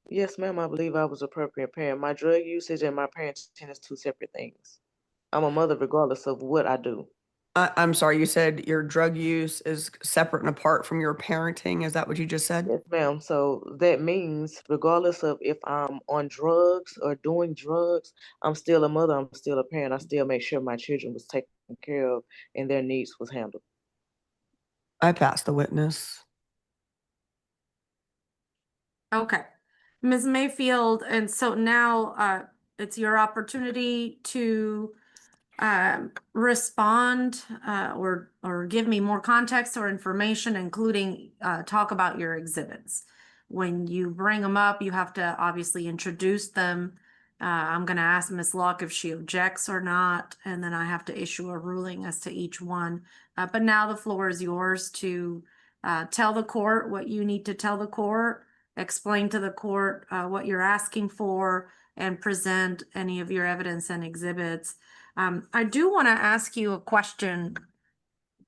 Yes, ma'am. I believe I was appropriate parent. My drug usage and my parenting is 2 separate things. I'm a mother regardless of what I do. I'm sorry, you said your drug use is separate and apart from your parenting. Is that what you just said? Yes, ma'am. So that means regardless of if I'm on drugs or doing drugs, I'm still a mother, I'm still a parent. I still make sure my children was taken care of and their needs was handled. I passed the witness. Okay. Ms. Mayfield, and so now it's your opportunity to respond or give me more context or information, including talk about your exhibits. When you bring them up, you have to obviously introduce them. I'm going to ask Ms. Locke if she objects or not, and then I have to issue a ruling as to each one. But now the floor is yours to tell the court what you need to tell the court, explain to the court what you're asking for, and present any of your evidence and exhibits. I do want to ask you a question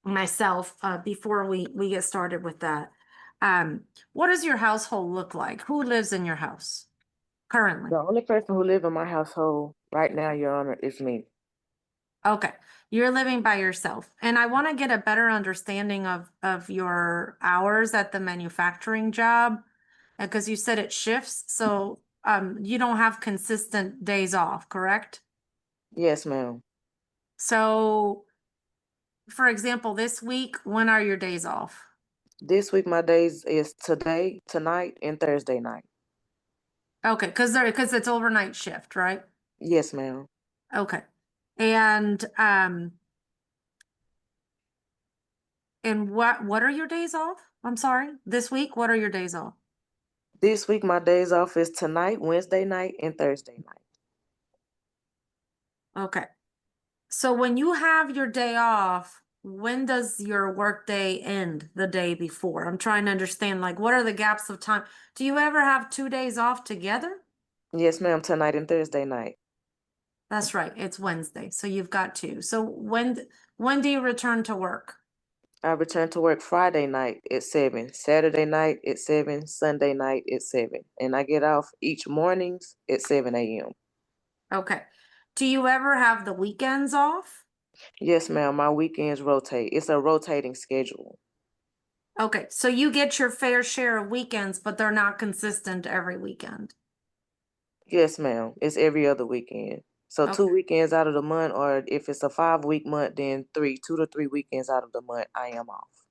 myself before we get started with that. What does your household look like? Who lives in your house currently? The only person who live in my household right now, Your Honor, is me. Okay, you're living by yourself, and I want to get a better understanding of your hours at the manufacturing job, because you said it shifts, so you don't have consistent days off, correct? Yes, ma'am. So, for example, this week, when are your days off? This week, my days is today, tonight, and Thursday night. Okay, because it's overnight shift, right? Yes, ma'am. Okay, and what are your days off? I'm sorry, this week, what are your days off? This week, my days off is tonight, Wednesday night, and Thursday night. Okay. So when you have your day off, when does your work day end the day before? I'm trying to understand, like, what are the gaps of time? Do you ever have 2 days off together? Yes, ma'am. Tonight and Thursday night. That's right. It's Wednesday. So you've got two. So when do you return to work? I return to work Friday night at 7, Saturday night at 7, Sunday night at 7, and I get off each mornings at 7 a.m. Okay. Do you ever have the weekends off? Yes, ma'am. My weekends rotate. It's a rotating schedule. Okay. So you get your fair share of weekends, but they're not consistent every weekend. Yes, ma'am. It's every other weekend. So Okay. 2 weekends out of the month, or if it's a 5-week month, then 2 to 3 weekends out of the month, I am off.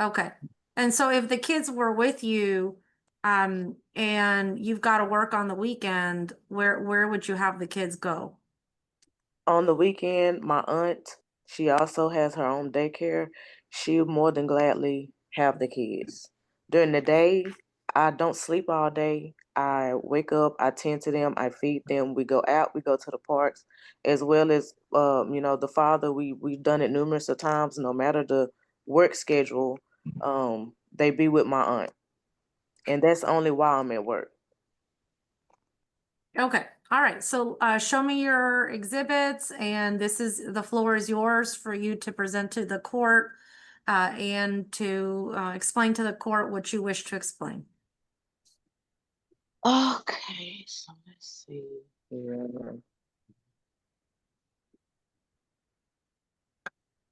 Okay. And so if the kids were with you, and you've got to work on the weekend, where would you have the kids go? On the weekend, my aunt, she also has her own daycare. She would more than gladly have the kids. During the day, I don't sleep all day. I wake up, I tend to them, I feed them. We go out, we go to the parks, as well as the father. We've done it numerous of times. No matter the work schedule, they be with my aunt, and that's only while I'm at work. Okay. All right. So show me your exhibits, and the floor is yours for you to present to the court and to explain to the court what you wish to explain. Okay, so let's see here.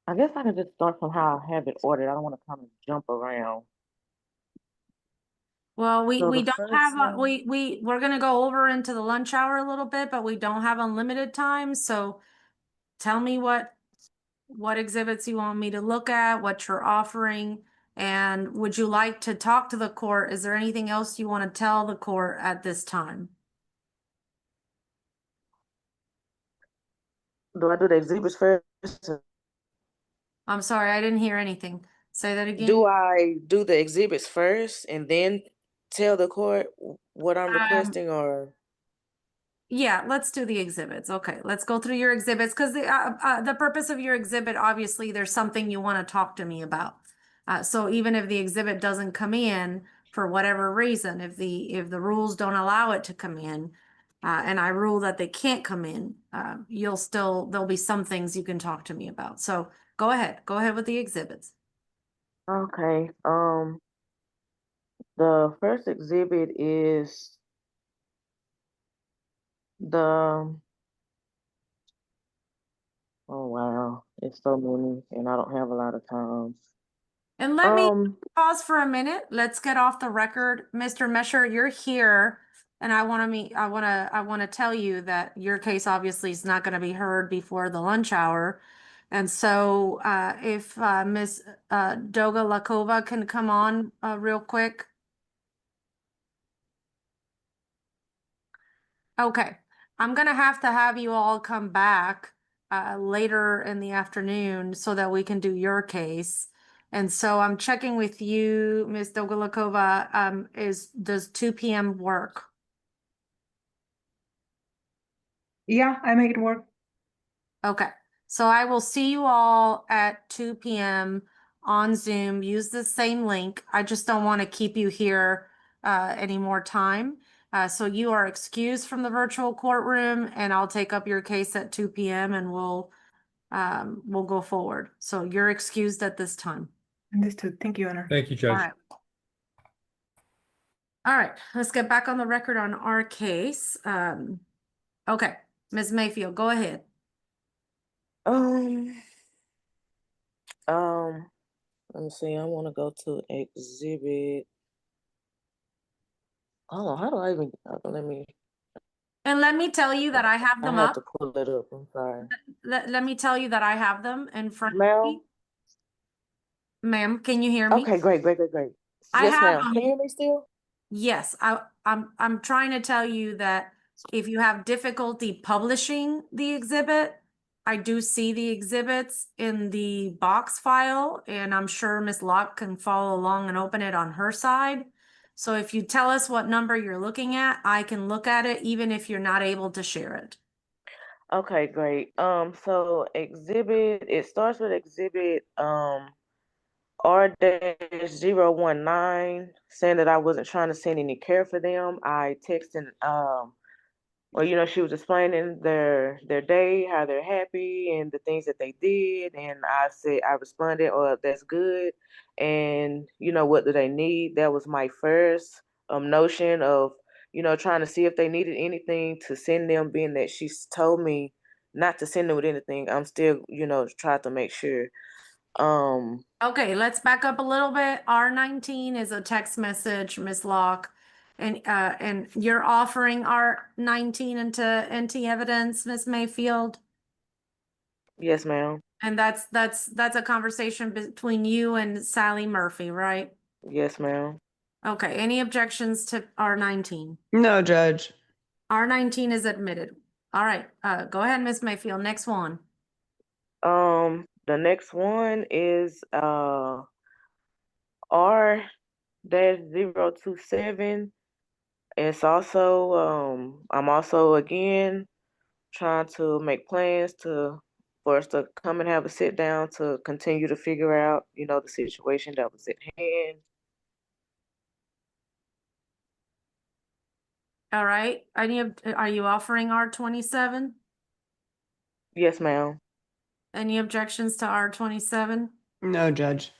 I guess I can just start from how I have it ordered. I don't want to kind of jump around. Well, we So the don't first have one, we're gonna go over into the lunch hour a little bit, but we don't have unlimited time. So tell me what exhibits you want me to look at, what you're offering, and would you like to talk to the court? Is there anything else you want to tell the court at this time? do I do the exhibits first? I'm sorry, I didn't hear anything. Say that again. Do I do the exhibits first and then tell the court what I'm requesting, or? Yeah, let's do the exhibits. Okay, let's go through your exhibits, because the purpose of your exhibit, obviously, there's something you want to talk to me about. So even if the exhibit doesn't come in for whatever reason, if the rules don't allow it to come in, and I rule that they can't come in, there'll be some things you can talk to me about. So go ahead with the exhibits. Okay. The first exhibit is the. Oh wow, it's so many, and I don't have a lot of time. And let me pause for a minute. Let's get off the record. Mr. Mesher, you're here, and I want to tell you that your case obviously is not going to be heard before the lunch hour. And so if Ms. Doga Lakova can come on real quick. Okay, I'm gonna have to have you all come back later in the afternoon so that we can do your case. And so I'm checking with you, Ms. Dogalakova, does 2 p.m. work? Yeah, I make it work. Okay, so I will see you all at 2 p.m. on Zoom. Use the same link. I just don't want to keep you here any more time. So you are excused from the virtual courtroom, and I'll take up your case at 2 p.m. and we'll go forward. So you're excused at this time. Understood. Thank you, Honor. Thank you, All Judge. right. All right, let's get back on the record on our case. Okay, Ms. Mayfield, go ahead. Let me see. I want to go to exhibit. Oh, how do I even? Let me. And let me tell you that I have I them have up. to pull it up. I'm sorry, Let me tell you that I have them in front of ma'am. me. Ma'am, can you hear me? Okay, great. I Yes, have ma'am. Can them. you hear me still? Yes, I'm trying to tell you that if you have difficulty publishing the exhibit, I do see the exhibits in the box file, and I'm sure Ms. Locke can follow along and open it on her side. So if you tell us what number you're looking at, I can look at it even if you're not able to share it. Okay, great. So exhibit. It starts with exhibit R-019, saying that I wasn't trying to send any care for them. I texted well, you know, she was explaining their day, how they're happy and the things that they did. And I said, I responded, oh, that's good. And, you know, what do they need? That was my first notion of, you know, trying to see if they needed anything to send them, being that she's told me not to send them with anything. I'm still, you know, trying to make sure. Okay, let's back up a little bit. R19 is a text message, Ms. Locke. And you're offering R19 into evidence, Ms. Mayfield. Yes, ma'am. And that's a conversation between you and Sally Murphy, right? Yes, ma'am. Okay, any objections to R19? No, Judge. R19 is admitted. All right, go ahead, Ms. Mayfield. Next one. The next one is R-027. It's also I'm also again trying to make plans for us to come and have a sit down to continue to figure out, you know, the situation that was at hand. All right, are you offering R27? Yes, ma'am. Any objections to R27? No, Judge.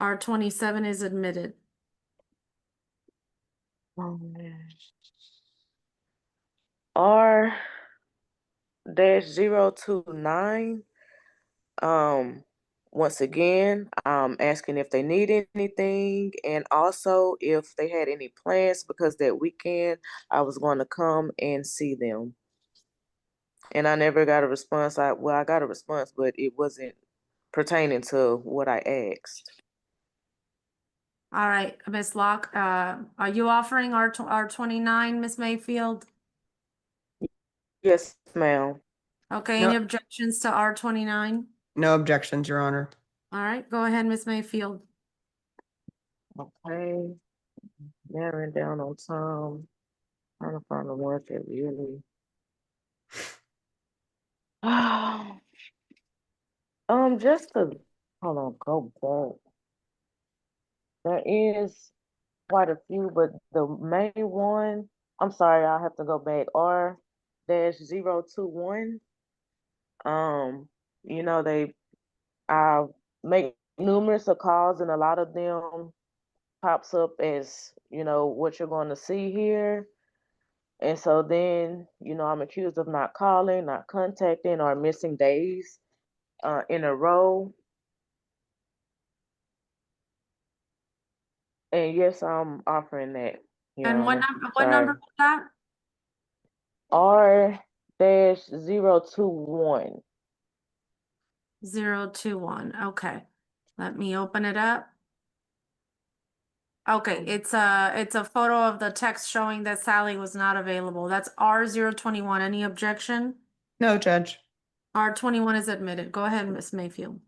R27 is admitted. R-029. Once again, asking if they need anything and also if they had any plans, because that weekend I was going to come and see them. And I never got a response. I got a response, but it wasn't pertaining to what I asked. All right, Ms. Locke, are you offering R29, Ms. Mayfield? Yes, ma'am. Okay, No. any objections to R29? No objections, Your Honor. All right, go ahead, Ms. Mayfield. Okay. Narrowing down on time. Trying to find the ones that really. Just to hold on, go back. There is quite a few, but the main one, I'm sorry, I'll have to go back. R-021. You know, I make numerous of calls and a lot of them pops up as, you know, what you're going to see here. And so then, you know, I'm accused of not calling, not contacting, or missing days in a row. And yes, I'm offering that, Your And what Honor. number was that? R-021. 021, okay. Let me open it up. Okay, it's a photo of the text showing that Sally was not available. That's R021. Any objection? No, Judge. R21 is admitted. Go ahead, Ms. Mayfield.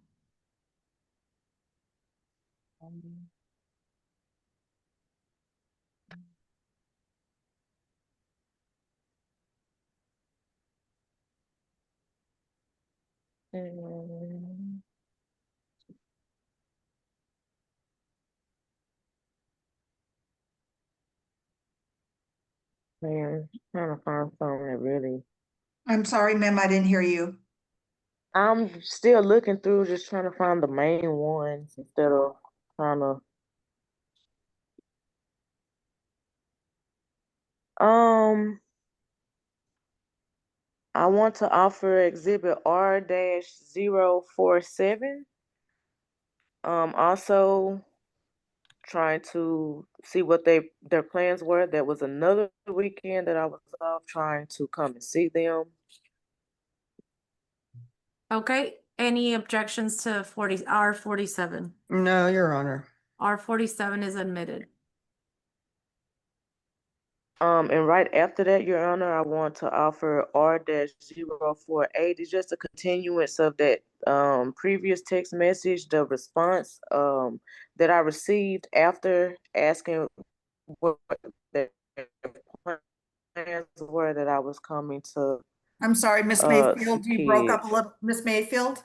Man, trying to find something that really. I'm sorry, ma'am, I didn't hear you. I'm still looking through, just trying to find the main ones instead of trying to. I want to offer Exhibit R-047. Also trying to see what their plans were. There was another weekend that I was off trying to come and see them. Okay, any objections to R47? No, Your Honor. R47 is admitted. And right after that, Your Honor, I want to offer R-048. It's just a continuance of that previous text message, the response that I received after asking what their plans were that I was coming to I'm sorry, Miss see Mayfield, you broke up a kids. little. Miss Mayfield?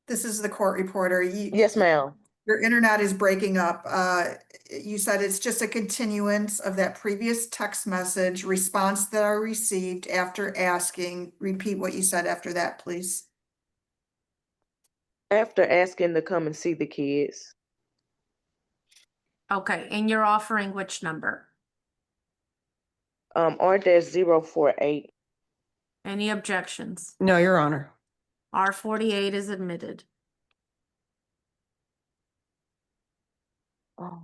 This is the court reporter. Yes, ma'am. Your internet is breaking up. You said it's just a continuance of that previous text message response that I received after asking. Repeat what you said after that, please. After asking to come and see the kids. Okay, and you're offering which number? R-048. Any objections? No, Your Honor. R48 is admitted. Oh.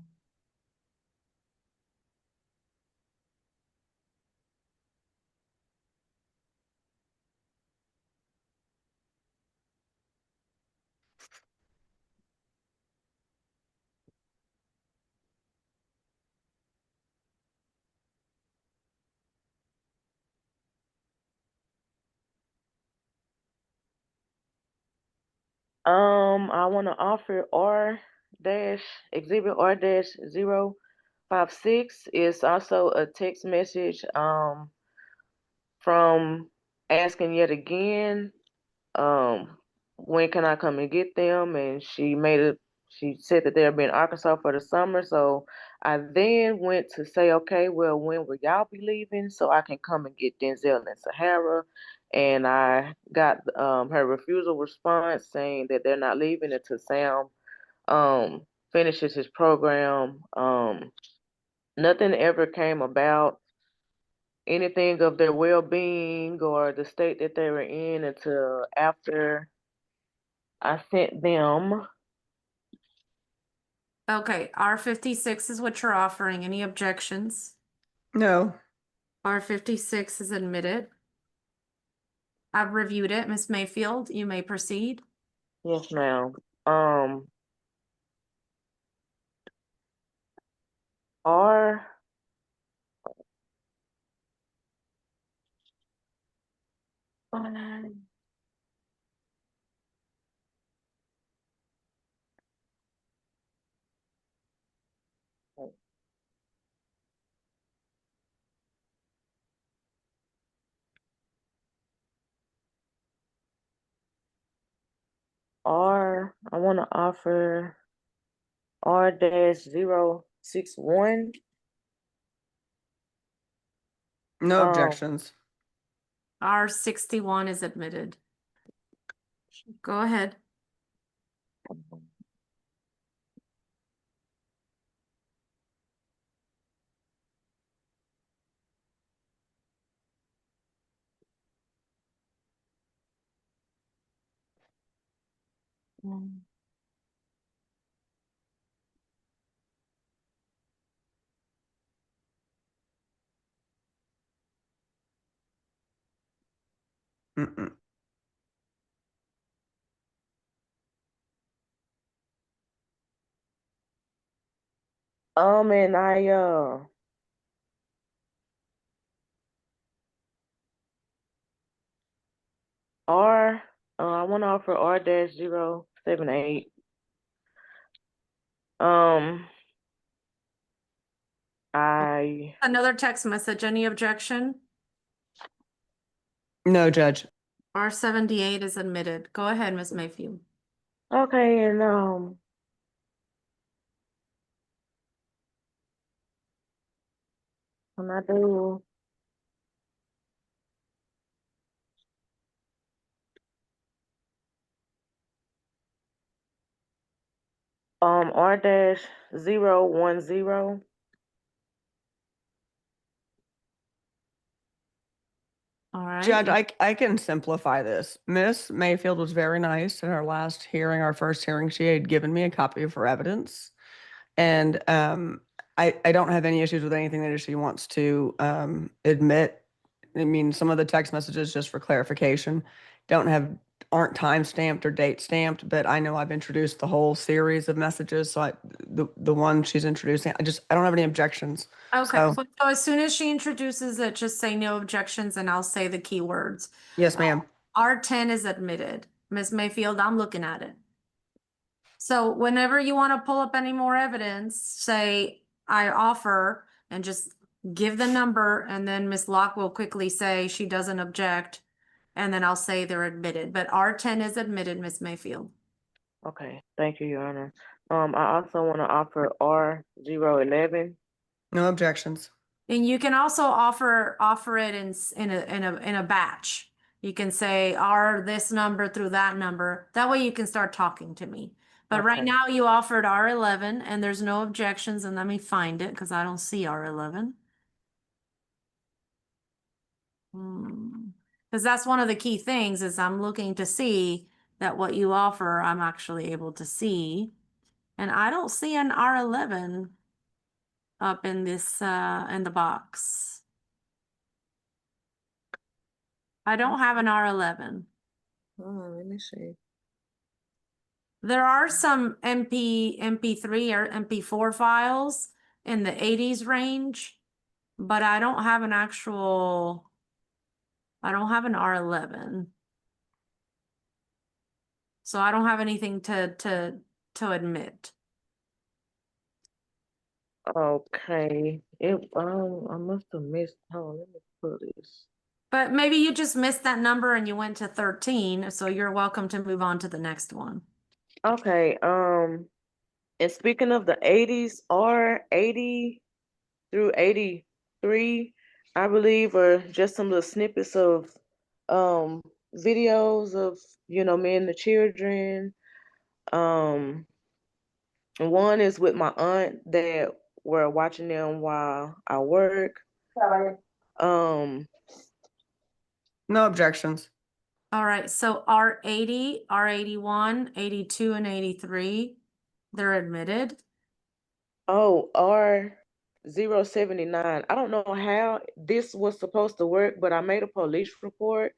I want to offer Exhibit R-056 is also a text message from asking yet again when can I come and get them, and she said that they'll be in Arkansas for the summer. So I then went to say, okay, well, when will y'all be leaving so I can come and get Denzel and Sahara? And I got her refusal response saying that they're not leaving until Sam finishes his program. Nothing ever came about anything of their well-being or the state that they were in until after I sent them. Okay, R56 is what you're offering. Any objections? No. R56 is admitted. I've reviewed it. Ms. Mayfield, you may proceed. Yes, ma'am. R I want to offer R-061. No objections. R61 is admitted. Go ahead. Mm-mm. And I want to offer R-078. Another text message. Any objection? No, Judge. R78 is admitted. Go ahead, Ms. Mayfield. Okay, and when I do R-010. All right. Judge, I can simplify this. Miss Mayfield was very nice in our last hearing, our first hearing. She had given me a copy of her evidence. And I don't have any issues with anything that she wants to admit. I mean, some of the text messages, just for clarification, aren't time stamped or date stamped, but I know I've introduced the whole series of messages. So the one she's introducing, I don't have any objections. Okay, So- so as soon as she introduces it, just say no objections and I'll say the key words. Yes, ma'am. R10 is admitted. Ms. Mayfield, I'm looking at it. So whenever you want to pull up any more evidence, say I offer and just give the number, and then Ms. Locke will quickly say she doesn't object, and then I'll say they're admitted. But R10 is admitted, Ms. Mayfield. Okay, thank you, Your Honor. I also want to offer R011. No objections. And you can also offer it in a batch. You can say R this number through that number. That way you can start talking to me. But right Okay. now you offered R11 and there's no objections, and let me find it because I don't see R11. Because that's one of the key things is I'm looking to see that what you offer, I'm actually able to see. And I don't see an R11 up in this, in the box. I don't have an R11. Let me see. There are some MP3 or MP4 files in the 80s range, but I don't have an R11. So I don't have anything to admit. Okay. I must have missed. Hold on, let me pull this. But maybe you just missed that number and you went to 13, so you're welcome to move on to the next one. Okay. And speaking of the 80s, R80 through 83, I believe, are just some little snippets of videos of, me and the children. One is with my aunt that we're watching them while I work. No objections. All right, so R80, R81, 82, and 83, they're admitted. Oh, R079. I don't know how this was supposed to work, but I made a police report.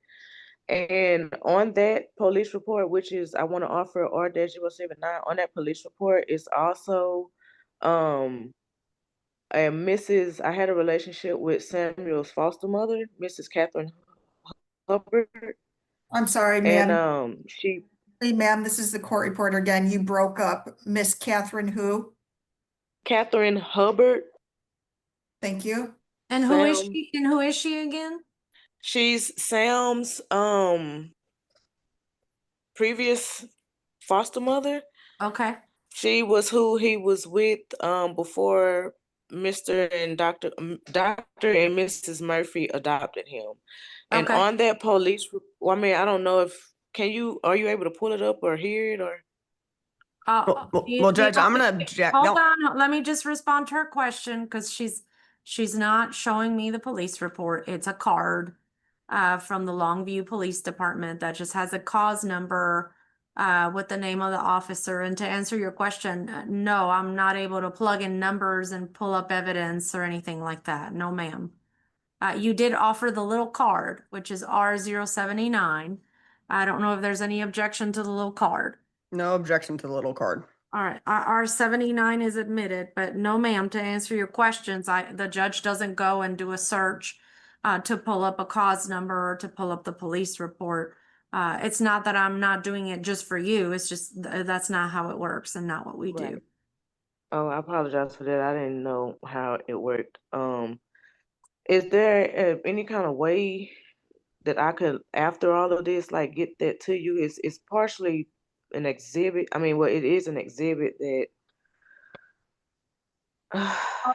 And on that police report, which is I want to offer R-079, on that police report is also a Mrs. I had a relationship with Samuel's foster mother, Mrs. Catherine Hubbard. I'm sorry, ma'am. And she Hey, ma'am, this is the court reporter again. You broke up. Miss Catherine who? Catherine Hubbard. Thank you. And who is Sam. she? And who is she again? She's Sam's previous foster mother. Okay. She was who he was with before Mr. and Dr. and Mrs. Murphy adopted him. And Okay. on that police, I mean, I don't know if are you able to pull it up or hear it or? Well, Judge, I'm going to object. Hold on, let me just respond to her question because she's not showing me the police report. It's a card from the Longview Police Department that just has a cause number with the name of the officer. And to answer your question, no, I'm not able to plug in numbers and pull up evidence or anything like that. No, ma'am. You did offer the little card, which is R079. I don't know if there's any objection to the little card. No objection to the little card. All right, R79 is admitted, but no, ma'am, to answer your questions, the judge doesn't go and do a search to pull up a cause number or to pull up the police report. It's not that I'm not doing it just for you. It's just that's not how it works and not what we do. Right. Oh, I apologize for that. I didn't know how it worked. Is there any kind of way that I could, after all of this, like get that to you? It's partially an exhibit. I mean, well, it is an exhibit that.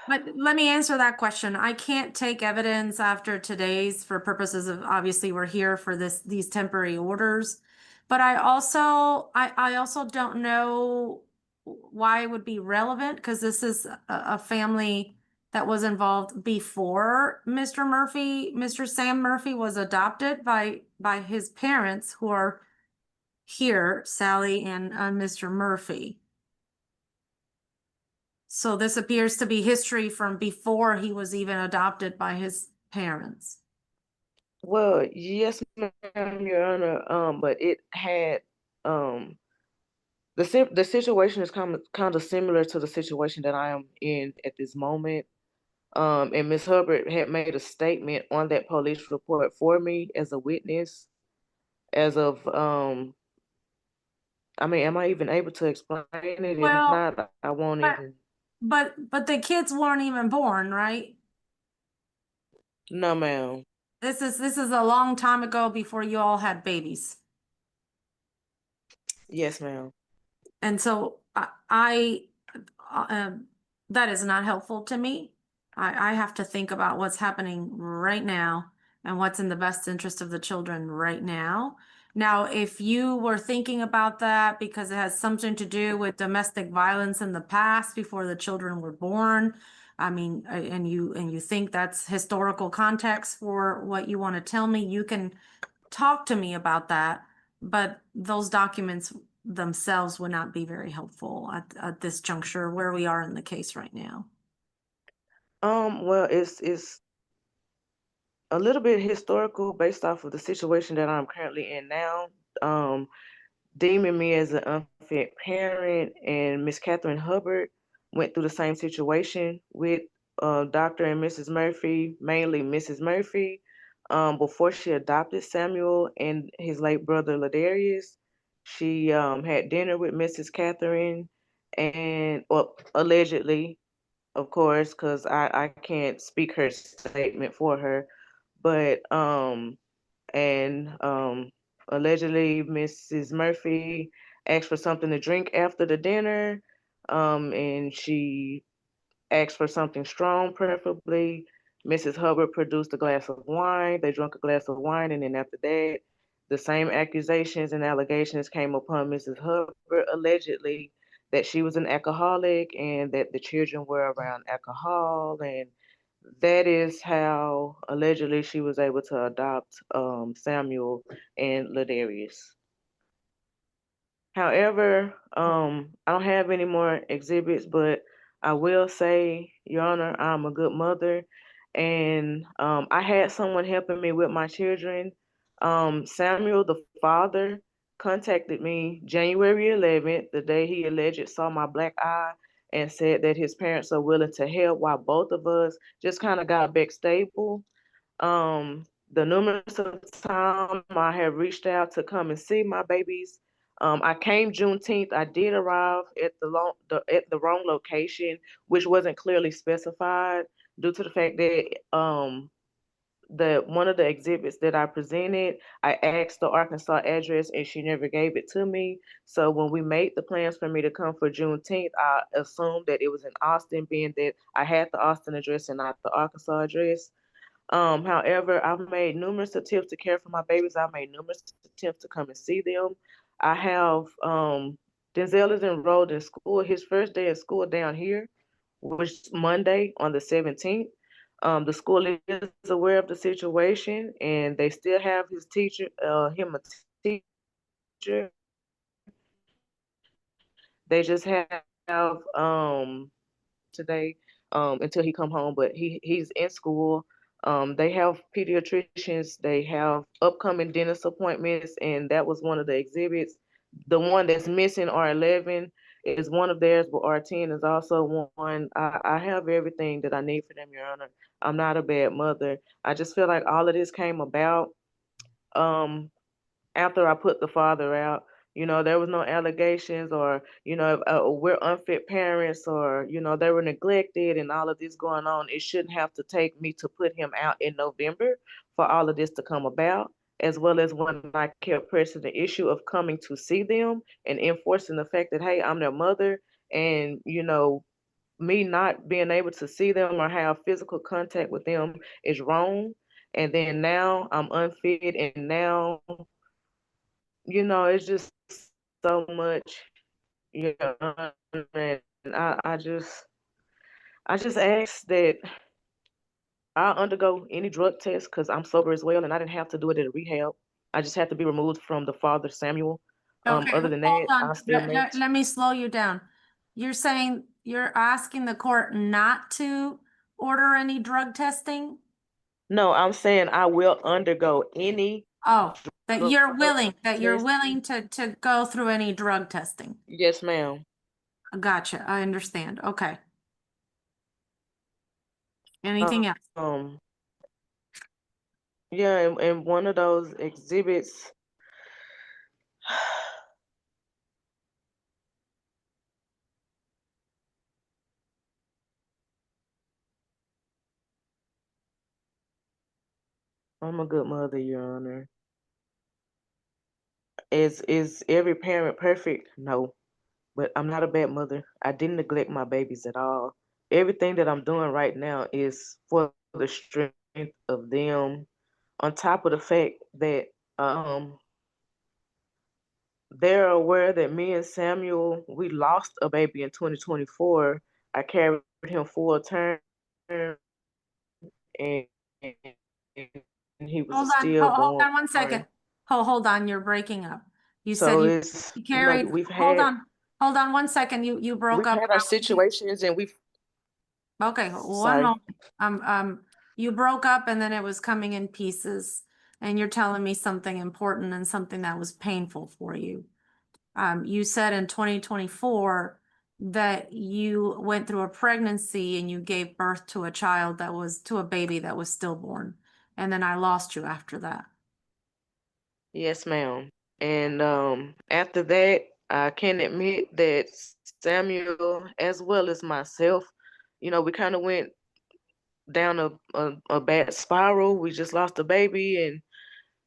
But let me answer that question. I can't take evidence after today's for purposes of, obviously we're here for these temporary orders. But I also don't know why it would be relevant, because this is a family that was involved before Mr. Murphy, Mr. Sam Murphy was adopted by his parents who are here, Sally and Mr. Murphy. So this appears to be history from before he was even adopted by his parents. Well, yes, ma'am, Your Honor. But it had the situation is kind of similar to the situation that I am in at this moment. And Ms. Hubbard had made a statement on that police report for me as a witness. As of I mean, am I even able to explain it? If Well, not, I won't even. but the kids weren't even born, right? No, ma'am. This is a long time ago before you all had babies. Yes, ma'am. And so I that is not helpful to me. I have to think about what's happening right now and what's in the best interest of the children right now. Now, if you were thinking about that because it has something to do with domestic violence in the past before the children were born, I mean, and you think that's historical context for what you want to tell me, you can talk to me about that. But those documents themselves would not be very helpful at this juncture where we are in the case right now. Well, it's a little bit historical based off of the situation that I'm currently in now. Deeming me as an unfit parent, and Miss Catherine Hubbard went through the same situation with Dr. and Mrs. Murphy, mainly Mrs. Murphy, before she adopted Samuel and his late brother Ladarius. She had dinner with Mrs. Catherine, and well, allegedly, of course, because I can't speak her statement for her, but and allegedly Mrs. Murphy asked for something to drink after the dinner, and she asked for something strong, preferably. Mrs. Hubbard produced a glass of wine. They drank a glass of wine, and then after that, the same accusations and allegations came upon Mrs. Hubbard, allegedly that she was an alcoholic and that the children were around alcohol, and that is how allegedly she was able to adopt Samuel and Ladarius. However, I don't have any more exhibits, but I will say, Your Honor, I'm a good mother, and I had someone helping me with my children. Samuel, the father, contacted me January 11th, the day he alleged saw my black eye, and said that his parents are willing to help while both of us just kind of got back stable. The numerous of time I have reached out to come and see my babies. I came Juneteenth. I did arrive at the wrong location, which wasn't clearly specified due to the fact that the one of the exhibits that I presented, I asked the Arkansas address and she never gave it to me. So when we made the plans for me to come for Juneteenth, I assumed that it was in Austin, being that I had the Austin address and not the Arkansas address. However, I've made numerous attempts to care for my babies. I've made numerous attempts to come and see them. I have Denzel is enrolled in school. His first day of school down here was Monday on the 17th. The school is aware of the situation, and they still have his teacher, him a teacher. They just have today until he come home, but he's in school. They have pediatricians, they have upcoming dentist appointments, and that was one of the exhibits. The one that's missing, R11, is one of theirs, but R10 is also one. I have everything that I need for them, Your Honor. I'm not a bad mother. I just feel like all of this came about um, after I put the father out. You know, there was no allegations or, you know, we're unfit parents or, you know, they were neglected and all of this going on. It shouldn't have to take me to put him out in November for all of this to come about, as well as when I kept pressing the issue of coming to see them and enforcing the fact that, hey, I'm their mother, and, you know, me not being able to see them or have physical contact with them is wrong. And then now I'm unfit, and now, you know, it's just so much Yeah, and I just asked that I undergo any drug test because I'm sober as well, and I didn't have to do it at a rehab. I just had to be removed from the father Samuel. Okay, Other than hold that, on. I still met. Let me slow you down. You're saying you're asking the court not to order any drug testing? No, I'm saying I will undergo any. Oh, that you're drug willing test. to go through any drug testing. Yes, ma'am. Gotcha. I understand. Okay. Anything else? Um, yeah, and one of those exhibits. I'm a good mother, Your Honor. Is every parent perfect? No, but I'm not a bad mother. I didn't neglect my babies at all. Everything that I'm doing right now is for the strength of them. On top of the fact that they're aware that me and Samuel, we lost a baby in 2024. I carried him full term, and he was Hold on. Hold stillborn. on 1 second. Hold on. You're breaking up. You said So you it's, carried. we've Hold had on. Hold on 1 second. You broke up. our situations, and we've. Okay, one Sorry. moment. You broke up and then it was coming in pieces, and you're telling me something important and something that was painful for you. You said in 2024 that you went through a pregnancy and you gave birth to a child to a baby that was stillborn, and then I lost you after that. Yes, ma'am. And after that, I can admit that Samuel, as well as myself, we kind of went down a bad spiral. We just lost a baby and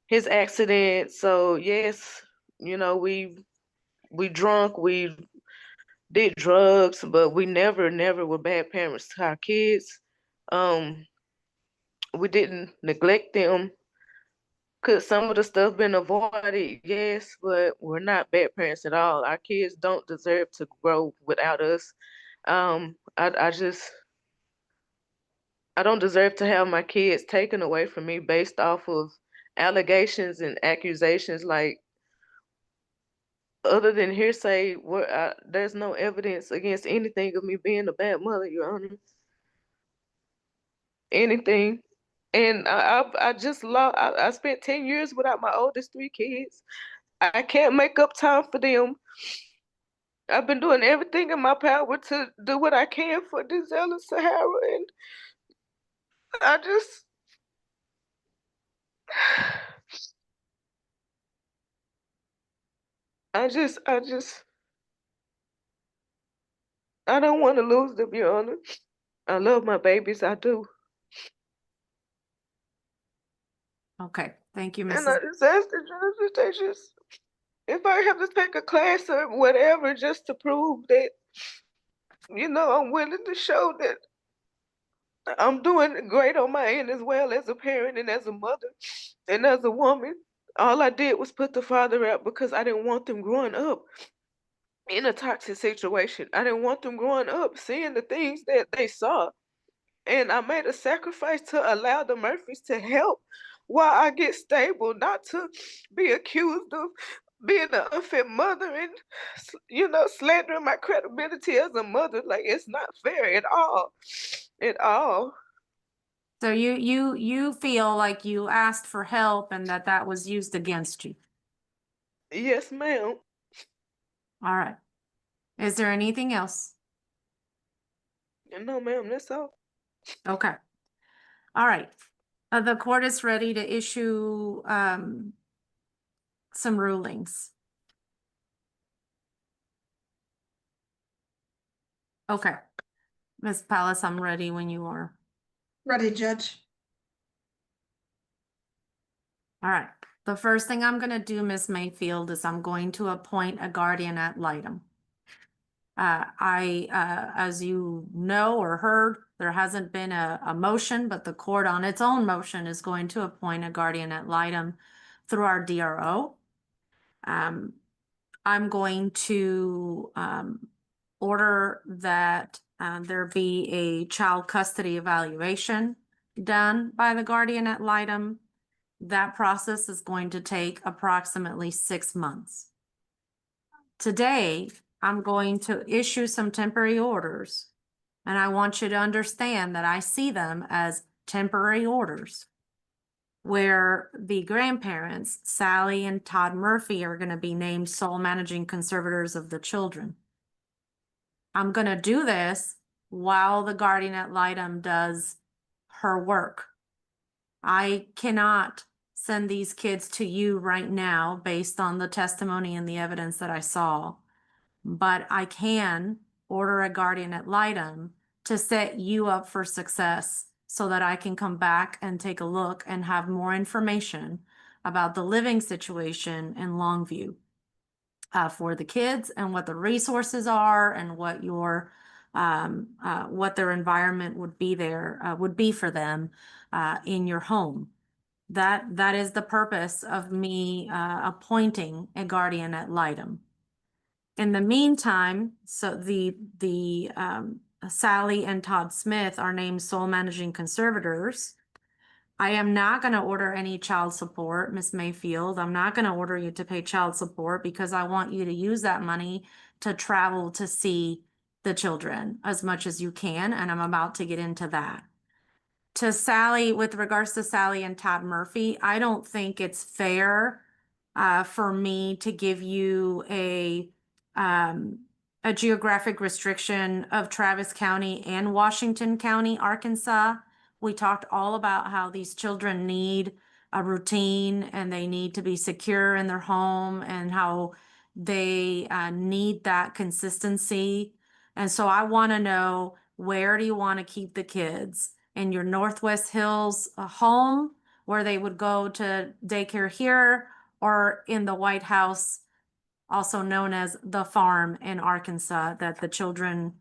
his accident. So yes, we drunk, we did drugs, but we never were bad parents to our kids. We didn't neglect them. Could some of the stuff been avoided? Yes, but we're not bad parents at all. Our kids don't deserve to grow without us. I don't deserve to have my kids taken away from me based off of allegations and accusations. Like, other than hearsay, there's no evidence against anything of me being a bad mother, Your Honor. Anything. And I just lost. I spent 10 years without my oldest 3 kids. I can't make up time for them. I've been doing everything in my power to do what I can for Denzel and Sahara, and I just I don't want to lose them, Your Honor. I love my babies, I do. Okay, thank you, And I Mrs. just ask the judge that they just, if I have to take a class or whatever, just to prove that, I'm willing to show that I'm doing great on my end as well as a parent and as a mother and as a woman. All I did was put the father out because I didn't want them growing up in a toxic situation. I didn't want them growing up seeing the things that they saw. And I made a sacrifice to allow the Murphys to help while I get stable, not to be accused of being an unfit mother and, slandering my credibility as a mother. Like, it's not fair at all. At all. So you feel like you asked for help and that was used against you. Yes, ma'am. All right. Is there anything else? No, ma'am, that's all. Okay. All right. The court is ready to issue some rulings. Okay. Ms. Palace, I'm ready when you are. Ready, Judge. All right. The first thing I'm going to do, Ms. Mayfield, is I'm going to appoint a guardian ad litem. As you know or heard, there hasn't been a motion, but the court on its own motion is going to appoint a guardian ad litem through our DRO. I'm going to order that there be a child custody evaluation done by the guardian ad litem. That process is going to take approximately 6 months. Today, I'm going to issue some temporary orders, and I want you to understand that I see them as temporary orders, where the grandparents, Sally and Todd Murphy, are going to be named sole managing conservators of the children. I'm going to do this while the guardian ad litem does her work. I cannot send these kids to you right now based on the testimony and the evidence that I saw, but I can order a guardian ad litem to set you up for success so that I can come back and take a look and have more information about the living situation in Longview for the kids and what the resources are and what your what their environment would be there would be for them in your home. That is the purpose of me appointing a guardian ad litem. In the meantime, so the Sally and Todd Smith are named sole managing conservators. I am not going to order any child support, Miss Mayfield. I'm not going to order you to pay child support because I want you to use that money to travel to see the children as much as you can, and I'm about to get into that. To Sally, with regards to Sally and Todd Murphy, I don't think it's fair for me to give you a geographic restriction of Travis County and Washington County, Arkansas. We talked all about how these children need a routine and they need to be secure in their home and how they need that consistency. And so I want to know, where do you want to keep the kids? In your Northwest Hills home where they would go to daycare here, or in the White House, also known as the farm in Arkansas, that the children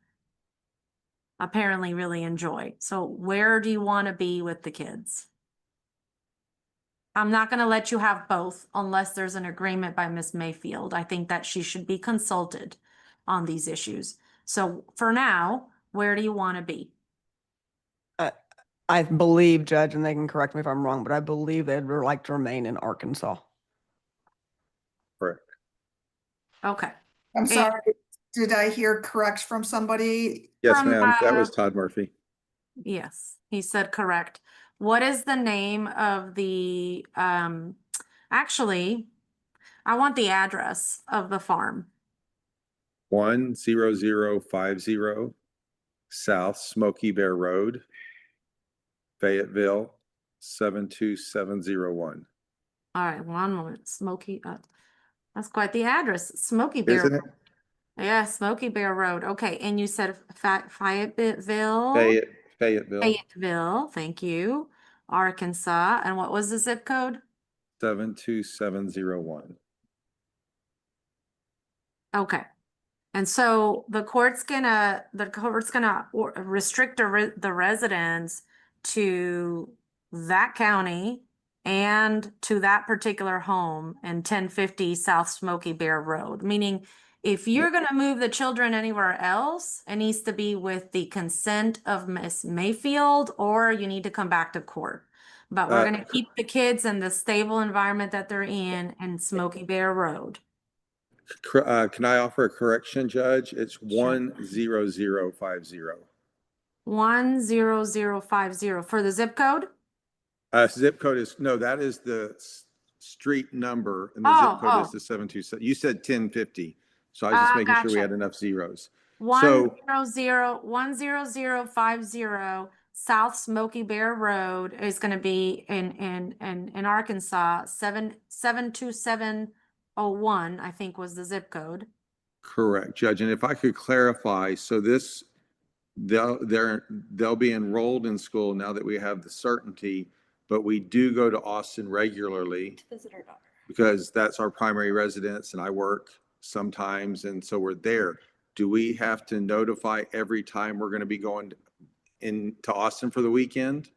apparently really enjoy. So where do you want to be with the kids? I'm not going to let you have both unless there's an agreement by Miss Mayfield. I think that she should be consulted on these issues. So for now, where do you want to be? I believe, Judge, and they can correct me if I'm wrong, but I believe they'd like to remain in Arkansas. Correct. Okay. I'm sorry, did I hear correct from somebody? Yes, From, ma'am. That was Todd Murphy. Yes, he said correct. What is the name of the, actually, I want the address of the farm. 10050 South Smoky Bear Road, Fayetteville, 72701. All right, one moment. Smoky, that's quite the address. Smoky Bear. Isn't it? Yeah, Smoky Bear Road. Okay, and you said Fayetteville? Fayetteville, Fayetteville, thank you. Arkansas, and what was the zip code? 72701. Okay. And so the court's gonna restrict the residents to that county and to that particular home in 1050 South Smoky Bear Road. Meaning, if you're gonna move the children anywhere else, it needs to be with the consent of Miss Mayfield, or you need to come back to court. But we're gonna keep the kids in the stable environment that they're in Smoky Bear Road. Can I offer a correction, Judge? It's 10050. 10050 for the zip code? Zip code is, no, that is the street number, and the zip code is the 727. You said 1050. So I was just making sure we had enough zeros. 10050 South Smoky Bear Road is going to be in Arkansas. 72701, I think, was the zip code. Correct, Judge. And if I could clarify, so this, they'll be enrolled in school now that we have the certainty, but we do go to Austin regularly To visit our daughter. because that's our primary residence and I work sometimes, and so we're there. Do we have to notify every time we're going to be going into Austin for the weekend?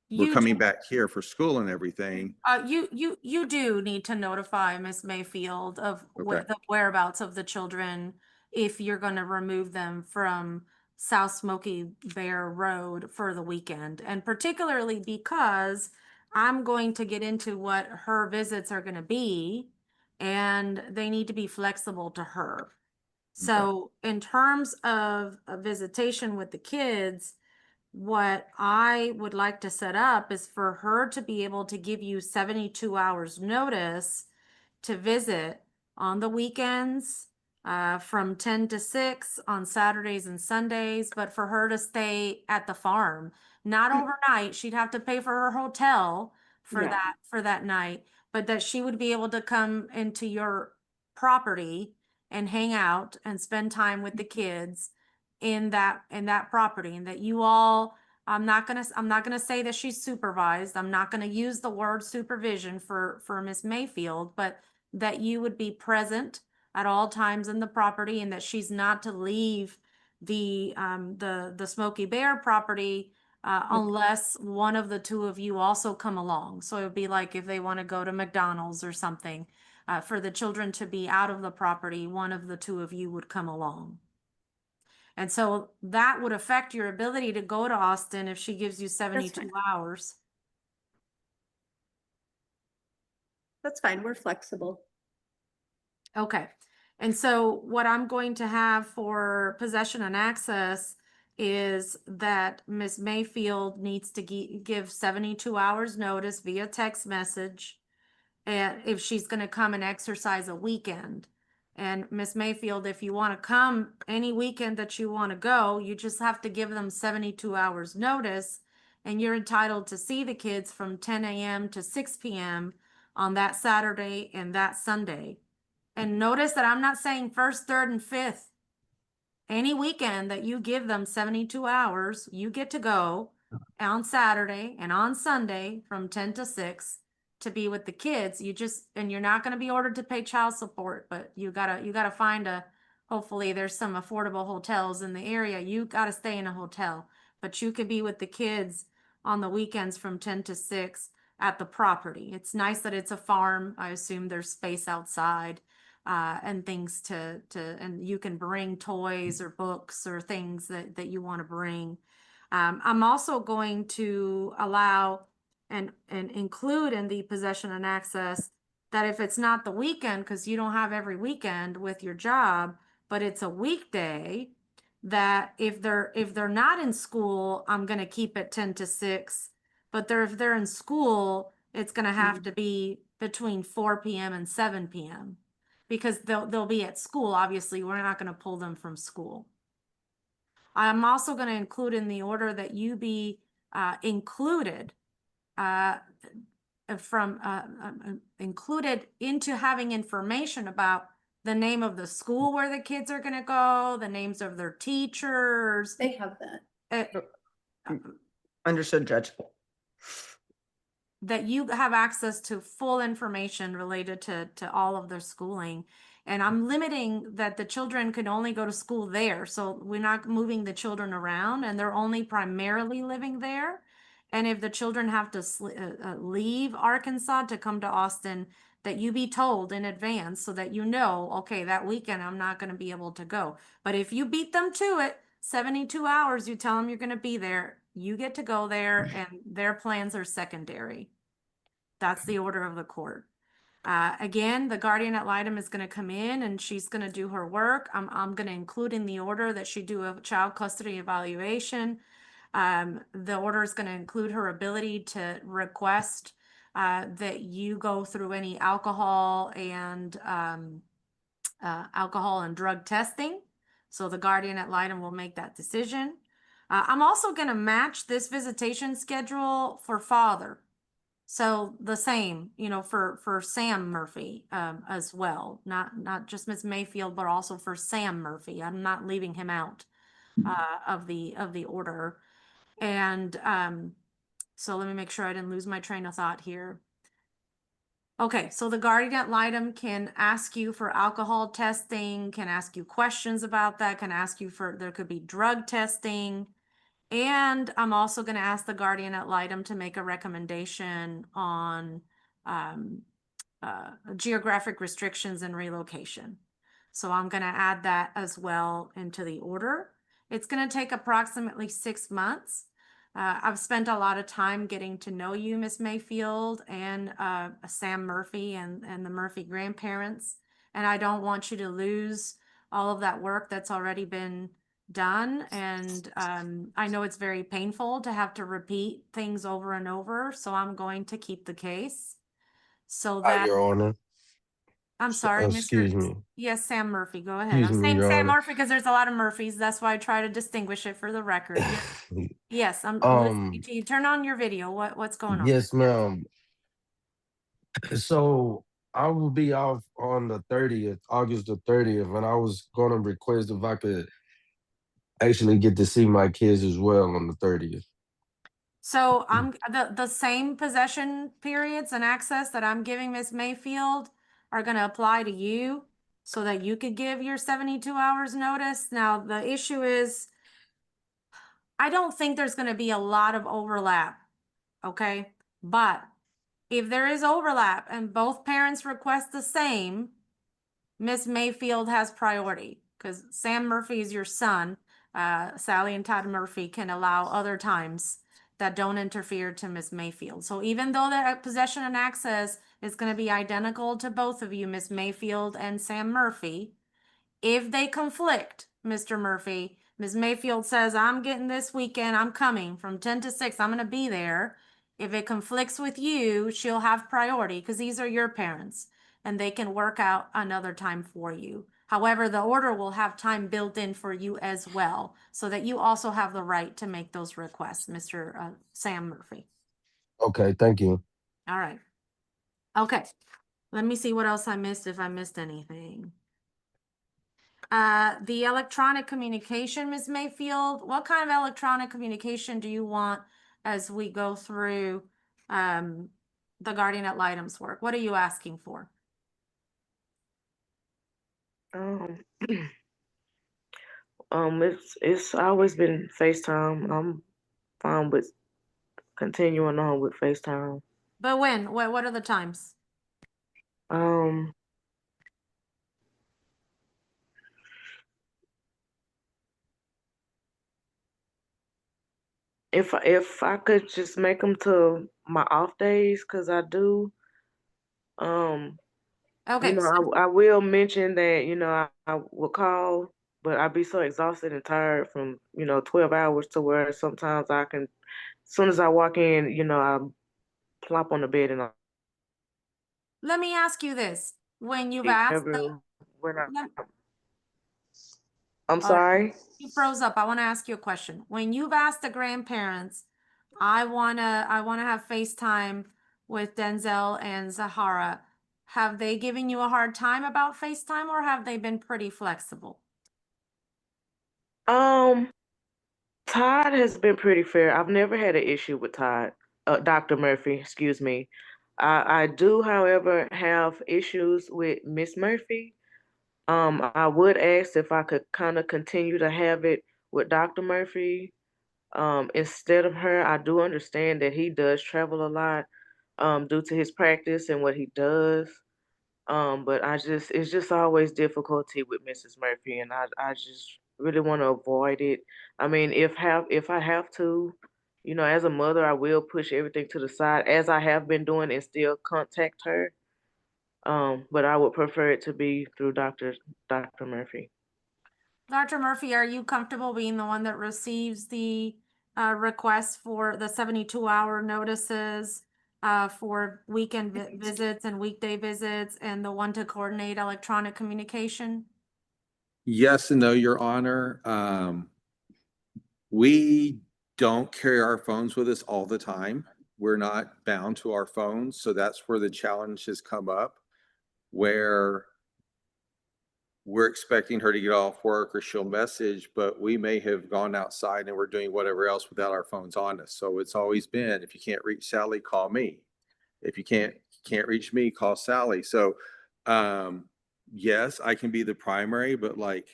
we're You coming back here for school and everything. you do need to notify Miss Mayfield of Okay. the whereabouts of the children if you're going to remove them from South Smoky Bear Road for the weekend. And particularly because I'm going to get into what her visits are going to be, and they need to be flexible to her. So in terms of a visitation with the kids, what I would like to set up is for her to be able to give you 72 hours notice to visit on the weekends, from 10 to 6 on Saturdays and Sundays, but for her to stay at the farm, not overnight. She'd have to pay for her hotel for Yeah. that night, but that she would be able to come into your property and hang out and spend time with the kids in that property, and that you all, I'm not gonna say that she's supervised. I'm not gonna use the word supervision for Miss Mayfield, but that you would be present at all times in the property, and that she's not to leave the Smoky Bear property unless one of the two of you also come along. So it would be like if they want to go to McDonald's or something, for the children to be out of the property, one of the two of you would come along. And so that would affect your ability to go to Austin if she gives you 72 hours. That's fine. We're flexible. Okay. And so what I'm going to have for possession and access is that Ms. Mayfield needs to give 72 hours notice via text message, and if she's going to come and exercise a weekend. And Miss Mayfield, if you want to come any weekend that you want to go, you just have to give them 72 hours notice, and you're entitled to see the kids from 10 a.m. to 6 p.m. on that Saturday and that Sunday. And notice that I'm not saying first, third, and fifth. Any weekend that you give them 72 hours, you get to go on Saturday and on Sunday from 10 to 6 to be with the kids. And you're not going to be ordered to pay child support, but you gotta find hopefully there's some affordable hotels in the area. You gotta stay in a hotel, but you could be with the kids on the weekends from 10 to 6 at the property. It's nice that it's a farm. I assume there's space outside. And things and you can bring toys or books or things that you want to bring. I'm also going to allow and include in the possession and access that if it's not the weekend, because you don't have every weekend with your job, but it's a weekday, that if they're not in school, I'm going to keep it 10 to 6. But if they're in school, it's going to have to be between 4 p.m. and 7 p.m. because they'll be at school. Obviously, we're not going to pull them from school. I'm also going to include in the order that you be included included into having information about the name of the school where the kids are going to go, the names of their teachers. They have that. Understood, Judge. That you have access to full information related to all of their schooling. And I'm limiting that the children can only go to school there. So we're not moving the children around, and they're only primarily living there. And if the children have to leave Arkansas to come to Austin, that you be told in advance so that you know, okay, that weekend I'm not going to be able to go. But if you beat them to it, 72 hours, you tell them you're going to be there, you get to go there, and their plans are secondary. That's the order of the court. Again, the guardian ad litem is going to come in and she's going to do her work. I'm going to include in the order that she do a child custody evaluation. The order is going to include her ability to request that you go through any alcohol and drug testing. So the guardian ad litem will make that decision. I'm also going to match this visitation schedule for father. So the same, for Sam Murphy as well, not just Ms. Mayfield, but also for Sam Murphy. I'm not leaving him out of the order. And so let me make sure I didn't lose my train of thought here. Okay, so the guardian ad litem can ask you for alcohol testing, can ask you questions about that, can ask you there could be drug testing. And I'm also going to ask the guardian ad litem to make a recommendation on geographic restrictions and relocation. So I'm going to add that as well into the order. It's going to take approximately 6 months. I've spent a lot of time getting to know you, Miss Mayfield, and Sam Murphy and the Murphy grandparents. And I don't want you to lose all of that work that's already been done. And I know it's very painful to have to repeat things over and over. So I'm going to keep the case so that Your Honor. I'm sorry, Excuse Mr. me. Yes, Sam Murphy, go ahead. Excuse I'm me, saying Your Sam Honor. Murphy because there's a lot of Murphys. That's why I try to distinguish it for the record. Yes, I'm listening to you. Turn on your video. What's going on? Yes, ma'am. So I will be off on the 30th, August the 30th, and I was gonna request if I could actually get to see my kids as well on the 30th. So I'm the same possession periods and access that I'm giving Miss Mayfield are going to apply to you so that you could give your 72 hours notice. Now, the issue is I don't think there's going to be a lot of overlap. Okay. But if there is overlap and both parents request the same, Miss Mayfield has priority because Sam Murphy is your son. Sally and Todd Murphy can allow other times that don't interfere to Miss Mayfield. So even though the possession and access is going to be identical to both of you, Miss Mayfield and Sam Murphy, if they conflict, Mr. Murphy, Ms. Mayfield says, I'm getting this weekend, I'm coming from 10 to 6, I'm going to be there. If it conflicts with you, she'll have priority because these are your parents and they can work out another time for you. However, the order will have time built in for you as well so that you also have the right to make those requests, Mr. Sam Murphy. Okay, thank you. All right. Okay. Let me see what else I missed if I missed anything. The electronic communication, Ms. Mayfield, what kind of electronic communication do you want as we go through the guardian ad litem's work? What are you asking for? It's always been FaceTime. I'm fine with continuing on with FaceTime. But when? What are the times? If I could just make them to my off days, because I do. Okay. You know, I will mention that, you know, I will call, but I'd be so exhausted and tired from, 12 hours to where sometimes I can, as soon as I walk in, I plop on the bed and Let me ask you this. When you've asked I'm sorry. You froze up. I want to ask you a question. When you've asked the grandparents, I wanna have FaceTime with Denzel and Zahara. Have they given you a hard time about FaceTime or have they been pretty flexible? Todd has been pretty fair. I've never had an issue with Todd, Dr. Murphy, excuse me. I do, however, have issues with Miss Murphy. I would ask if I could kind of continue to have it with Dr. Murphy instead of her. I do understand that he does travel a lot due to his practice and what he does. But it's just always difficulty with Mrs. Murphy, and I just really want to avoid it. I mean, if I have to, as a mother, I will push everything to the side as I have been doing and still contact her. But I would prefer it to be through Dr. Murphy. Dr. Murphy, are you comfortable being the one that receives the requests for the 72-hour notices for weekend visits and weekday visits and the one to coordinate electronic communication? Yes and no, Your Honor. We don't carry our phones with us all the time. We're not bound to our phones. So that's where the challenge has come up, where we're expecting her to get off work or she'll message, but we may have gone outside and we're doing whatever else without our phones on us. So it's always been, if you can't reach Sally, call me. If you can't reach me, call Sally. So yes, I can be the primary, but like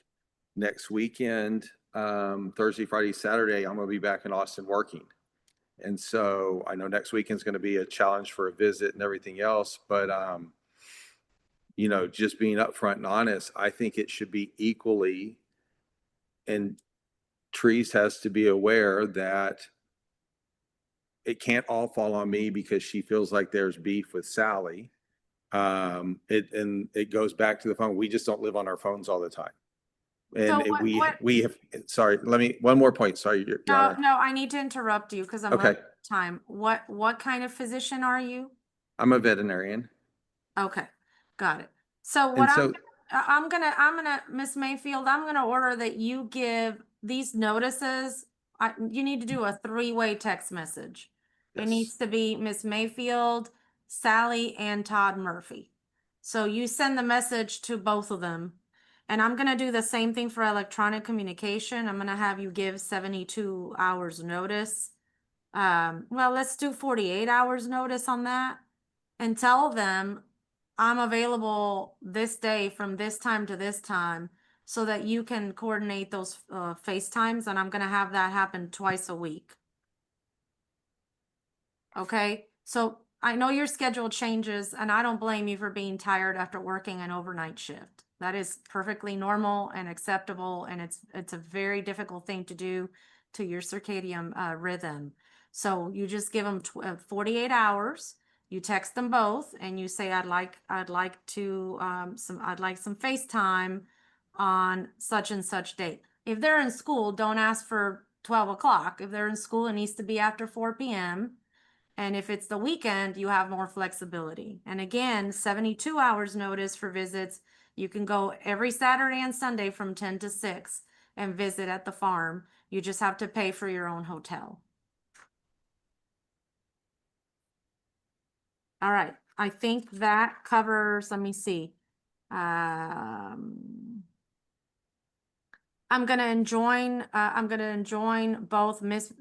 next weekend, Thursday, Friday, Saturday, I'm gonna be back in Austin working. And so I know next weekend's gonna be a challenge for a visit and everything else, but, you know, just being upfront and honest, I think it should be equally, and Trees has to be aware that it can't all fall on me because she feels like there's beef with Sally. It goes back to the phone. We just don't live on our phones all the time. And So we have, sorry, one more point. Sorry, Your No, Honor. no, I need to interrupt you because I'm Okay. running out of time. What kind of physician are you? I'm a veterinarian. Okay, got it. So And what so, I'm gonna, Miss Mayfield, I'm gonna order that you give these notices. You need to do a three-way text message. It yes, needs to be Miss Mayfield, Sally, and Todd Murphy. So you send the message to both of them. And I'm gonna do the same thing for electronic communication. I'm gonna have you give 72 hours notice. Well, let's do 48 hours notice on that and tell them I'm available this day from this time to this time so that you can coordinate those FaceTimes, and I'm gonna have that happen twice a week. Okay, so I know your schedule changes and I don't blame you for being tired after working an overnight shift. That is perfectly normal and acceptable, and it's a very difficult thing to do to your circadian rhythm. So you just give them 48 hours. You text them both and you say, I'd like some FaceTime on such and such date. If they're in school, don't ask for 12 o'clock. If they're in school, it needs to be after 4 p.m. And if it's the weekend, you have more flexibility. And again, 72 hours notice for visits. You can go every Saturday and Sunday from 10 to 6 and visit at the farm. You just have to pay for your own hotel. All right, I think that covers, let me see. I'm gonna enjoin both Miss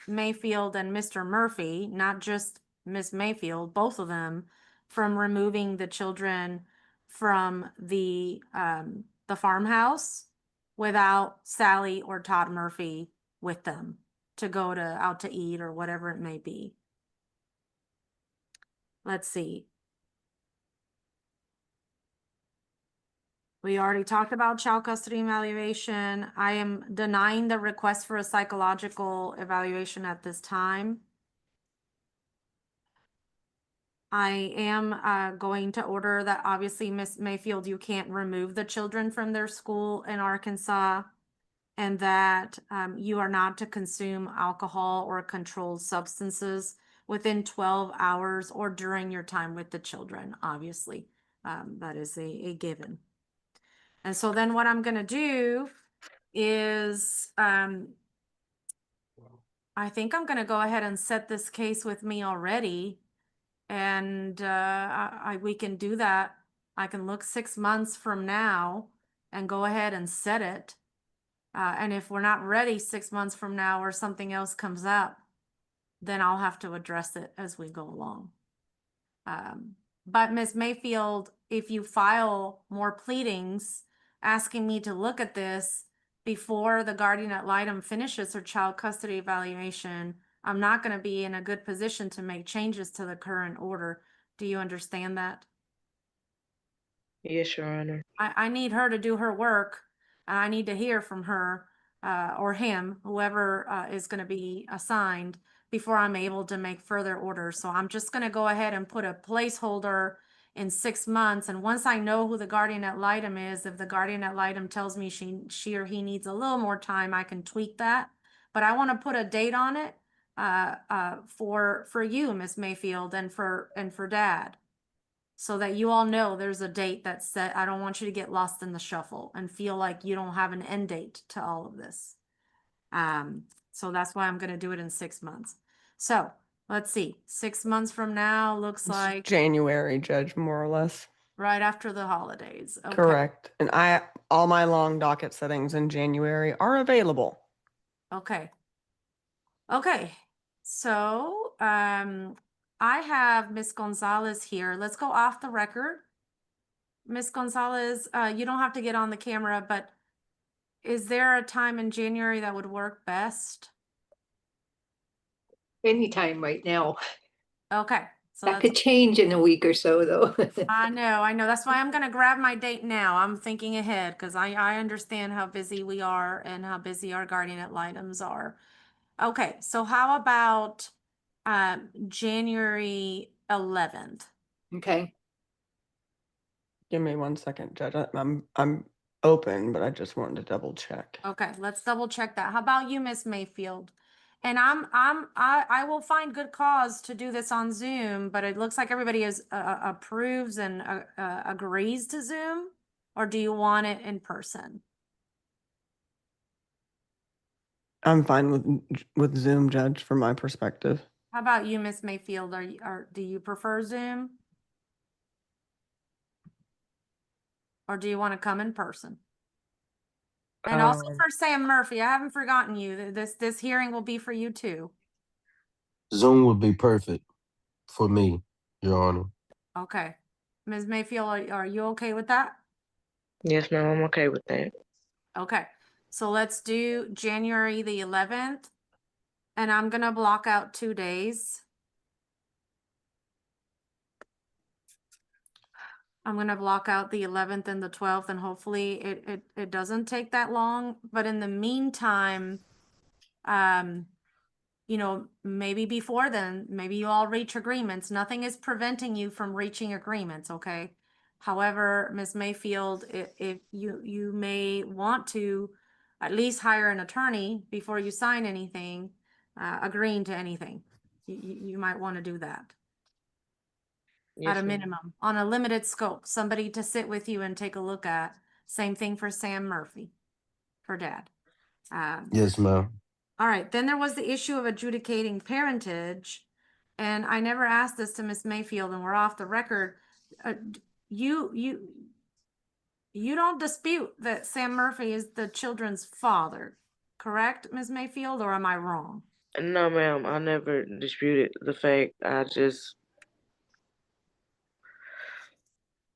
Mayfield and Mr. Murphy, not just Miss Mayfield, both of them, from removing the children from the farmhouse without Sally or Todd Murphy with them to go out to eat or whatever it may be. Let's see. We already talked about child custody evaluation. I am denying the request for a psychological evaluation at this time. I am going to order that obviously, Miss Mayfield, you can't remove the children from their school in Arkansas, and that you are not to consume alcohol or controlled substances within 12 hours or during your time with the children, obviously. That is a given. And so then what I'm gonna do is, I think I'm gonna go ahead and set this case with me already. And we can do that. I can look 6 months from now and go ahead and set it. And if we're not ready 6 months from now or something else comes up, then I'll have to address it as we go along. But Ms. Mayfield, if you file more pleadings asking me to look at this before the guardian ad litem finishes her child custody evaluation, I'm not going to be in a good position to make changes to the current order. Do you understand that? Yes, Your Honor. I need her to do her work, and I need to hear from her or him, whoever is going to be assigned, before I'm able to make further orders. So I'm just going to go ahead and put a placeholder in 6 months. And once I know who the guardian ad litem is, if the guardian ad litem tells me she or he needs a little more time, I can tweak that. But I want to put a date on it for you, Miss Mayfield, and for Dad, so that you all know there's a date that's set. I don't want you to get lost in the shuffle and feel like you don't have an end date to all of this. So that's why I'm going to do it in 6 months. So let's see, 6 months from now looks It's like January, Judge, more or less. right after the holidays. Okay. Correct. And all my long docket settings in January are available. Okay. Okay. So, I have Miss Gonzalez here. Let's go off the record. Miss Gonzalez, you don't have to get on the camera, but Is there a time in January that would work best? Anytime right now. Okay, so That that's, could change in a week or so, though. I know. That's why I'm gonna grab my date now. I'm thinking ahead because I understand how busy we are and how busy our guardian ad litems are. Okay, so how about January 11th? Okay. Give me 1 second, Judge. I'm open, but I just wanted to double check. Okay, let's double check that. How about you, Miss Mayfield? And I will find good cause to do this on Zoom, but it looks like everybody is approves and agrees to Zoom, or do you want it in person? I'm fine with Zoom, Judge, from my perspective. How about you, Miss Mayfield? Do you prefer Zoom? Or do you want to come in person? And also for Sam Murphy, I haven't forgotten you. This hearing will be for you too. Zoom would be perfect for me, Your Honor. Okay. Ms. Mayfield, are you okay with that? Yes, ma'am, I'm okay with that. Okay. So let's do January the 11th. And I'm gonna block out 2 days. I'm gonna block out the 11th and the 12th, and hopefully it doesn't take that long. But in the meantime, you know, maybe before then, maybe you all reach agreements. Nothing is preventing you from reaching agreements, okay? However, Ms. Mayfield, if you may want to at least hire an attorney before you sign anything, agreeing to anything. You might want to do that. Yes, At a ma'am. minimum, on a limited scope, somebody to sit with you and take a look at. Same thing for Sam Murphy, for Dad. Yes, ma'am. All right, then there was the issue of adjudicating parentage, and I never asked this to Miss Mayfield, and we're off the record. You don't dispute that Sam Murphy is the children's father, correct, Miss Mayfield, or am I wrong? No, ma'am, I never disputed the fact. I just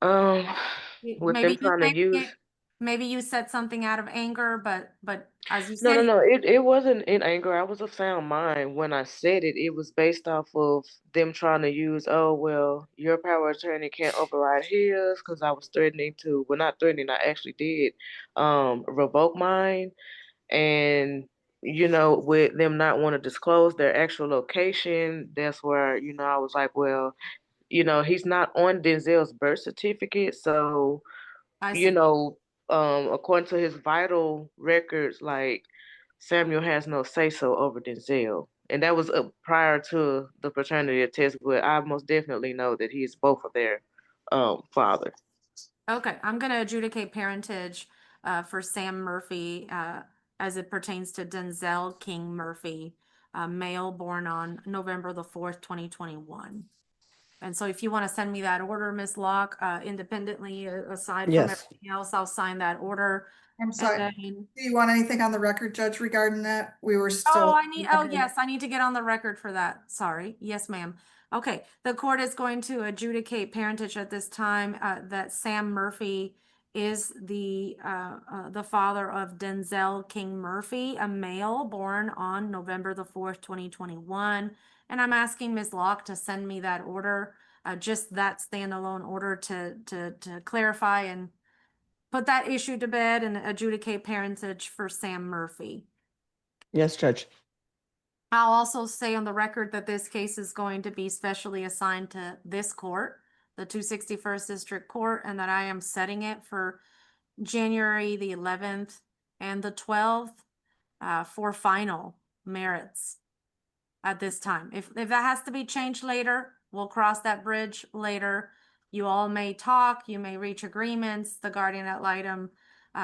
with them trying to use. Maybe you said something out of anger, but as you No, said, no, no. It wasn't in anger. I was of sound mind when I said it. It was based off of them trying to use, oh well, your power of attorney can't override his, because I was threatening to, well, not threatening, I actually did revoke mine. And you know, with them not want to disclose their actual location, that's where, you know, I was like, well, you know, he's not on Denzel's birth certificate, so I you see. know, according to his vital records, like Samuel has no say so over Denzel. And that was prior to the paternity test, but I most definitely know that he's both of their father. Okay, I'm gonna adjudicate parentage for Sam Murphy as it pertains to Denzel King Murphy, male born on November the 4th, 2021. And so if you want to send me that order, Ms. Locke, independently, aside from Yes. everything else, I'll sign that order. I'm And sorry. then, Do you want anything on the record, Judge, regarding that? We were still. yes, I need to get on the record for that. Sorry. Yes, ma'am. Okay, the court is going to adjudicate parentage at this time, that Sam Murphy is the father of Denzel King Murphy, a male born on November the 4th, 2021. And I'm asking Ms. Locke to send me that order, just that standalone order to clarify and put that issue to bed and adjudicate parentage for Sam Murphy. Yes, Judge. I'll also say on the record that this case is going to be specially assigned to this court, the 261st District Court, and that I am setting it for January the 11th and the 12th for final merits at this time. If that has to be changed later, we'll cross that bridge later. You all may talk, you may reach agreements. The guardian ad litem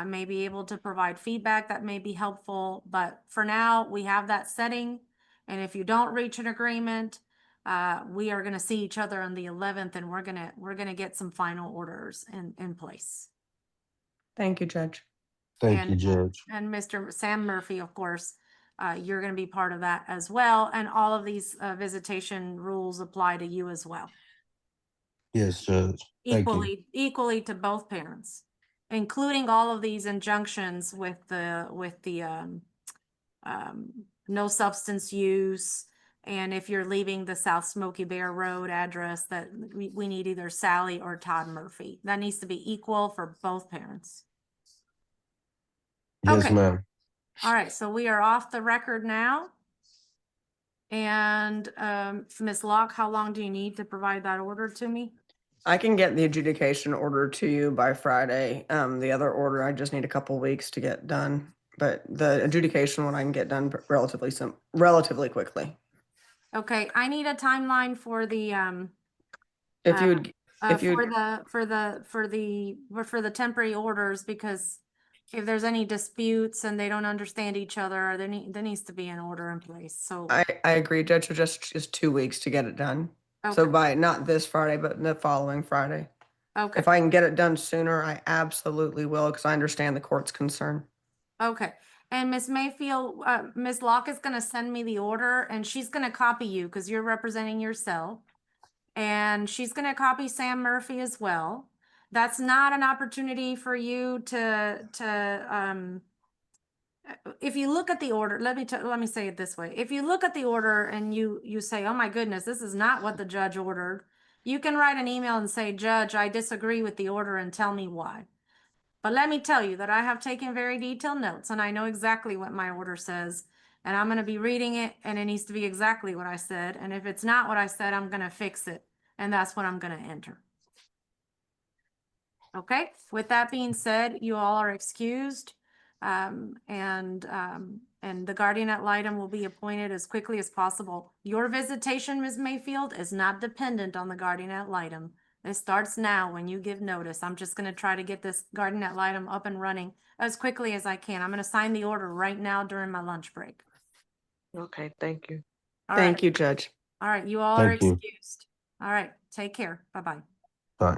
may be able to provide feedback that may be helpful, but for now, we have that setting. And if you don't reach an agreement, we are gonna see each other on the 11th, and we're gonna get some final orders in place. Thank you, Judge. Thank you, Judge. And Mr. Sam Murphy, of course, you're gonna be part of that as well, and all of these visitation rules apply to you as well. Yes, Judge. Thank you. Equally to both parents. including all of these injunctions with the no substance use. And if you're leaving the South Smoky Bear Road address, that we need either Sally or Todd Murphy. That needs to be equal for both parents. Yes, Okay. ma'am. All right, so we are off the record now. And Ms. Locke, how long do you need to provide that order to me? I can get the adjudication order to you by Friday. The other order, I just need a couple weeks to get done. But the adjudication one I can get done relatively quickly. Okay, I need a timeline for the If you would, if you, for the temporary orders, because if there's any disputes and they don't understand each other, there needs to be an order in place. So I agree, Judge, for just 2 weeks to get it done. So okay, by not this Friday, but the following Friday. okay, If I can get it done sooner, I absolutely will, because I understand the court's concern. okay. And Ms. Mayfield, Ms. Locke is gonna send me the order, and she's gonna copy you because you're representing yourself. And she's gonna copy Sam Murphy as well. That's not an opportunity for you to if you look at the order, let me say it this way. If you look at the order and you say, oh my goodness, this is not what the judge ordered, you can write an email and say, Judge, I disagree with the order and tell me why. But let me tell you that I have taken very detailed notes and I know exactly what my order says. And I'm gonna be reading it and it needs to be exactly what I said. And if it's not what I said, I'm gonna fix it. And that's what I'm gonna enter. Okay, with that being said, you all are excused. And the guardian ad litem will be appointed as quickly as possible. Your visitation, Ms. Mayfield, is not dependent on the guardian ad litem. It starts now when you give notice. I'm just gonna try to get this guardian ad litem up and running as quickly as I can. I'm gonna sign the order right now during my lunch break. Okay, thank you. All right. Thank you, Judge. All right, you all are Thank you. excused. All right, take care. Bye-bye. Bye.